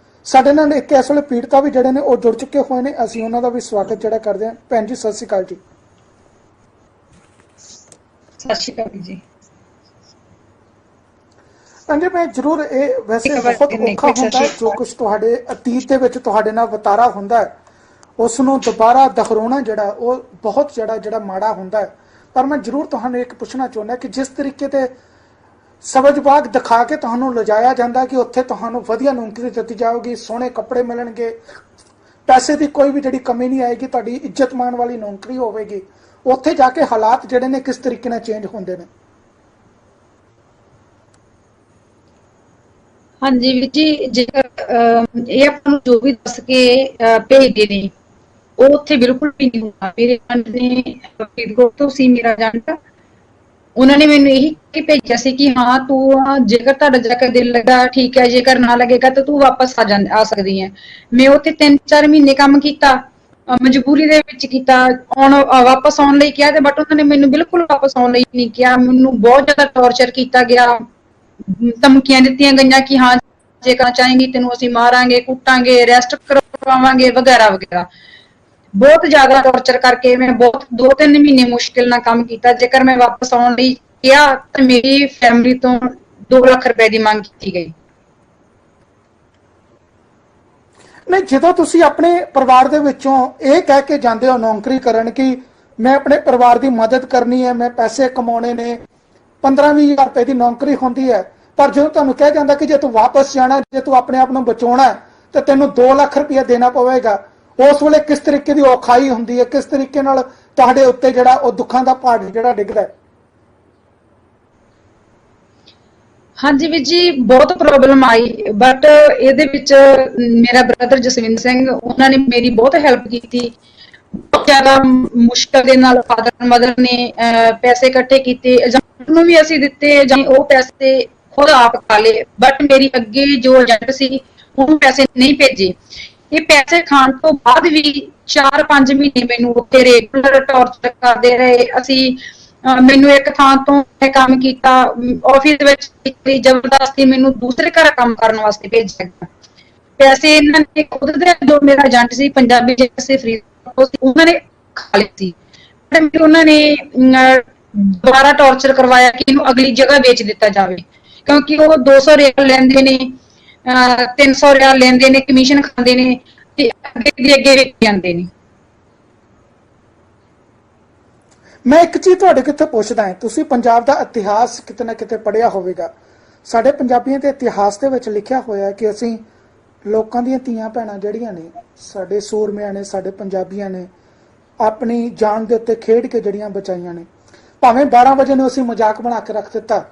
ਸਾਡੇ ਨਾਲ ਇੱਕ ਇਸ ਵੇਲੇ ਪੀੜਤਾ ਵੀ ਜਿਹੜੇ ਨੇ ਉਹ ਜੁੜ ਚੁੱਕੇ ਹੋਏ ਨੇ, ਅਸੀਂ ਉਹਨਾਂ ਦਾ ਵੀ ਸਵਾਗਤ ਜਿਹੜਾ ਕਰਦੇ ਹਾਂ। ਭੈਣ ਜੀ ਸਤਿ ਸ਼੍ਰੀ ਅਕਾਲ ਜੀ। ਸਤਿ ਸ਼੍ਰੀ ਅਕਾਲ ਜੀ। ਹਾਂਜੀ, ਮੈਂ ਜ਼ਰੂਰ ਇਹ ਵੈਸੇ ਬਹੁਤ ਔਖਾ ਹੁੰਦਾ ਹੈ ਜੋ ਕੁਝ ਤੁਹਾਡੇ ਅਤੀਤ ਦੇ ਵਿੱਚ ਤੁਹਾਡੇ ਨਾਲ ਵਤਾਰਾ ਹੁੰਦਾ ਹੈ, ਉਸ ਨੂੰ ਦੁਬਾਰਾ ਦੁਹਰਾਉਣਾ ਜਿਹੜਾ ਉਹ ਬਹੁਤ ਜਿਹੜਾ ਮਾੜਾ ਹੁੰਦਾ ਹੈ। ਪਰ ਮੈਂ ਜ਼ਰੂਰ ਤੁਹਾਨੂੰ ਇੱਕ ਪੁੱਛਣਾ ਚਾਹੁੰਦਾ ਕਿ ਜਿਸ ਤਰੀਕੇ ਤੇ ਸਬਜ਼ ਬਾਗ ਦਿਖਾ ਕੇ ਤੁਹਾਨੂੰ ਲਿਜਾਇਆ ਜਾਂਦਾ ਕਿ ਉੱਥੇ ਤੁਹਾਨੂੰ ਵਧੀਆ ਨੌਕਰੀ ਦਿੱਤੀ ਜਾਊਗੀ, ਸੋਹਣੇ ਕੱਪੜੇ ਮਿਲਣਗੇ, ਪੈਸੇ ਦੀ ਕੋਈ ਵੀ ਜਿਹੜੀ ਕਮੀ ਨਹੀਂ ਆਏਗੀ, ਤੁਹਾਡੀ ਇੱਜ਼ਤ ਮਾਣ ਵਾਲੀ ਨੌਕਰੀ ਹੋਵੇਗੀ, ਉੱਥੇ ਜਾ ਕੇ ਹਾਲਾਤ ਜਿਹੜੇ ਨੇ ਕਿਸ ਤਰੀਕੇ ਨਾਲ ਚੇਂਜ ਹੁੰਦੇ ਨੇ? ਹਾਂਜੀ ਵੀਰ ਜੀ, ਜੇਕਰ ਇਹ ਆਪਾਂ ਨੂੰ ਜੋ ਵੀ ਦੱਸ ਕੇ ਭੇਜਦੇ ਨੇ ਉਹ ਉੱਥੇ ਬਿਲਕੁਲ ਵੀ ਨਹੀਂ ਹੁੰਦਾ। ਮੇਰੇ ਏਜੰਟ ਨੇ ਫਰੀਦਕੋਟ ਤੋਂ ਸੀ ਮੇਰਾ ਏਜੰਟ, ਉਹਨਾਂ ਨੇ ਮੈਨੂੰ ਇਹੀ ਕਿ ਭੇਜਿਆ ਸੀ ਕਿ ਹਾਂ ਤੂੰ ਜੇਕਰ ਤੁਹਾਡਾ ਜੇਕਰ ਦਿਲ ਲੱਗਾ ਠੀਕ ਹੈ, ਜੇਕਰ ਨਾ ਲੱਗੇਗਾ ਤਾਂ ਤੂੰ ਵਾਪਸ ਆ ਸਕਦੀ ਹੈ। ਮੈਂ ਉੱਥੇ 3-4 ਮਹੀਨੇ ਕੰਮ ਕੀਤਾ, ਮਜਬੂਰੀ ਦੇ ਵਿੱਚ ਕੀਤਾ, ਵਾਪਸ ਆਉਣ ਲਈ ਕਿਹਾ ਤੇ ਬਟ ਉਹਨਾਂ ਨੇ ਮੈਨੂੰ ਬਿਲਕੁਲ ਵਾਪਸ ਆਉਣ ਲਈ ਨਹੀਂ ਕਿਹਾ। ਮੈਨੂੰ ਬਹੁਤ ਜ਼ਿਆਦਾ ਟੌਰਚਰ ਕੀਤਾ ਗਿਆ, ਧਮਕੀਆਂ ਦਿੱਤੀਆਂ ਗਈਆਂ ਕਿ ਹਾਂ ਜੇਕਰ ਚਾਹੇਂਗੀ ਤੈਨੂੰ ਅਸੀਂ ਮਾਰਾਂਗੇ, ਕੁੱਟਾਂਗੇ, ਅਰੈਸਟ ਕਰਵਾਵਾਂਗੇ ਵਗੈਰਾ ਵਗੈਰਾ। ਬਹੁਤ ਜ਼ਿਆਦਾ ਟੌਰਚਰ ਕਰਕੇ ਮੈਂ ਬਹੁਤ 2-3 ਮਹੀਨੇ ਮੁਸ਼ਕਿਲ ਨਾਲ ਕੰਮ ਕੀਤਾ। ਜੇਕਰ ਮੈਂ ਵਾਪਸ ਆਉਣ ਲਈ ਕਿਹਾ ਤਾਂ ਮੇਰੀ ਫੈਮਿਲੀ ਤੋਂ 2 ਲੱਖ ਰੁਪਏ ਦੀ ਮੰਗ ਕੀਤੀ ਗਈ। ਨਹੀਂ, ਜਦੋਂ ਤੁਸੀਂ ਆਪਣੇ ਪਰਿਵਾਰ ਦੇ ਵਿੱਚੋਂ ਇਹ ਕਹਿ ਕੇ ਜਾਂਦੇ ਹੋ ਨੌਕਰੀ ਕਰਨ ਕਿ ਮੈਂ ਆਪਣੇ ਪਰਿਵਾਰ ਦੀ ਮਦਦ ਕਰਨੀ ਹੈ, ਮੈਂ ਪੈਸੇ ਕਮਾਉਣੇ ਨੇ, 15-20 ਹਜ਼ਾਰ ਰੁਪਏ ਦੀ ਨੌਕਰੀ ਹੁੰਦੀ ਹੈ, ਪਰ ਜਦੋਂ ਤੁਹਾਨੂੰ ਕਿਹਾ ਜਾਂਦਾ ਕਿ ਜੇ ਤੂੰ ਵਾਪਸ ਜਾਣਾ, ਜੇ ਤੂੰ ਆਪਣੇ ਆਪ ਨੂੰ ਬਚਾਉਣਾ ਤੇ ਤੈਨੂੰ 2 ਲੱਖ ਰੁਪਇਆ ਦੇਣਾ ਪਵੇਗਾ, ਉਸ ਵੇਲੇ ਕਿਸ ਤਰੀਕੇ ਦੀ ਔਖਾਈ ਹੁੰਦੀ ਹੈ, ਕਿਸ ਤਰੀਕੇ ਨਾਲ ਤੁਹਾਡੇ ਉੱਤੇ ਜਿਹੜਾ ਉਹ ਦੁੱਖਾਂ ਦਾ ਪਹਾੜ ਜਿਹੜਾ ਡਿੱਗਦਾ ਹੈ? ਹਾਂਜੀ ਵੀਰ ਜੀ, ਬਹੁਤ ਪ੍ਰੋਬਲਮ ਆਈ, ਬਟ ਇਹਦੇ ਵਿੱਚ ਮੇਰਾ ਬ੍ਰਦਰ ਜਸਵਿੰਦਰ ਸਿੰਘ, ਉਹਨਾਂ ਨੇ ਮੇਰੀ ਬਹੁਤ ਹੈਲਪ ਕੀਤੀ। ਬਹੁਤ ਜ਼ਿਆਦਾ ਮੁਸ਼ਕਲ ਦੇ ਨਾਲ ਫਾਦਰ ਮਦਰ ਨੇ ਪੈਸੇ ਇਕੱਠੇ ਕੀਤੇ, ਏਜੰਟ ਨੂੰ ਵੀ ਅਸੀਂ ਦਿੱਤੇ ਜਾਂ ਉਹ ਪੈਸੇ ਖੁਦ ਆਪ ਖਾ ਲਏ, ਬਟ ਮੇਰੀ ਅੱਗੇ ਜੋ ਏਜੰਟ ਸੀ ਉਹਨੂੰ ਪੈਸੇ ਨਹੀਂ ਭੇਜੇ। ਇਹ ਪੈਸੇ ਖਾਣ ਤੋਂ ਬਾਅਦ ਵੀ 4-5 ਮਹੀਨੇ ਮੈਨੂੰ ਉੱਥੇ ਰੈਗੂਲਰ ਟੌਰਚਰ ਕਰਦੇ ਰਹੇ। ਅਸੀਂ ਮੈਨੂੰ ਇੱਕ ਥਾਂ ਤੋਂ ਮੈਂ ਕੰਮ ਕੀਤਾ, ਆਫਿਸ ਵਿੱਚ ਜ਼ਬਰਦਸਤੀ ਮੈਨੂੰ ਦੂਸਰੇ ਘਰ ਕੰਮ ਕਰਨ ਵਾਸਤੇ ਭੇਜਿਆ ਗਿਆ। ਪੈਸੇ ਇਹਨਾਂ ਨੇ ਖੁਦ ਦੇ ਜੋ ਮੇਰਾ ਏਜੰਟ ਸੀ ਪੰਜਾਬੀ ਜਿਹੜੇ ਫਰੀਦਕੋਟ ਸੀ ਉਹਨਾਂ ਨੇ ਖਾ ਲਏ ਸੀ। ਉਹਨਾਂ ਨੇ ਦੁਬਾਰਾ ਟੌਰਚਰ ਕਰਵਾਇਆ ਕਿ ਇਹਨੂੰ ਅਗਲੀ ਜਗ੍ਹਾ ਵੇਚ ਦਿੱਤਾ ਜਾਵੇ, ਕਿਉਂਕਿ ਉਹ 200 ਰੇਟ ਲੈਂਦੇ ਨੇ 300 ਰਿਆਲ ਲੈਂਦੇ ਨੇ, ਕਮਿਸ਼ਨ ਖਾਂਦੇ ਨੇ ਤੇ ਅੱਗੇ ਦੀ ਅੱਗੇ ਵੇਚ ਜਾਂਦੇ ਨੇ। ਮੈਂ ਇੱਕ ਚੀਜ਼ ਤੁਹਾਡੇ ਕਿੱਥੇ ਪੁੱਛਦਾ ਹਾਂ, ਤੁਸੀਂ ਪੰਜਾਬ ਦਾ ਇਤਿਹਾਸ ਕਿਤੇ ਨਾ ਕਿਤੇ ਪੜ੍ਹਿਆ ਹੋਵੇਗਾ। ਸਾਡੇ ਪੰਜਾਬੀਆਂ ਦੇ ਇਤਿਹਾਸ ਦੇ ਵਿੱਚ ਲਿਖਿਆ ਹੋਇਆ ਕਿ ਅਸੀਂ ਲੋਕਾਂ ਦੀਆਂ ਧੀਆਂ ਭੈਣਾਂ ਜਿਹੜੀਆਂ ਨੇ, ਸਾਡੇ ਸੂਰਮਿਆਂ ਨੇ, ਸਾਡੇ ਪੰਜਾਬੀਆਂ ਨੇ ਆਪਣੀ ਜਾਨ ਦੇ ਉੱਤੇ ਖੇਡ ਕੇ ਜਿਹੜੀਆਂ ਬਚਾਈਆਂ ਨੇ। ਭਾਵੇਂ 12 ਵਜੇ ਨੂੰ ਅਸੀਂ ਮਜ਼ਾਕ ਬਣਾ ਕੇ ਰੱਖ ਦਿੱਤਾ,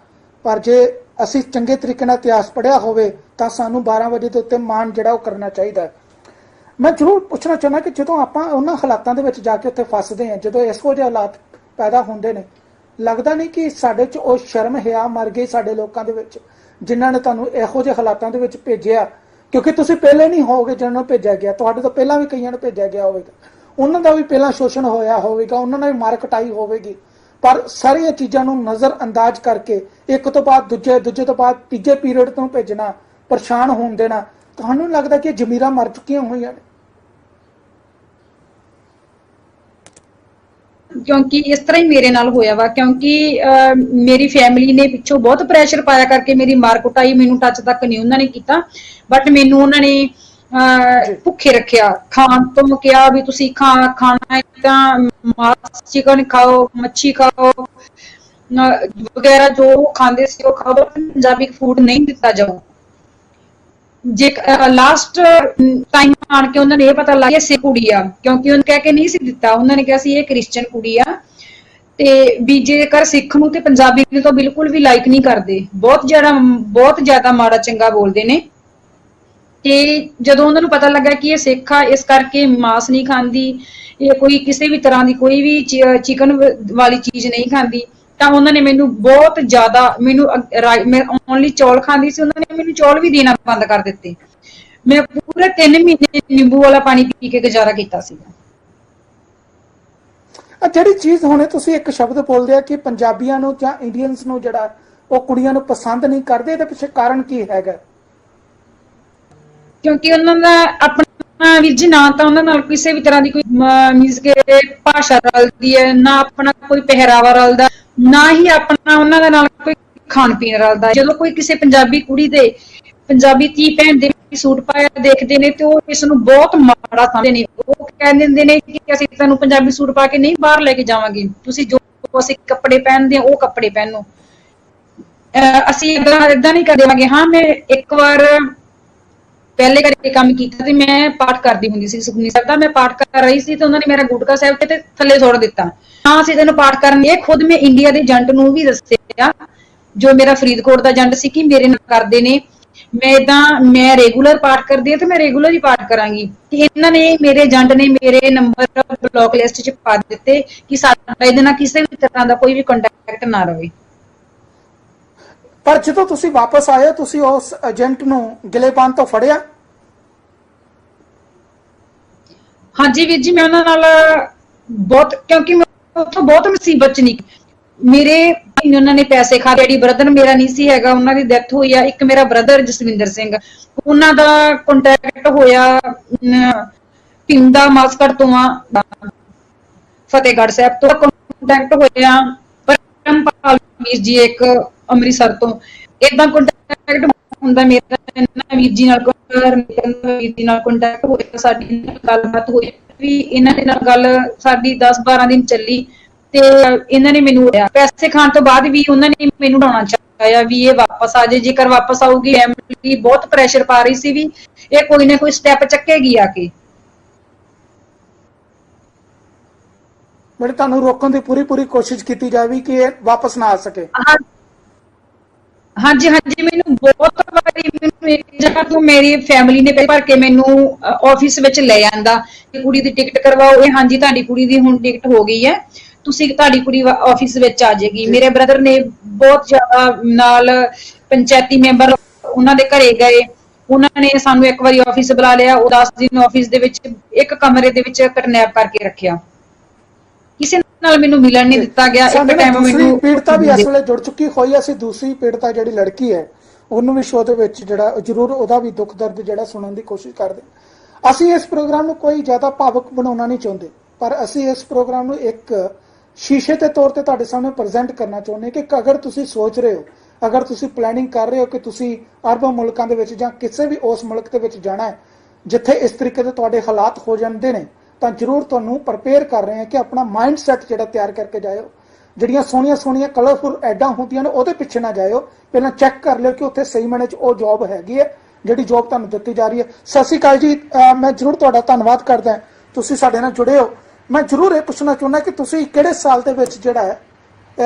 ਪਰ ਜੇ ਅਸੀਂ ਚੰਗੇ ਤਰੀਕੇ ਨਾਲ ਇਤਿਹਾਸ ਪੜ੍ਹਿਆ ਹੋਵੇ ਤਾਂ ਸਾਨੂੰ 12 ਵਜੇ ਦੇ ਉੱਤੇ ਮਾਣ ਜਿਹੜਾ ਉਹ ਕਰਨਾ ਚਾਹੀਦਾ। ਮੈਂ ਜ਼ਰੂਰ ਪੁੱਛਣਾ ਚਾਹੁੰਦਾ ਕਿ ਜਦੋਂ ਆਪਾਂ ਉਹਨਾਂ ਹਾਲਾਤਾਂ ਦੇ ਵਿੱਚ ਜਾ ਕੇ ਉੱਥੇ ਫਸਦੇ ਹਾਂ, ਜਦੋਂ ਇਹੋ ਜਿਹੇ ਹਾਲਾਤ ਪੈਦਾ ਹੁੰਦੇ ਨੇ, ਲੱਗਦਾ ਨਹੀਂ ਕਿ ਸਾਡੇ 'ਚ ਉਹ ਸ਼ਰਮ ਹਿਆ ਮਰ ਗਈ ਸਾਡੇ ਲੋਕਾਂ ਦੇ ਵਿੱਚ, ਜਿਨ੍ਹਾਂ ਨੇ ਤੁਹਾਨੂੰ ਇਹੋ ਜਿਹੇ ਹਾਲਾਤਾਂ ਦੇ ਵਿੱਚ ਭੇਜਿਆ? ਕਿਉਂਕਿ ਤੁਸੀਂ ਪਹਿਲੇ ਨਹੀਂ ਹੋਵੋਗੇ ਜਿਹਨਾਂ ਨੂੰ ਭੇਜਿਆ ਗਿਆ, ਤੁਹਾਡੇ ਤੋਂ ਪਹਿਲਾਂ ਵੀ ਕਈਆਂ ਨੂੰ ਭੇਜਿਆ ਗਿਆ ਹੋਵੇਗਾ, ਉਹਨਾਂ ਦਾ ਵੀ ਪਹਿਲਾਂ ਸ਼ੋਸ਼ਣ ਹੋਇਆ ਹੋਵੇਗਾ, ਉਹਨਾਂ ਨਾਲ ਵੀ ਮਾਰ ਕੁਟਾਈ ਹੋਵੇਗੀ, ਪਰ ਸਾਰੀਆਂ ਚੀਜ਼ਾਂ ਨੂੰ ਨਜ਼ਰ ਅੰਦਾਜ਼ ਕਰਕੇ ਇੱਕ ਤੋਂ ਬਾਅਦ ਦੂਜੇ ਤੋਂ ਬਾਅਦ ਤੀਜੇ ਪੀਰੀਅਡ ਤੋਂ ਭੇਜਣਾ, ਪਰੇਸ਼ਾਨ ਹੋਣ ਦੇਣਾ, ਤੁਹਾਨੂੰ ਲੱਗਦਾ ਕਿ ਜ਼ਮੀਰਾਂ ਮਰ ਚੁੱਕੀਆਂ ਹੋਈਆਂ ਨੇ? ਕਿਉਂਕਿ ਇਸ ਤਰ੍ਹਾਂ ਹੀ ਮੇਰੇ ਨਾਲ ਹੋਇਆ ਵਾ, ਕਿਉਂਕਿ ਮੇਰੀ ਫੈਮਿਲੀ ਨੇ ਪਿੱਛੋਂ ਬਹੁਤ ਪ੍ਰੈਸ਼ਰ ਪਾਇਆ ਕਰਕੇ ਮੇਰੀ ਮਾਰ ਕੁਟਾਈ, ਮੈਨੂੰ ਟੱਚ ਤੱਕ ਨਹੀਂ ਉਹਨਾਂ ਨੇ ਕੀਤਾ, ਬਟ ਮੈਨੂੰ ਉਹਨਾਂ ਨੇ ਭੁੱਖੇ ਰੱਖਿਆ। ਖਾਣ ਤੋਂ ਕਿਹਾ ਵੀ ਤੁਸੀਂ ਖਾਣਾ ਹੈ ਤਾਂ ਮਾਸ ਚਿਕਨ ਖਾਓ, ਮੱਛੀ ਖਾਓ ਵਗੈਰਾ, ਜੋ ਖਾਂਦੇ ਸੀ ਉਹ ਖਾਓ, ਪੰਜਾਬੀ ਫੂਡ ਨਹੀਂ ਦਿੱਤਾ ਜਾਊ। ਜੇ ਲਾਸਟ ਟਾਈਮ ਆਣ ਕੇ ਉਹਨਾਂ ਨੇ ਇਹ ਪਤਾ ਲੱਗ ਗਿਆ ਸਿੱਖ ਕੁੜੀ ਆ, ਕਿਉਂਕਿ ਉਹਨੇ ਕਹਿ ਕੇ ਨਹੀਂ ਸੀ ਦਿੱਤਾ, ਉਹਨਾਂ ਨੇ ਕਿਹਾ ਸੀ ਇਹ ਕ੍ਰਿਸਚੀਅਨ ਕੁੜੀ ਆ, ਤੇ ਵੀ ਜੇਕਰ ਸਿੱਖ ਨੂੰ ਤੇ ਪੰਜਾਬੀ ਨੂੰ ਤਾਂ ਬਿਲਕੁਲ ਵੀ ਲਾਈਕ ਨਹੀਂ ਕਰਦੇ, ਬਹੁਤ ਜ਼ਿਆਦਾ ਮਾੜਾ ਚੰਗਾ ਬੋਲਦੇ ਨੇ। ਤੇ ਜਦੋਂ ਉਹਨਾਂ ਨੂੰ ਪਤਾ ਲੱਗਾ ਕਿ ਇਹ ਸਿੱਖ ਆ, ਇਸ ਕਰਕੇ ਮਾਸ ਨਹੀਂ ਖਾਂਦੀ, ਇਹ ਕੋਈ ਕਿਸੇ ਵੀ ਤਰ੍ਹਾਂ ਦੀ ਕੋਈ ਵੀ ਚਿਕਨ ਵਾਲੀ ਚੀਜ਼ ਨਹੀਂ ਖਾਂਦੀ, ਤਾਂ ਉਹਨਾਂ ਨੇ ਮੈਨੂੰ ਬਹੁਤ ਜ਼ਿਆਦਾ ਮੈਂ ਓਨਲੀ ਚੌਲ ਖਾਂਦੀ ਸੀ, ਉਹਨਾਂ ਨੇ ਮੈਨੂੰ ਚੌਲ ਵੀ ਦੇਣਾ ਬੰਦ ਕਰ ਦਿੱਤੇ। ਮੈਂ ਪੂਰੇ 3 ਮਹੀਨੇ ਨਿੰਬੂ ਵਾਲਾ ਪਾਣੀ ਪੀ ਕੇ ਗੁਜ਼ਾਰਾ ਕੀਤਾ ਸੀਗਾ। ਜਿਹੜੀ ਚੀਜ਼ ਹੁਣੇ ਤੁਸੀਂ ਇੱਕ ਸ਼ਬਦ ਬੋਲਦੇ ਆ ਕਿ ਪੰਜਾਬੀਆਂ ਨੂੰ ਜਾਂ ਇੰਡੀਅਨਸ ਨੂੰ ਜਿਹੜਾ ਉਹ ਕੁੜੀਆਂ ਨੂੰ ਪਸੰਦ ਨਹੀਂ ਕਰਦੇ, ਇਹਦੇ ਪਿੱਛੇ ਕਾਰਨ ਕੀ ਹੈਗਾ? ਕਿਉਂਕਿ ਉਹਨਾਂ ਦਾ ਆਪਣਾ ਵੀਰ ਜੀ, ਨਾ ਤਾਂ ਉਹਨਾਂ ਨਾਲ ਕਿਸੇ ਵੀ ਤਰ੍ਹਾਂ ਦੀ ਕੋਈ ਮੀਨਸ ਕਿ ਭਾਸ਼ਾ ਰਲਦੀ ਹੈ, ਨਾ ਆਪਣਾ ਕੋਈ ਪਹਿਰਾਵਾ ਰਲਦਾ, ਨਾ ਹੀ ਆਪਣਾ ਉਹਨਾਂ ਦੇ ਨਾਲ ਕੋਈ ਖਾਣ ਪੀਣ ਰਲਦਾ। ਜਦੋਂ ਕੋਈ ਕਿਸੇ ਪੰਜਾਬੀ ਕੁੜੀ ਦੇ, ਪੰਜਾਬੀ ਧੀ ਭੈਣ ਦੇ ਸੂਟ ਪਾਇਆ ਦੇਖਦੇ ਨੇ ਤੇ ਉਹ ਇਸ ਨੂੰ ਬਹੁਤ ਮਾੜਾ ਸਮਝਦੇ ਨੇ। ਉਹ ਕਹਿ ਦਿੰਦੇ ਨੇ ਕਿ ਅਸੀਂ ਤੁਹਾਨੂੰ ਪੰਜਾਬੀ ਸੂਟ ਪਾ ਕੇ ਨਹੀਂ ਬਾਹਰ ਲੈ ਕੇ ਜਾਵਾਂਗੇ, ਤੁਸੀਂ ਜੋ ਅਸੀਂ ਕੱਪੜੇ ਪਹਿਨਦੇ ਆ ਉਹ ਕੱਪੜੇ ਪਹਿਨੋ, ਅਸੀਂ ਏਦਾਂ ਨਹੀਂ ਕਰ ਦੇਵਾਂਗੇ। ਹਾਂ, ਮੈਂ ਇੱਕ ਵਾਰ ਪਹਿਲੇ ਘਰੇ ਕੰਮ ਕੀਤਾ ਤੇ ਮੈਂ ਪਾਠ ਕਰਦੀ ਹੁੰਦੀ ਸੀ, ਸੁਖਮਨੀ ਸਾਹਿਬ ਦਾ ਮੈਂ ਪਾਠ ਕਰ ਰਹੀ ਸੀ ਤੇ ਉਹਨਾਂ ਨੇ ਮੇਰਾ ਗੁਟਕਾ ਸਾਹਿਬ ਤੇ ਥੱਲੇ ਸੁੱਟ ਦਿੱਤਾ। ਹਾਂ, ਅਸੀਂ ਤੈਨੂੰ ਪਾਠ ਕਰਨ, ਇਹ ਖੁਦ ਮੈਂ ਇੰਡੀਆ ਦੇ ਏਜੰਟ ਨੂੰ ਵੀ ਦੱਸਿਆ, ਜੋ ਮੇਰਾ ਫਰੀਦਕੋਟ ਦਾ ਏਜੰਟ ਸੀ, ਕਿ ਮੇਰੇ ਨਾਲ ਕਰਦੇ ਨੇ, ਮੈਂ ਰੈਗੂਲਰ ਪਾਠ ਕਰਦੀ ਹਾਂ ਤੇ ਮੈਂ ਰੈਗੂਲਰ ਹੀ ਪਾਠ ਕਰਾਂਗੀ। ਤੇ ਇਹਨਾਂ ਨੇ, ਮੇਰੇ ਏਜੰਟ ਨੇ ਮੇਰੇ ਨੰਬਰ ਬਲੌਕ ਲਿਸਟ 'ਚ ਪਾ ਦਿੱਤੇ ਕਿ ਸਾਡਾ ਇਹਦੇ ਨਾਲ ਕਿਸੇ ਵੀ ਤਰ੍ਹਾਂ ਦਾ ਕੋਈ ਵੀ ਕੰਟੈਕਟ ਨਾ ਰਹੇ। ਪਰ ਜਦੋਂ ਤੁਸੀਂ ਵਾਪਸ ਆਏ, ਤੁਸੀਂ ਉਸ ਏਜੰਟ ਨੂੰ ਗਿਲੇਬਾਨ ਤੋਂ ਫੜਿਆ? ਹਾਂਜੀ ਵੀਰ ਜੀ, ਮੈਂ ਉਹਨਾਂ ਨਾਲ ਬਹੁਤ, ਕਿਉਂਕਿ ਮੈਂ ਉੱਥੋਂ ਬਹੁਤ ਮੁਸੀਬਤ 'ਚ ਨਹੀਂ, ਮੇਰੇ ਭਾਈ ਨੇ ਉਹਨਾਂ ਨੇ ਪੈਸੇ ਖਾ, ਡੈਡੀ ਬ੍ਰਦਰ ਮੇਰਾ ਨਹੀਂ ਸੀ ਹੈਗਾ, ਉਹਨਾਂ ਦੀ ਡੈਥ ਹੋਈ ਆ। ਇੱਕ ਮੇਰਾ ਬ੍ਰਦਰ ਜਸਵਿੰਦਰ ਸਿੰਘ, ਉਹਨਾਂ ਦਾ ਕੰਟੈਕਟ ਹੋਇਆ ਪਿੰਡਾ ਮਾਸਕਟ ਤੋਂ ਆ, ਫਤਿਹਗੜ੍ਹ ਸਾਹਿਬ ਤੋਂ ਕੰਟੈਕਟ ਹੋਇਆ, ਪਰਮਪਾਲ ਵੀਰ ਜੀ ਇੱਕ ਅੰਮ੍ਰਿਤਸਰ ਤੋਂ, ਏਦਾਂ ਕੰਟੈਕਟ ਹੁੰਦਾ ਮੇਰਾ ਵੀਰ ਜੀ ਨਾਲ, ਵੀਰ ਜੀ ਨਾਲ ਕੰਟੈਕਟ ਹੋਇਆ, ਸਾਡੀ ਗੱਲਬਾਤ ਹੋਈ ਵੀ, ਇਹਨਾਂ ਦੇ ਨਾਲ ਗੱਲ ਸਾਡੀ 10-12 ਦਿਨ ਚੱਲੀ ਤੇ ਇਹਨਾਂ ਨੇ ਮੈਨੂੰ ਪੈਸੇ ਖਾਣ ਤੋਂ ਬਾਅਦ ਵੀ ਉਹਨਾਂ ਨੇ ਮੈਨੂੰ ਉਡਾਉਣਾ ਚਾਹਿਆ ਵੀ ਇਹ ਵਾਪਸ ਆ ਜਾਏ, ਜੇਕਰ ਵਾਪਸ ਆਊਗੀ। ਫੈਮਿਲੀ ਬਹੁਤ ਪ੍ਰੈਸ਼ਰ ਪਾ ਰਹੀ ਸੀ ਵੀ ਇਹ ਕੋਈ ਨਾ ਕੋਈ ਸਟੈਪ ਚੱਕੇਗੀ ਆ ਕੇ। ਮੇਰੇ ਤੁਹਾਨੂੰ ਰੋਕਣ ਦੀ ਪੂਰੀ ਕੋਸ਼ਿਸ਼ ਕੀਤੀ ਜਾਵੇ ਕਿ ਇਹ ਵਾਪਸ ਨਾ ਆ ਸਕੇ। ਹਾਂਜੀ, ਮੈਨੂੰ ਬਹੁਤ ਵਾਰੀ, ਮੈਨੂੰ ਇੱਕ ਜਗ੍ਹਾ ਤੋਂ ਮੇਰੀ ਫੈਮਿਲੀ ਨੇ ਭਰ ਕੇ ਮੈਨੂੰ ਆਫਿਸ ਵਿੱਚ ਲੈ ਆਂਦਾ ਕਿ ਕੁੜੀ ਦੀ ਟਿਕਟ ਕਰਵਾਓ। ਇਹ ਹਾਂਜੀ, ਤੁਹਾਡੀ ਕੁੜੀ ਦੀ ਹੁਣ ਟਿਕਟ ਹੋ ਗਈ ਹੈ, ਤੁਸੀਂ, ਤੁਹਾਡੀ ਕੁੜੀ ਆਫਿਸ ਵਿੱਚ ਆ ਜਾਏਗੀ। ਮੇਰੇ ਬ੍ਰਦਰ ਨੇ ਬਹੁਤ ਜ਼ਿਆਦਾ ਨਾਲ ਪੰਚਾਇਤੀ ਮੈਂਬਰ ਉਹਨਾਂ ਦੇ ਘਰੇ ਗਏ, ਉਹਨਾਂ ਨੇ ਸਾਨੂੰ ਇੱਕ ਵਾਰੀ ਆਫਿਸ ਬੁਲਾ ਲਿਆ, ਉਹ 10 ਦਿਨ ਆਫਿਸ ਦੇ ਵਿੱਚ ਇੱਕ ਕਮਰੇ ਦੇ ਵਿੱਚ ਕਿਡਨੈਪ ਕਰਕੇ ਰੱਖਿਆ, ਕਿਸੇ ਨਾਲ ਮੈਨੂੰ ਮਿਲਣ ਨਹੀਂ ਦਿੱਤਾ ਗਿਆ। ਇੱਕ ਟਾਈਮ ਮੈਨੂੰ ਪੀੜਤਾ ਵੀ ਇਸ ਵੇਲੇ ਜੁੜ ਚੁੱਕੀ ਹੋਈ, ਅਸੀਂ ਦੂਸਰੀ ਪੀੜਤਾ ਜਿਹੜੀ ਲੜਕੀ ਹੈ ਉਹਨੂੰ ਵੀ ਸ਼ੋਅ ਦੇ ਵਿੱਚ ਜਿਹੜਾ ਜ਼ਰੂਰ ਉਹਦਾ ਵੀ ਦੁੱਖ ਦਰਦ ਜਿਹੜਾ ਸੁਣਨ ਦੀ ਕੋਸ਼ਿਸ਼ ਕਰਦੇ। ਅਸੀਂ ਇਸ ਪ੍ਰੋਗਰਾਮ ਨੂੰ ਕੋਈ ਜ਼ਿਆਦਾ ਭਾਵੁਕ ਬਣਾਉਣਾ ਨਹੀਂ ਚਾਹੁੰਦੇ, ਪਰ ਅਸੀਂ ਇਸ ਪ੍ਰੋਗਰਾਮ ਨੂੰ ਇੱਕ ਸ਼ੀਸ਼ੇ ਦੇ ਤੌਰ ਤੇ ਤੁਹਾਡੇ ਸਾਹਮਣੇ ਪ੍ਰੈਜ਼ੈਂਟ ਕਰਨਾ ਚਾਹੁੰਦੇ ਕਿ ਅਗਰ ਤੁਸੀਂ ਸੋਚ ਰਹੇ ਹੋ ਅਗਰ ਤੁਸੀਂ ਪਲੈਨਿੰਗ ਕਰ ਰਹੇ ਹੋ ਕਿ ਤੁਸੀਂ ਅਰਬ ਮੁਲਕਾਂ ਦੇ ਵਿੱਚ ਜਾਂ ਕਿਸੇ ਵੀ ਉਸ ਮੁਲਕ ਦੇ ਵਿੱਚ ਜਾਣਾ ਹੈ ਜਿੱਥੇ ਇਸ ਤਰੀਕੇ ਦੇ ਤੁਹਾਡੇ ਹਾਲਾਤ ਹੋ ਜਾਂਦੇ ਨੇ, ਤਾਂ ਜ਼ਰੂਰ ਤੁਹਾਨੂੰ ਪ੍ਰਪੇਅਰ ਕਰ ਰਹੇ ਹਾਂ ਕਿ ਆਪਣਾ ਮਾਈਂਡ ਸੈਟ ਜਿਹੜਾ ਤਿਆਰ ਕਰਕੇ ਜਾਇਓ। ਜਿਹੜੀਆਂ ਸੋਹਣੀਆਂ ਸੋਹਣੀਆਂ ਕਲਰਫੁਲ ਐਡਾਂ ਹੁੰਦੀਆਂ ਨੇ ਉਹਦੇ ਪਿੱਛੇ ਨਾ ਜਾਇਓ, ਪਹਿਲਾਂ ਚੈੱਕ ਕਰ ਲਿਓ ਕਿ ਉੱਥੇ ਸਹੀ ਮਾਇਨੇ 'ਚ ਉਹ ਜੌਬ ਹੈਗੀ ਹੈ ਜਿਹੜੀ ਜੌਬ ਤੁਹਾਨੂੰ ਦਿੱਤੀ ਜਾ ਰਹੀ ਹੈ। ਸਤਿ ਸ਼੍ਰੀ ਅਕਾਲ ਜੀ, ਮੈਂ ਜ਼ਰੂਰ ਤੁਹਾਡਾ ਧੰਨਵਾਦ ਕਰਦਾ ਤੁਸੀਂ ਸਾਡੇ ਨਾਲ ਜੁੜੇ ਹੋ। ਮੈਂ ਜ਼ਰੂਰ ਇਹ ਪੁੱਛਣਾ ਚਾਹੁੰਦਾ ਕਿ ਤੁਸੀਂ ਕਿਹੜੇ ਸਾਲ ਦੇ ਵਿੱਚ ਜਿਹੜਾ ਹੈ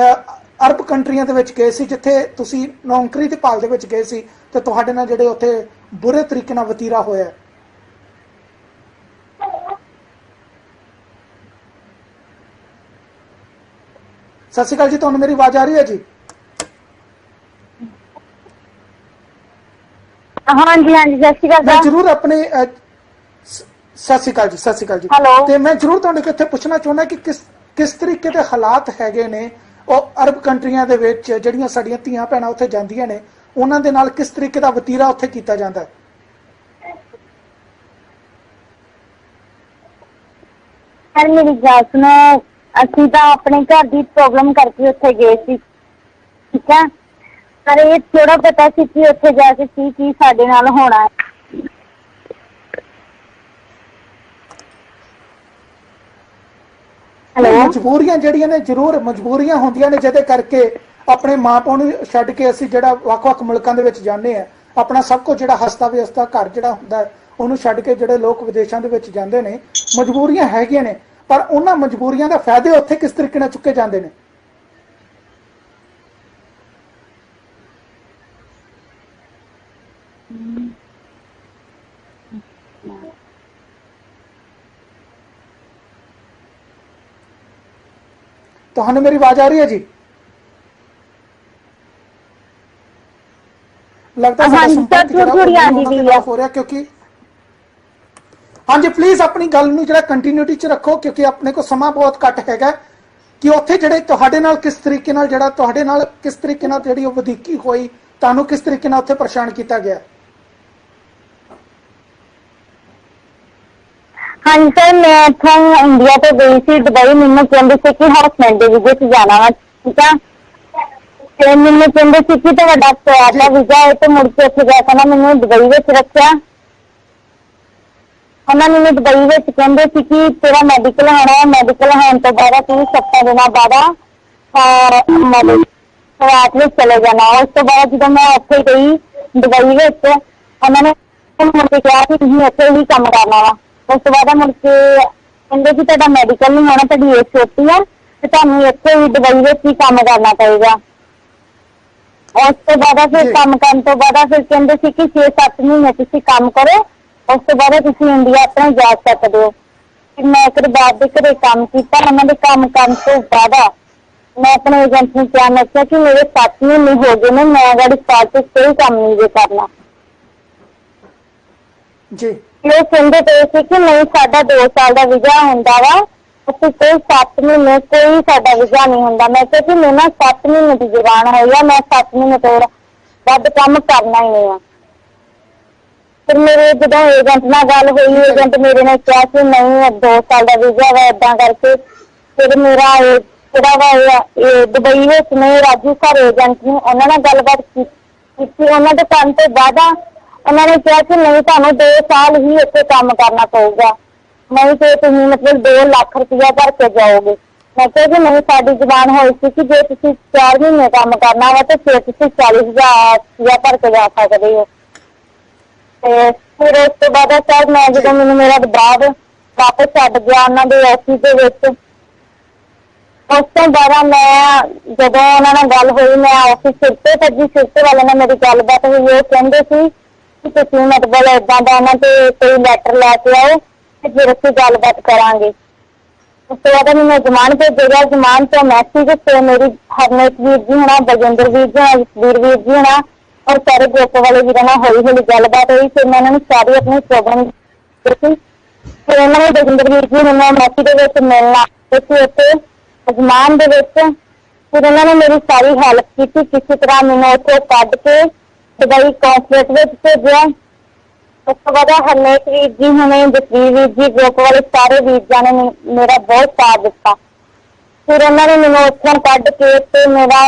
ਅਰਬ ਕੰਟਰੀਆਂ ਦੇ ਵਿੱਚ ਗਏ ਸੀ ਜਿੱਥੇ ਤੁਸੀਂ ਨੌਕਰੀ ਦੀ ਭਾਲ ਦੇ ਵਿੱਚ ਗਏ ਸੀ ਤੇ ਤੁਹਾਡੇ ਨਾਲ ਜਿਹੜੇ ਉੱਥੇ ਬੁਰੇ ਤਰੀਕੇ ਨਾਲ ਵਤੀਰਾ ਹੋਇਆ? ਸਤਿ ਸ਼੍ਰੀ ਅਕਾਲ ਜੀ, ਤੁਹਾਨੂੰ ਮੇਰੀ ਆਵਾਜ਼ ਆ ਰਹੀ ਹੈ ਜੀ? ਹਾਂਜੀ ਹਾਂਜੀ, ਸਤਿ ਸ਼੍ਰੀ ਅਕਾਲ। ਮੈਂ ਜ਼ਰੂਰ ਆਪਣੇ ਸਤਿ ਸ਼੍ਰੀ ਅਕਾਲ ਜੀ, ਸਤਿ ਸ਼੍ਰੀ ਅਕਾਲ ਜੀ। ਤੇ ਮੈਂ ਜ਼ਰੂਰ ਤੁਹਾਨੂੰ ਇੱਥੇ ਪੁੱਛਣਾ ਚਾਹੁੰਦਾ ਕਿ ਕਿਸ ਤਰੀਕੇ ਦੇ ਹਾਲਾਤ ਹੈਗੇ ਨੇ ਉਹ ਅਰਬ ਕੰਟਰੀਆਂ ਦੇ ਵਿੱਚ, ਜਿਹੜੀਆਂ ਸਾਡੀਆਂ ਧੀਆਂ ਭੈਣਾਂ ਉੱਥੇ ਜਾਂਦੀਆਂ ਨੇ ਉਹਨਾਂ ਦੇ ਨਾਲ ਕਿਸ ਤਰੀਕੇ ਦਾ ਵਤੀਰਾ ਉੱਥੇ ਕੀਤਾ ਜਾਂਦਾ ਹੈ? ਸਰ ਮੇਰੀ ਗੱਲ ਸੁਣੋ, ਅਸੀਂ ਤਾਂ ਆਪਣੇ ਘਰ ਦੀ ਪ੍ਰੋਬਲਮ ਕਰਕੇ ਉੱਥੇ ਗਏ ਸੀ, ਠੀਕ ਹੈ, ਪਰ ਇਹ ਥੋੜਾ ਪਤਾ ਸੀ ਕਿ ਉੱਥੇ ਜਾ ਕੇ ਕੀ ਸਾਡੇ ਨਾਲ ਹੋਣਾ ਹੈ। ਮਜਬੂਰੀਆਂ ਜਿਹੜੀਆਂ ਨੇ ਜ਼ਰੂਰ ਮਜਬੂਰੀਆਂ ਹੁੰਦੀਆਂ ਨੇ ਜਿਹਦੇ ਕਰਕੇ ਆਪਣੇ ਮਾਂ ਪਿਓ ਨੂੰ ਛੱਡ ਕੇ ਅਸੀਂ ਜਿਹੜਾ ਵੱਖ-ਵੱਖ ਮੁਲਕਾਂ ਦੇ ਵਿੱਚ ਜਾਂਦੇ ਆ, ਆਪਣਾ ਸਭ ਕੁਝ ਜਿਹੜਾ ਹਸਤਾ ਵਿਅਸਤਾ ਘਰ ਜਿਹੜਾ ਹੁੰਦਾ ਉਹਨੂੰ ਛੱਡ ਕੇ ਜਿਹੜੇ ਲੋਕ ਵਿਦੇਸ਼ਾਂ ਦੇ ਵਿੱਚ ਜਾਂਦੇ ਨੇ, ਮਜਬੂਰੀਆਂ ਹੈਗੀਆਂ ਨੇ, ਪਰ ਉਹਨਾਂ ਮਜਬੂਰੀਆਂ ਦਾ ਫਾਇਦੇ ਉੱਥੇ ਕਿਸ ਤਰੀਕੇ ਨਾਲ ਚੁੱਕੇ ਜਾਂਦੇ ਨੇ? ਤੁਹਾਨੂੰ ਮੇਰੀ ਆਵਾਜ਼ ਆ ਰਹੀ ਹੈ ਜੀ? लगता है हो रहा क्योंकि हाँ जी प्लीज अपनी गल नूं जिहड़ा कंटिन्यूटी च रखो क्योंकि अपने को समा बहुत घट हैगा कि उत्थे जिहड़े तुहाडे नाल किस तरीके नाल जिहड़ा तुहाडे नाल किस तरीके नाल जिहड़ी वधीकी होई तुहानूं किस तरीके नाल उत्थे परेशान किया गया? हाँ जी सर, मैं इत्थों इंडिया तो गई थी दुबई, मैनूं कहंदे सी कि हस्बैंड दे वीजे च जाना वा, ठीक है, ਤੇ ਮੈਨੂੰ ਕਹਿੰਦੇ ਸੀ ਕਿ ਤੁਹਾਡਾ ਸਵਾਲ ਦਾ ਵੀਜ਼ਾ ਹੈ ਤੇ ਮੁੜ ਕੇ ਉੱਥੇ ਜਾ ਕੇ ਨਾ ਮੈਨੂੰ ਦੁਬਈ ਵਿੱਚ ਰੱਖਿਆ। ਉਹਨਾਂ ਨੇ ਮੈਨੂੰ ਦੁਬਈ ਵਿੱਚ ਕਹਿੰਦੇ ਸੀ ਕਿ ਤੇਰਾ ਮੈਡੀਕਲ ਹੋਣਾ ਹੈ, ਮੈਡੀਕਲ ਹੋਣ ਤੋਂ ਬਾਅਦ ਤੂੰ 7 ਦਿਨਾਂ ਬਾਅਦ ਸਵਾਲ ਵਿੱਚ ਚਲੇ ਜਾਣਾ। ਉਸ ਤੋਂ ਬਾਅਦ ਜਦੋਂ ਮੈਂ ਉੱਥੇ ਗਈ ਦੁਬਈ ਵਿੱਚ, ਉਹਨਾਂ ਨੇ ਮੁੜ ਕੇ ਕਿਹਾ ਕਿ ਤੁਸੀਂ ਇੱਥੇ ਹੀ ਕੰਮ ਕਰਨਾ ਵਾ। ਉਸ ਤੋਂ ਬਾਅਦ ਮੁੜ ਕੇ ਕਹਿੰਦੇ ਕਿ ਤੁਹਾਡਾ ਮੈਡੀਕਲ ਨਹੀਂ ਹੋਣਾ, ਤੁਹਾਡੀ ਏਜ ਛੋਟੀ ਆ ਤੇ ਤੁਹਾਨੂੰ ਇੱਥੇ ਹੀ ਦੁਬਈ ਵਿੱਚ ਹੀ ਕੰਮ ਕਰਨਾ ਪਏਗਾ। ਉਸ ਤੋਂ ਬਾਅਦ ਫਿਰ ਕੰਮ ਕਰਨ ਤੋਂ ਬਾਅਦ ਫਿਰ ਕਹਿੰਦੇ ਸੀ ਕਿ 6-7 ਮਹੀਨੇ ਤੁਸੀਂ ਕੰਮ ਕਰੋ, ਉਸ ਤੋਂ ਬਾਅਦ ਤੁਸੀਂ ਇੰਡੀਆ ਆਪਣੇ ਜਾ ਸਕਦੇ ਹੋ। ਮੈਂ ਇੱਕ ਬਾਪ ਦੇ ਘਰੇ ਕੰਮ ਕੀਤਾ, ਉਹਨਾਂ ਦੇ ਕੰਮ ਕਰਨ ਤੋਂ ਬਾਅਦ ਮੈਂ ਆਪਣੇ ਏਜੰਟ ਨੂੰ ਕਿਹਾ, ਮੈਂ ਕਿਹਾ ਕਿ ਮੇਰੇ 7 ਮਹੀਨੇ ਹੋ ਗਏ ਨੇ, ਮੈਂ ਗਾੜੀ ਸਟਾਰਟ ਤੇ ਕੋਈ ਕੰਮ ਨਹੀਂ ਜੇ ਕਰਨਾ ਜੀ। ਉਹ ਕਹਿੰਦੇ ਪਏ ਸੀ ਕਿ ਨਹੀਂ ਸਾਡਾ 2 ਸਾਲ ਦਾ ਵੀਜ਼ਾ ਹੁੰਦਾ ਵਾ, ਅਸੀਂ ਕੋਈ 7 ਮਹੀਨੇ ਕੋਈ ਸਾਡਾ ਵੀਜ਼ਾ ਨਹੀਂ ਹੁੰਦਾ। ਮੈਂ ਕਿਹਾ ਕਿ ਮੈਂ ਨਾ 7 ਮਹੀਨੇ ਦੀ ਜਵਾਨ ਹੋਈ ਆ, ਮੈਂ 7 ਮਹੀਨੇ ਤੋਂ ਵੱਧ ਕੰਮ ਕਰਨਾ ਹੀ ਨਹੀਂ ਆ। ਫਿਰ ਮੇਰੇ ਜਦੋਂ ਏਜੰਟ ਨਾਲ ਗੱਲ ਹੋਈ, ਏਜੰਟ ਮੇਰੇ ਨੇ ਕਿਹਾ ਕਿ ਨਹੀਂ 2 ਸਾਲ ਦਾ ਵੀਜ਼ਾ ਵਾ, ਏਦਾਂ ਕਰਕੇ ਫਿਰ ਮੇਰਾ ਜਿਹੜਾ ਵਾ ਦੁਬਈ ਵਿੱਚ ਨੇ ਰਾਜੂ ਸਰ ਏਜੰਟ ਨੇ ਉਹਨਾਂ ਨਾਲ ਗੱਲਬਾਤ ਕੀਤੀ। ਉਹਨਾਂ ਦੇ ਕੰਮ ਤੋਂ ਬਾਅਦ ਉਹਨਾਂ ਨੇ ਕਿਹਾ ਕਿ ਨਹੀਂ ਤੁਹਾਨੂੰ 2 ਸਾਲ ਹੀ ਇੱਥੇ ਕੰਮ ਕਰਨਾ ਪਊਗਾ, ਨਹੀਂ ਤੇ ਤੁਸੀਂ ਮਤਲਬ 2 ਲੱਖ ਰੁਪਇਆ ਭਰ ਕੇ ਜਾਓਗੇ। ਮੈਂ ਕਿਹਾ ਕਿ ਨਹੀਂ, ਸਾਡੀ ਜ਼ਬਾਨ ਹੋਈ ਸੀ ਕਿ ਜੇ ਤੁਸੀਂ 4 ਮਹੀਨੇ ਕੰਮ ਕਰਨਾ ਵਾ ਤੇ ਫਿਰ ਤੁਸੀਂ 40,000 ਰੁਪਇਆ ਭਰ ਕੇ ਜਾ ਸਕਦੇ ਹੋ। ਤੇ ਫਿਰ ਉਸ ਤੋਂ ਬਾਅਦ ਸਰ ਮੈਂ ਜਦੋਂ ਮੈਨੂੰ ਮੇਰਾ ਬਾਅਦ ਵਾਪਸ ਛੱਡ ਗਿਆ ਉਹਨਾਂ ਦੇ ਆਫਿਸ ਦੇ ਵਿੱਚ, ਉਸ ਤੋਂ ਬਾਅਦ ਮੈਂ ਜਦੋਂ ਉਹਨਾਂ ਨਾਲ ਗੱਲ ਹੋਈ, ਮੈਂ ਆਫਿਸ ਸਿਰਤੇ ਭੱਜੀ, ਸਿਰਤੇ ਵਾਲੇ ਨਾਲ ਮੇਰੀ ਗੱਲਬਾਤ ਹੋਈ। ਉਹ ਕਹਿੰਦੇ ਸੀ ਕਿ ਤੁਸੀਂ ਮਤਲਬ ਏਦਾਂ ਦਾ ਉਹਨਾਂ ਤੇ ਕੋਈ ਲੈਟਰ ਲੈ ਕੇ ਆਓ ਤੇ ਫਿਰ ਅਸੀਂ ਗੱਲਬਾਤ ਕਰਾਂਗੇ। ਉਸ ਤੋਂ ਬਾਅਦ ਮੈਨੂੰ ਜਮਾਨ ਭੇਜੇਗਾ, ਜਮਾਨ ਤੋਂ ਮੈਸੇਜ ਤੇ ਮੇਰੀ ਹਰਨੇਕ ਵੀਰ ਜੀ ਹੋਣਾ, ਬਲਜਿੰਦਰ ਵੀਰ ਜੀ ਹੋਣਾ, ਜਸਵੀਰ ਵੀਰ ਜੀ ਹੋਣਾ ਔਰ ਸਾਰੇ ਗਰੁੱਪ ਵਾਲੇ ਵੀਰਾਂ ਨਾਲ ਹੌਲੀ ਹੌਲੀ ਗੱਲਬਾਤ ਹੋਈ। ਫਿਰ ਮੈਂ ਉਹਨਾਂ ਨੂੰ ਸਾਰੀ ਆਪਣੀ ਪ੍ਰੋਬਲਮ ਦੱਸੀ। ਫਿਰ ਉਹਨਾਂ ਨੇ ਬਲਜਿੰਦਰ ਵੀਰ ਜੀ ਨੂੰ ਮੈਸੇਜ ਦੇ ਵਿੱਚ ਮਿਲਣਾ ਤੇ ਉੱਥੇ ਅਜਮਾਨ ਦੇ ਵਿੱਚ ਫਿਰ ਉਹਨਾਂ ਨੇ ਮੇਰੀ ਸਾਰੀ ਹੈਲਪ ਕੀਤੀ, ਕਿਸੇ ਤਰ੍ਹਾਂ ਮੈਨੂੰ ਉੱਥੋਂ ਕੱਢ ਕੇ ਦੁਬਈ ਕੌਂਸੂਲੇਟ ਵਿੱਚ ਭੇਜਿਆ। ਉਸ ਤੋਂ ਬਾਅਦ ਹਰਨੇਕ ਵੀਰ ਜੀ ਹੁਣੇ, ਜਸਵੀਰ ਵੀਰ ਜੀ, ਗਰੁੱਪ ਵਾਲੇ ਸਾਰੇ ਵੀਰਾਂ ਨੇ ਮੇਰਾ ਬਹੁਤ ਸਾਥ ਦਿੱਤਾ। ਫਿਰ ਉਹਨਾਂ ਨੇ ਮੈਨੂੰ ਉੱਥੋਂ ਕੱਢ ਕੇ ਤੇ ਮੇਰਾ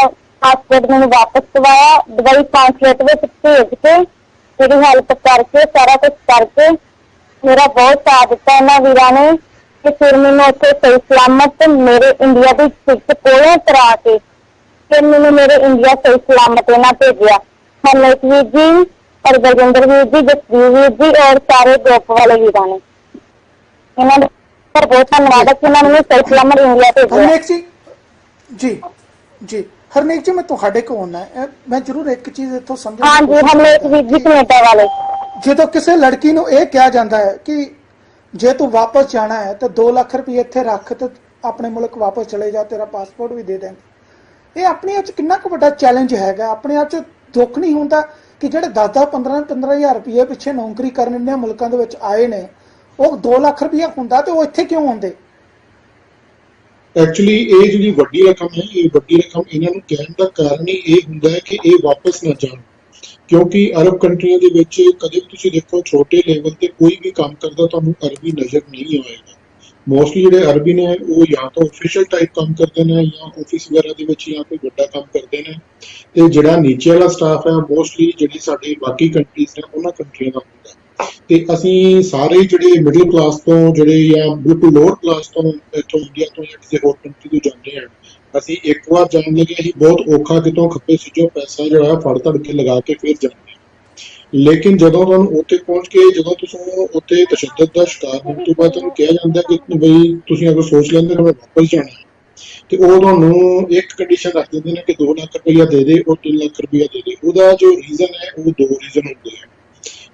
ਪਾਸਪੋਰਟ ਮੈਨੂੰ ਵਾਪਸ ਕਰਵਾਇਆ, ਦੁਬਈ ਕਾਂਸੂਲੇਟ ਵਿੱਚ ਭੇਜ ਕੇ ਮੇਰੀ ਹੈਲਪ ਕਰਕੇ ਸਾਰਾ ਕੁਝ ਕਰਕੇ ਮੇਰਾ ਬਹੁਤ ਸਾਥ ਦਿੱਤਾ ਇਹਨਾਂ ਵੀਰਾਂ ਨੇ ਕਿ ਫਿਰ ਮੈਨੂੰ ਉੱਥੇ ਸਹੀ ਸਲਾਮਤ ਮੇਰੇ ਇੰਡੀਆ ਦੀ ਟਿਕਟ ਕੋਲੋਂ ਕਰਾ ਕੇ ਫਿਰ ਮੈਨੂੰ ਮੇਰੇ ਇੰਡੀਆ ਸਹੀ ਸਲਾਮਤ ਇਹਨਾਂ ਭੇਜਿਆ। ਹਰਨੇਕ ਵੀਰ ਜੀ ਔਰ ਬਲਜਿੰਦਰ ਵੀਰ ਜੀ, ਜਸਵੀਰ ਵੀਰ ਜੀ ਔਰ ਸਾਰੇ ਗਰੁੱਪ ਵਾਲੇ ਵੀਰਾਂ ਨੇ, ਇਹਨਾਂ ਦਾ ਬਹੁਤ ਧੰਨਵਾਦ ਹੈ ਕਿ ਉਹਨਾਂ ਨੇ ਸਹੀ ਸਲਾਮਤ ਇੰਡੀਆ ਭੇਜਿਆ। ਹਰਨੇਕ ਜੀ ਜੀ ਹਰਨੇਕ ਜੀ, ਮੈਂ ਤੁਹਾਡੇ ਕੋਲ ਆਉਣਾ ਹੈ। ਮੈਂ ਜ਼ਰੂਰ ਇੱਕ ਚੀਜ਼ ਇੱਥੋਂ ਸਮਝਣ हाँ जी, हरनेक वीर जी कनेडा वाले। ਜਦੋਂ ਕਿਸੇ ਲੜਕੀ ਨੂੰ ਇਹ ਕਿਹਾ ਜਾਂਦਾ ਹੈ ਕਿ ਜੇ ਤੂੰ ਵਾਪਸ ਜਾਣਾ ਹੈ ਤਾਂ 2 ਲੱਖ ਰੁਪਏ ਇੱਥੇ ਰੱਖ ਤੇ ਆਪਣੇ ਮੁਲਕ ਵਾਪਸ ਚਲੇ ਜਾ, ਤੇਰਾ ਪਾਸਪੋਰਟ ਵੀ ਦੇ ਦੇਣਗੇ। ਇਹ ਆਪਣੇ ਆਪ 'ਚ ਕਿੰਨਾ ਕੁ ਵੱਡਾ ਚੈਲੰਜ ਹੈਗਾ। ਆਪਣੇ ਆਪ 'ਚ ਦੁੱਖ ਨਹੀਂ ਹੁੰਦਾ ਕਿ ਜਿਹੜੇ 10-10 15-15 ਰੁਪਏ ਪਿੱਛੇ ਨੌਕਰੀ ਕਰਨ ਇੰਨੇ ਮੁਲਕਾਂ ਦੇ ਵਿੱਚ ਆਏ ਨੇ, ਉਹ 2 ਲੱਖ ਰੁਪਏ ਹੁੰਦਾ ਤੇ ਉਹ ਇੱਥੇ ਕਿਉਂ ਆਉਂਦੇ? ਐਕਚੁਅਲੀ ਇਹ ਜਿਹੜੀ ਵੱਡੀ ਰਕਮ ਹੈ, ਇਹ ਵੱਡੀ ਰਕਮ ਇਹਨਾਂ ਨੂੰ ਕਹਿਣ ਦਾ ਕਾਰਨ ਹੀ ਇਹ ਹੁੰਦਾ ਹੈ ਕਿ ਇਹ ਵਾਪਸ ਨਾ ਜਾਣ, ਕਿਉਂਕਿ ਅਰਬ ਕੰਟਰੀਆਂ ਦੇ ਵਿੱਚ ਕਦੇ ਵੀ ਤੁਸੀਂ ਦੇਖੋ ਛੋਟੇ ਲੈਵਲ ਤੇ ਕੋਈ ਵੀ ਕੰਮ ਕਰਦਾ ਤੁਹਾਨੂੰ ਅਰਬੀ ਨਜ਼ਰ ਨਹੀਂ ਆਏਗਾ। ਮੋਸਟਲੀ ਜਿਹੜੇ ਅਰਬੀ ਨੇ ਉਹ ਜਾਂ ਤਾਂ ਆਫੀਸ਼ੀਅਲ ਟਾਈਪ ਕੰਮ ਕਰਦੇ ਨੇ ਜਾਂ ਆਫਿਸ ਵਗੈਰਾ ਦੇ ਵਿੱਚ ਜਾਂ ਕੋਈ ਵੱਡਾ ਕੰਮ ਕਰਦੇ ਨੇ, ਤੇ ਜਿਹੜਾ ਨੀਚੇ ਵਾਲਾ ਸਟਾਫ ਹੈ ਮੋਸਟਲੀ ਜਿਹੜੀ ਸਾਡੇ ਬਾਕੀ ਕੰਟਰੀਜ਼ ਨੇ ਉਹਨਾਂ ਕੰਟਰੀਆਂ ਦਾ ਹੁੰਦਾ। ਤੇ ਅਸੀਂ ਸਾਰੇ ਜਿਹੜੇ ਮਿਡਲ ਕਲਾਸ ਤੋਂ ਜਿਹੜੇ ਜਾਂ ਬਿਲਕੁਲ ਲੋਅਰ ਕਲਾਸ ਤੋਂ ਇੱਥੋਂ ਇੰਡੀਆ ਤੋਂ ਜਾਂ ਕਿਸੇ ਹੋਰ ਕੰਟਰੀ ਤੋਂ ਜਾਂਦੇ ਹਾਂ, ਅਸੀਂ ਇੱਕ ਵਾਰ ਜਾਣ ਲੱਗੇ ਅਸੀਂ ਬਹੁਤ ਔਖਾ ਕਿਤੋਂ ਖੱਪੇ ਸਿੱਜੋਂ ਪੈਸਾ ਜਿਹੜਾ ਫੜ ਧੜ ਕੇ ਲਗਾ ਕੇ ਫਿਰ ਜਾਂਦੇ ਹਾਂ। ਲੇਕਿਨ ਜਦੋਂ ਤੁਹਾਨੂੰ ਉੱਥੇ ਪਹੁੰਚ ਕੇ ਜਦੋਂ ਤੁਸੀਂ ਉੱਥੇ ਤਸ਼ੱਦਦ ਦਾ ਸ਼ਿਕਾਰ ਹੋਣ ਤੋਂ ਬਾਅਦ ਤੁਹਾਨੂੰ ਕਿਹਾ ਜਾਂਦਾ ਕਿ ਬਈ ਤੁਸੀਂ ਅਗਰ ਸੋਚ ਲੈਂਦੇ ਹੋ ਵਾਪਸ ਜਾਣਾ ਤੇ ਉਹ ਤੁਹਾਨੂੰ ਇੱਕ ਕੰਡੀਸ਼ਨ ਰੱਖ ਦਿੰਦੇ ਨੇ ਕਿ 2 ਲੱਖ ਰੁਪਈਆ ਦੇ ਦੇ, ਉਹ 3 ਲੱਖ ਰੁਪਈਆ ਦੇ ਦੇ। ਉਹਦਾ ਜੋ ਰੀਜ਼ਨ ਹੈ ਉਹ 2 ਰੀਜ਼ਨ ਹੁੰਦੇ ਆ।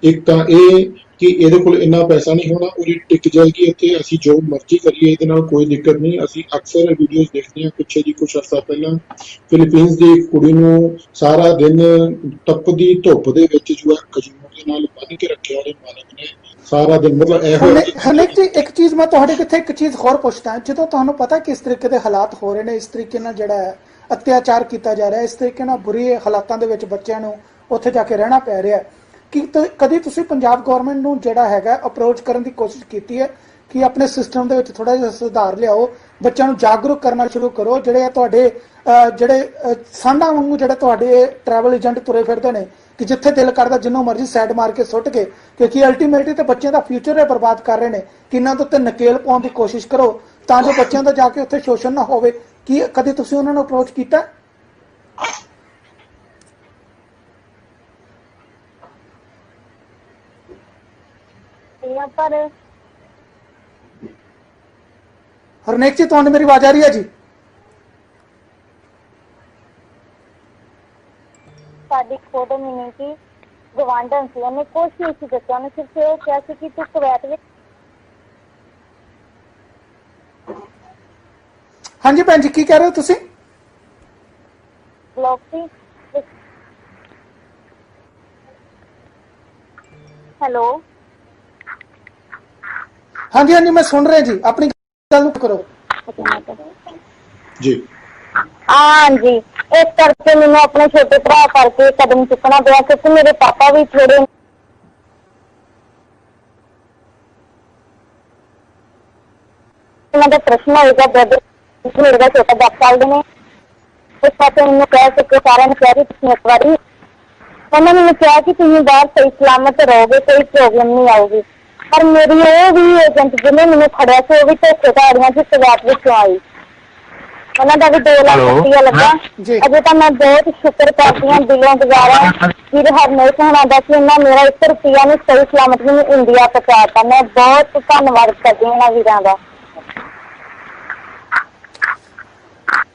ਇੱਕ ਤਾਂ ਇਹ ਕਿ ਇਹਦੇ ਕੋਲ ਇੰਨਾ ਪੈਸਾ ਨਹੀਂ ਹੋਣਾ, ਉਹਦੀ ਟਿਕ ਜਾਏਗੀ ਇੱਥੇ, ਅਸੀਂ ਜੋ ਮਰਜ਼ੀ ਕਰੀਏ ਇਹਦੇ ਨਾਲ ਕੋਈ ਦਿੱਕਤ ਨਹੀਂ। ਅਸੀਂ ਅਕਸਰ ਵੀਡੀਓਜ਼ ਦੇਖਦੇ ਹਾਂ, ਪਿੱਛੇ ਦੀ ਕੁਝ ਅਰਸਾ ਪਹਿਲਾਂ ਫਿਲੀਪੀਨਸ ਦੀ ਇੱਕ ਕੁੜੀ ਨੂੰ ਸਾਰਾ ਦਿਨ ਤਪਦੀ ਧੁੱਪ ਦੇ ਵਿੱਚ ਜੋ ਹੈ ਖਜੂਰ ਦੇ ਨਾਲ ਬੰਨ੍ਹ ਕੇ ਰੱਖਿਆ ਉਹਦੇ ਮਾਲਕ ਨੇ ਸਾਰਾ ਦਿਨ। ਮਤਲਬ ਇਹੋ ਹਰਨੇਕ ਜੀ, ਇੱਕ ਚੀਜ਼ ਮੈਂ ਤੁਹਾਡੇ ਕਿੱਥੇ ਇੱਕ ਚੀਜ਼ ਹੋਰ ਪੁੱਛਦਾ, ਜਦੋਂ ਤੁਹਾਨੂੰ ਪਤਾ ਕਿ ਇਸ ਤਰੀਕੇ ਦੇ ਹਾਲਾਤ ਹੋ ਰਹੇ ਨੇ, ਇਸ ਤਰੀਕੇ ਨਾਲ ਜਿਹੜਾ ਹੈ ਅਤਿਆਚਾਰ ਕੀਤਾ ਜਾ ਰਿਹਾ, ਇਸ ਤਰੀਕੇ ਨਾਲ ਬੁਰੇ ਹਾਲਾਤਾਂ ਦੇ ਵਿੱਚ ਬੱਚਿਆਂ ਨੂੰ ਉੱਥੇ ਜਾ ਕੇ ਰਹਿਣਾ ਪੈ ਰਿਹਾ, ਕਿ ਕਦੀ ਤੁਸੀਂ ਪੰਜਾਬ ਗਵਰਨਮੈਂਟ ਨੂੰ ਜਿਹੜਾ ਹੈਗਾ ਅਪਰੋਚ ਕਰਨ ਦੀ ਕੋਸ਼ਿਸ਼ ਕੀਤੀ ਹੈ ਕਿ ਆਪਣੇ ਸਿਸਟਮ ਦੇ ਵਿੱਚ ਥੋੜਾ ਜਿਹਾ ਸੁਧਾਰ ਲਿਆਓ, ਬੱਚਿਆਂ ਨੂੰ ਜਾਗਰੂਕ ਕਰਨਾ ਸ਼ੁਰੂ ਕਰੋ? ਜਿਹੜੇ ਆ ਤੁਹਾਡੇ ਜਿਹੜੇ ਸਾਂਢਾਂ ਵਾਂਗੂ ਜਿਹੜੇ ਤੁਹਾਡੇ ਟਰੈਵਲ ਏਜੰਟ ਤੁਰੇ ਫਿਰਦੇ ਨੇ ਕਿ ਜਿੱਥੇ ਦਿਲ ਕਰਦਾ ਜਿੰਨੂੰ ਮਰਜ਼ੀ ਸਾਈਡ ਮਾਰ ਕੇ ਸੁੱਟ ਕੇ, ਕਿਉਂਕਿ ਅਲਟੀਮੇਟਲੀ ਤੇ ਬੱਚਿਆਂ ਦਾ ਫਿਊਚਰ ਹੈ ਬਰਬਾਦ ਕਰ ਰਹੇ ਨੇ, ਕਿ ਇਹਨਾਂ ਦੇ ਉੱਤੇ ਨਕੇਲ ਪਾਉਣ ਦੀ ਕੋਸ਼ਿਸ਼ ਕਰੋ ਤਾਂ ਜੋ ਬੱਚਿਆਂ ਦਾ ਜਾ ਕੇ ਉੱਥੇ ਸ਼ੋਸ਼ਣ ਨਾ ਹੋਵੇ। ਕੀ ਕਦੇ ਤੁਸੀਂ ਉਹਨਾਂ ਨੂੰ ਅਪਰੋਚ ਕੀਤਾ? पर ਹਰਨੇਕ ਜੀ, ਤੁਹਾਨੂੰ ਮੇਰੀ ਆਵਾਜ਼ ਆ ਰਹੀ ਹੈ ਜੀ? ਸਾਡੀ ਖੁਦ ਮਹੀਨੇ ਦੀ ਗਵਾਂਢਣ ਸੀ, ਉਹਨੇ ਕੁਛ ਨਹੀਂ ਸੀ ਦੱਸਿਆ, ਉਹਨੇ ਸਿਰਫ ਇਹ ਕਿਹਾ ਸੀ ਕਿ ਤੂੰ ਕੁਵੈਤ ਵਿੱਚ। ਹਾਂਜੀ ਭੈਣ ਜੀ, ਕੀ ਕਹਿ ਰਹੇ ਹੋ ਤੁਸੀਂ? ਲੋਕੀ ਹੈਲੋ ਹਾਂਜੀ ਹਾਂਜੀ, ਮੈਂ ਸੁਣ ਰਿਹਾ ਜੀ, ਆਪਣੀ ਗੱਲ ਨੂੰ ਕਰੋ ਜੀ। हाँ जी, इस करके मैंने अपने छोटे भरा करके कदम चुकना पिया, क्योंकि मेरे पापा भी थोड़े प्रश्न होगा, ब्रदर मेरे का छोटा 10 साल के ने, इस पास मैंने कह सके सारे ने कहा कि तुम एक बार उन्होंने मैंने कहा कि तुम बाहर सही सलामत रहोगे, कोई प्रॉब्लम नहीं आएगी। पर मेरी वो भी एजेंट जिन्हें मैंने खड़िया से वो भी धोखेधाड़ियां से सवात विचों आई, उन्होंने भी 2 लाख रुपया लगा। अजे तो मैं बहुत शुक्र करती हूँ दिलों गुजारा फिर हरनेक होना दा कि उन्होंने मेरा 1 रुपया नहीं सही सलामत मैंने इंडिया पहुंचाता। मैं बहुत धन्यवाद करती हूँ उन्होंने वीरां दा।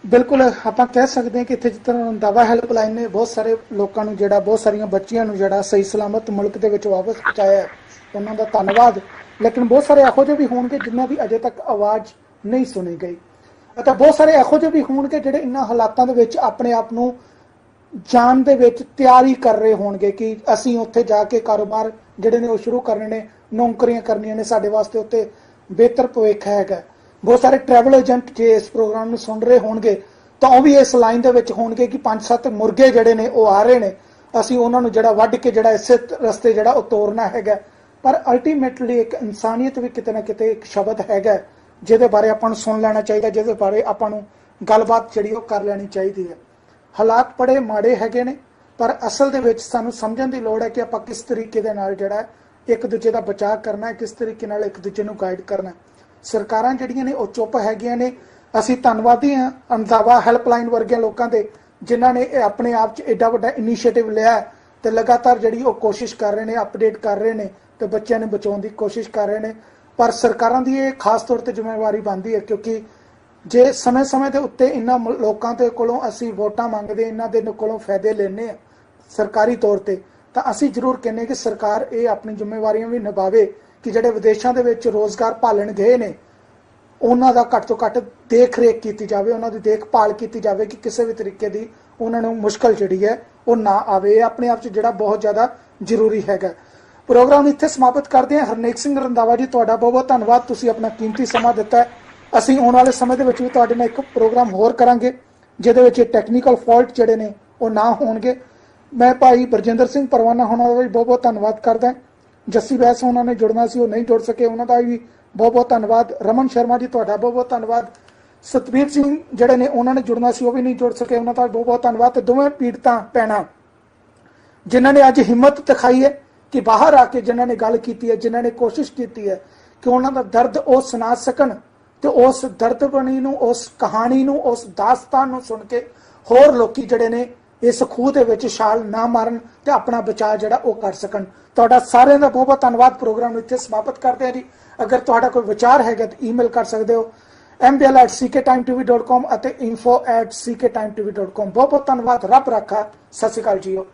ਬਿਲਕੁਲ ਆਪਾਂ ਕਹਿ ਸਕਦੇ ਹਾਂ ਕਿ ਇੱਥੇ ਜਿਸ ਤਰ੍ਹਾਂ ਰੰਧਾਵਾ ਹੈਲਪਲਾਈਨ ਨੇ ਬਹੁਤ ਸਾਰੇ ਲੋਕਾਂ ਨੂੰ ਜਿਹੜਾ ਬਹੁਤ ਸਾਰੀਆਂ ਬੱਚੀਆਂ ਨੂੰ ਜਿਹੜਾ ਸਹੀ ਸਲਾਮਤ ਮੁਲਕ ਦੇ ਵਿੱਚ ਵਾਪਸ ਪਹੁੰਚਾਇਆ, ਉਹਨਾਂ ਦਾ ਧੰਨਵਾਦ। ਲੇਕਿਨ ਬਹੁਤ ਸਾਰੇ ਇਹੋ ਜਿਹੇ ਵੀ ਹੋਣਗੇ ਜਿਨ੍ਹਾਂ ਦੀ ਅਜੇ ਤੱਕ ਆਵਾਜ਼ ਨਹੀਂ ਸੁਣੀ ਗਈ, ਅਤੇ ਬਹੁਤ ਸਾਰੇ ਇਹੋ ਜਿਹੇ ਵੀ ਹੋਣਗੇ ਜਿਹੜੇ ਇਹਨਾਂ ਹਾਲਾਤਾਂ ਦੇ ਵਿੱਚ ਆਪਣੇ ਆਪ ਨੂੰ ਜਾਣ ਦੇ ਵਿੱਚ ਤਿਆਰੀ ਕਰ ਰਹੇ ਹੋਣਗੇ ਕਿ ਅਸੀਂ ਉੱਥੇ ਜਾ ਕੇ ਕਾਰੋਬਾਰ ਜਿਹੜੇ ਨੇ ਉਹ ਸ਼ੁਰੂ ਕਰਨੇ ਨੇ, ਨੌਕਰੀਆਂ ਕਰਨੀਆਂ ਨੇ, ਸਾਡੇ ਵਾਸਤੇ ਉੱਥੇ ਬਿਹਤਰ ਭਵਿੱਖ ਹੈਗਾ। ਬਹੁਤ ਸਾਰੇ ਟਰੈਵਲ ਏਜੰਟ ਜੇ ਇਸ ਪ੍ਰੋਗਰਾਮ ਨੂੰ ਸੁਣ ਰਹੇ ਹੋਣਗੇ ਤਾਂ ਉਹ ਵੀ ਇਸ ਲਾਈਨ ਦੇ ਵਿੱਚ ਹੋਣਗੇ ਕਿ 5-7 ਮੁਰਗੇ ਜਿਹੜੇ ਨੇ ਉਹ ਆ ਰਹੇ ਨੇ, ਅਸੀਂ ਉਹਨਾਂ ਨੂੰ ਜਿਹੜਾ ਵੱਢ ਕੇ ਜਿਹੜਾ ਇਸੇ ਰਸਤੇ ਜਿਹੜਾ ਉਹ ਤੋਰਨਾ ਹੈਗਾ। ਪਰ ਅਲਟੀਮੇਟਲੀ ਇੱਕ ਇਨਸਾਨੀਅਤ ਵੀ ਕਿਤੇ ਨਾ ਕਿਤੇ ਇੱਕ ਸ਼ਬਦ ਹੈਗਾ ਜਿਹਦੇ ਬਾਰੇ ਆਪਾਂ ਨੂੰ ਸੁਣ ਲੈਣਾ ਚਾਹੀਦਾ, ਜਿਹਦੇ ਬਾਰੇ ਆਪਾਂ ਨੂੰ ਗੱਲਬਾਤ ਜਿਹੜੀ ਉਹ ਕਰ ਲੈਣੀ ਚਾਹੀਦੀ ਹੈ। ਹਾਲਾਤ ਬੜੇ ਮਾੜੇ ਹੈਗੇ ਨੇ, ਪਰ ਅਸਲ ਦੇ ਵਿੱਚ ਸਾਨੂੰ ਸਮਝਣ ਦੀ ਲੋੜ ਹੈ ਕਿ ਆਪਾਂ ਕਿਸ ਤਰੀਕੇ ਦੇ ਨਾਲ ਜਿਹੜਾ ਹੈ ਇੱਕ ਦੂਜੇ ਦਾ ਬਚਾਅ ਕਰਨਾ ਹੈ, ਕਿਸ ਤਰੀਕੇ ਨਾਲ ਇੱਕ ਦੂਜੇ ਨੂੰ ਗਾਈਡ ਕਰਨਾ ਹੈ। ਸਰਕਾਰਾਂ ਜਿਹੜੀਆਂ ਨੇ ਉਹ ਚੁੱਪ ਹੈਗੀਆਂ ਨੇ। ਅਸੀਂ ਧੰਨਵਾਦੀ ਹਾਂ ਰੰਧਾਵਾ ਹੈਲਪਲਾਈਨ ਵਰਗੇ ਲੋਕਾਂ ਦੇ, ਜਿਨ੍ਹਾਂ ਨੇ ਇਹ ਆਪਣੇ ਆਪ 'ਚ ਐਡਾ ਵੱਡਾ ਇਨੀਸ਼ੀਏਟਿਵ ਲਿਆ ਤੇ ਲਗਾਤਾਰ ਜਿਹੜੀ ਉਹ ਕੋਸ਼ਿਸ਼ ਕਰ ਰਹੇ ਨੇ, ਅਪਡੇਟ ਕਰ ਰਹੇ ਨੇ ਤੇ ਬੱਚਿਆਂ ਨੂੰ ਬਚਾਉਣ ਦੀ ਕੋਸ਼ਿਸ਼ ਕਰ ਰਹੇ ਨੇ। ਪਰ ਸਰਕਾਰਾਂ ਦੀ ਇਹ ਖਾਸ ਤੌਰ ਤੇ ਜ਼ਿੰਮੇਵਾਰੀ ਬਣਦੀ ਹੈ, ਕਿਉਂਕਿ ਜੇ ਸਮੇਂ-ਸਮੇਂ ਦੇ ਉੱਤੇ ਇਹਨਾਂ ਲੋਕਾਂ ਦੇ ਕੋਲੋਂ ਅਸੀਂ ਵੋਟਾਂ ਮੰਗਦੇ, ਇਹਨਾਂ ਦੇ ਕੋਲੋਂ ਫਾਇਦੇ ਲੈਣੇ ਆ ਸਰਕਾਰੀ ਤੌਰ ਤੇ, ਤਾਂ ਅਸੀਂ ਜ਼ਰੂਰ ਕਹਿੰਦੇ ਕਿ ਸਰਕਾਰ ਇਹ ਆਪਣੀ ਜ਼ਿੰਮੇਵਾਰੀਆਂ ਵੀ ਨਿਭਾਵੇ ਕਿ ਜਿਹੜੇ ਵਿਦੇਸ਼ਾਂ ਦੇ ਵਿੱਚ ਰੋਜ਼ਗਾਰ ਭਾਲਣ ਗਏ ਨੇ ਉਹਨਾਂ ਦਾ ਘੱਟ ਤੋਂ ਘੱਟ ਦੇਖ ਰੇਖ ਕੀਤੀ ਜਾਵੇ, ਉਹਨਾਂ ਦੀ ਦੇਖਭਾਲ ਕੀਤੀ ਜਾਵੇ ਕਿ ਕਿਸੇ ਵੀ ਤਰੀਕੇ ਦੀ ਉਹਨਾਂ ਨੂੰ ਮੁਸ਼ਕਲ ਜਿਹੜੀ ਹੈ ਉਹ ਨਾ ਆਵੇ। ਇਹ ਆਪਣੇ ਆਪ 'ਚ ਜਿਹੜਾ ਬਹੁਤ ਜ਼ਿਆਦਾ ਜ਼ਰੂਰੀ ਹੈਗਾ। ਪ੍ਰੋਗਰਾਮ ਇੱਥੇ ਸਮਾਪਤ ਕਰਦੇ ਹਾਂ। ਹਰਨੇਕ ਸਿੰਘ ਰੰਧਾਵਾ ਜੀ, ਤੁਹਾਡਾ ਬਹੁਤ ਬਹੁਤ ਧੰਨਵਾਦ, ਤੁਸੀਂ ਆਪਣਾ ਕੀਮਤੀ ਸਮਾਂ ਦਿੱਤਾ ਹੈ। ਅਸੀਂ ਆਉਣ ਵਾਲੇ ਸਮੇਂ ਦੇ ਵਿੱਚ ਵੀ ਤੁਹਾਡੇ ਨਾਲ ਇੱਕ ਪ੍ਰੋਗਰਾਮ ਹੋਰ ਕਰਾਂਗੇ ਜਿਹਦੇ ਵਿੱਚ ਟੈਕਨੀਕਲ ਫਾਲਟ ਜਿਹੜੇ ਨੇ ਉਹ ਨਾ ਹੋਣਗੇ। ਮੈਂ ਭਾਈ ਬਰਜਿੰਦਰ ਸਿੰਘ ਪਰਵਾਨਾ ਹੋਣਾ ਦਾ ਵੀ ਬਹੁਤ ਬਹੁਤ ਧੰਨਵਾਦ ਕਰਦਾ। ਜੱਸੀ ਬੈਸ ਉਹਨਾਂ ਨੇ ਜੁੜਨਾ ਸੀ, ਉਹ ਨਹੀਂ ਜੁੜ ਸਕੇ, ਉਹਨਾਂ ਦਾ ਵੀ ਬਹੁਤ ਬਹੁਤ ਧੰਨਵਾਦ। ਰਮਨ ਸ਼ਰਮਾ ਜੀ, ਤੁਹਾਡਾ ਬਹੁਤ ਬਹੁਤ ਧੰਨਵਾਦ। ਸਤਵੀਰ ਸਿੰਘ ਜਿਹੜੇ ਨੇ ਉਹਨਾਂ ਨੇ ਜੁੜਨਾ ਸੀ, ਉਹ ਵੀ ਨਹੀਂ ਜੁੜ ਸਕੇ, ਉਹਨਾਂ ਦਾ ਬਹੁਤ ਬਹੁਤ ਧੰਨਵਾਦ। ਤੇ ਦੋਵੇਂ ਪੀੜਤਾਂ ਭੈਣਾਂ ਜਿਨ੍ਹਾਂ ਨੇ ਅੱਜ ਹਿੰਮਤ ਦਿਖਾਈ ਹੈ ਕਿ ਬਾਹਰ ਆ ਕੇ ਜਿਨ੍ਹਾਂ ਨੇ ਗੱਲ ਕੀਤੀ ਹੈ, ਜਿਨ੍ਹਾਂ ਨੇ ਕੋਸ਼ਿਸ਼ ਕੀਤੀ ਹੈ ਕਿ ਉਹਨਾਂ ਦਾ ਦਰਦ ਉਹ ਸੁਣਾ ਸਕਣ ਤੇ ਉਸ ਦਰਦ ਬਣੀ ਨੂੰ, ਉਸ ਕਹਾਣੀ ਨੂੰ, ਉਸ ਦਾਸਤਾਨ ਨੂੰ ਸੁਣ ਕੇ ਹੋਰ ਲੋਕੀ ਜਿਹੜੇ ਨੇ ਇਸ ਖੂਹ ਦੇ ਵਿੱਚ ਛਾਲ ਨਾ ਮਾਰਨ ਤੇ ਆਪਣਾ ਬਚਾਅ ਜਿਹੜਾ ਉਹ ਕਰ ਸਕਣ। ਤੁਹਾਡਾ ਸਾਰਿਆਂ ਦਾ ਬਹੁਤ ਬਹੁਤ ਧੰਨਵਾਦ। ਪ੍ਰੋਗਰਾਮ ਨੂੰ ਇੱਥੇ ਸਮਾਪਤ ਕਰਦੇ ਹਾਂ ਜੀ। ਅਗਰ ਤੁਹਾਡਾ ਕੋਈ ਵਿਚਾਰ ਹੈਗਾ ਤਾਂ ਈਮੇਲ ਕਰ ਸਕਦੇ ਹੋ mbl@cktimetv.com ਅਤੇ info@cktimetv.com। ਬਹੁਤ ਬਹੁਤ ਧੰਨਵਾਦ। ਰੱਬ ਰਾਖਾ। ਸਤਿ ਸ਼੍ਰੀ ਅਕਾਲ ਜੀਓ।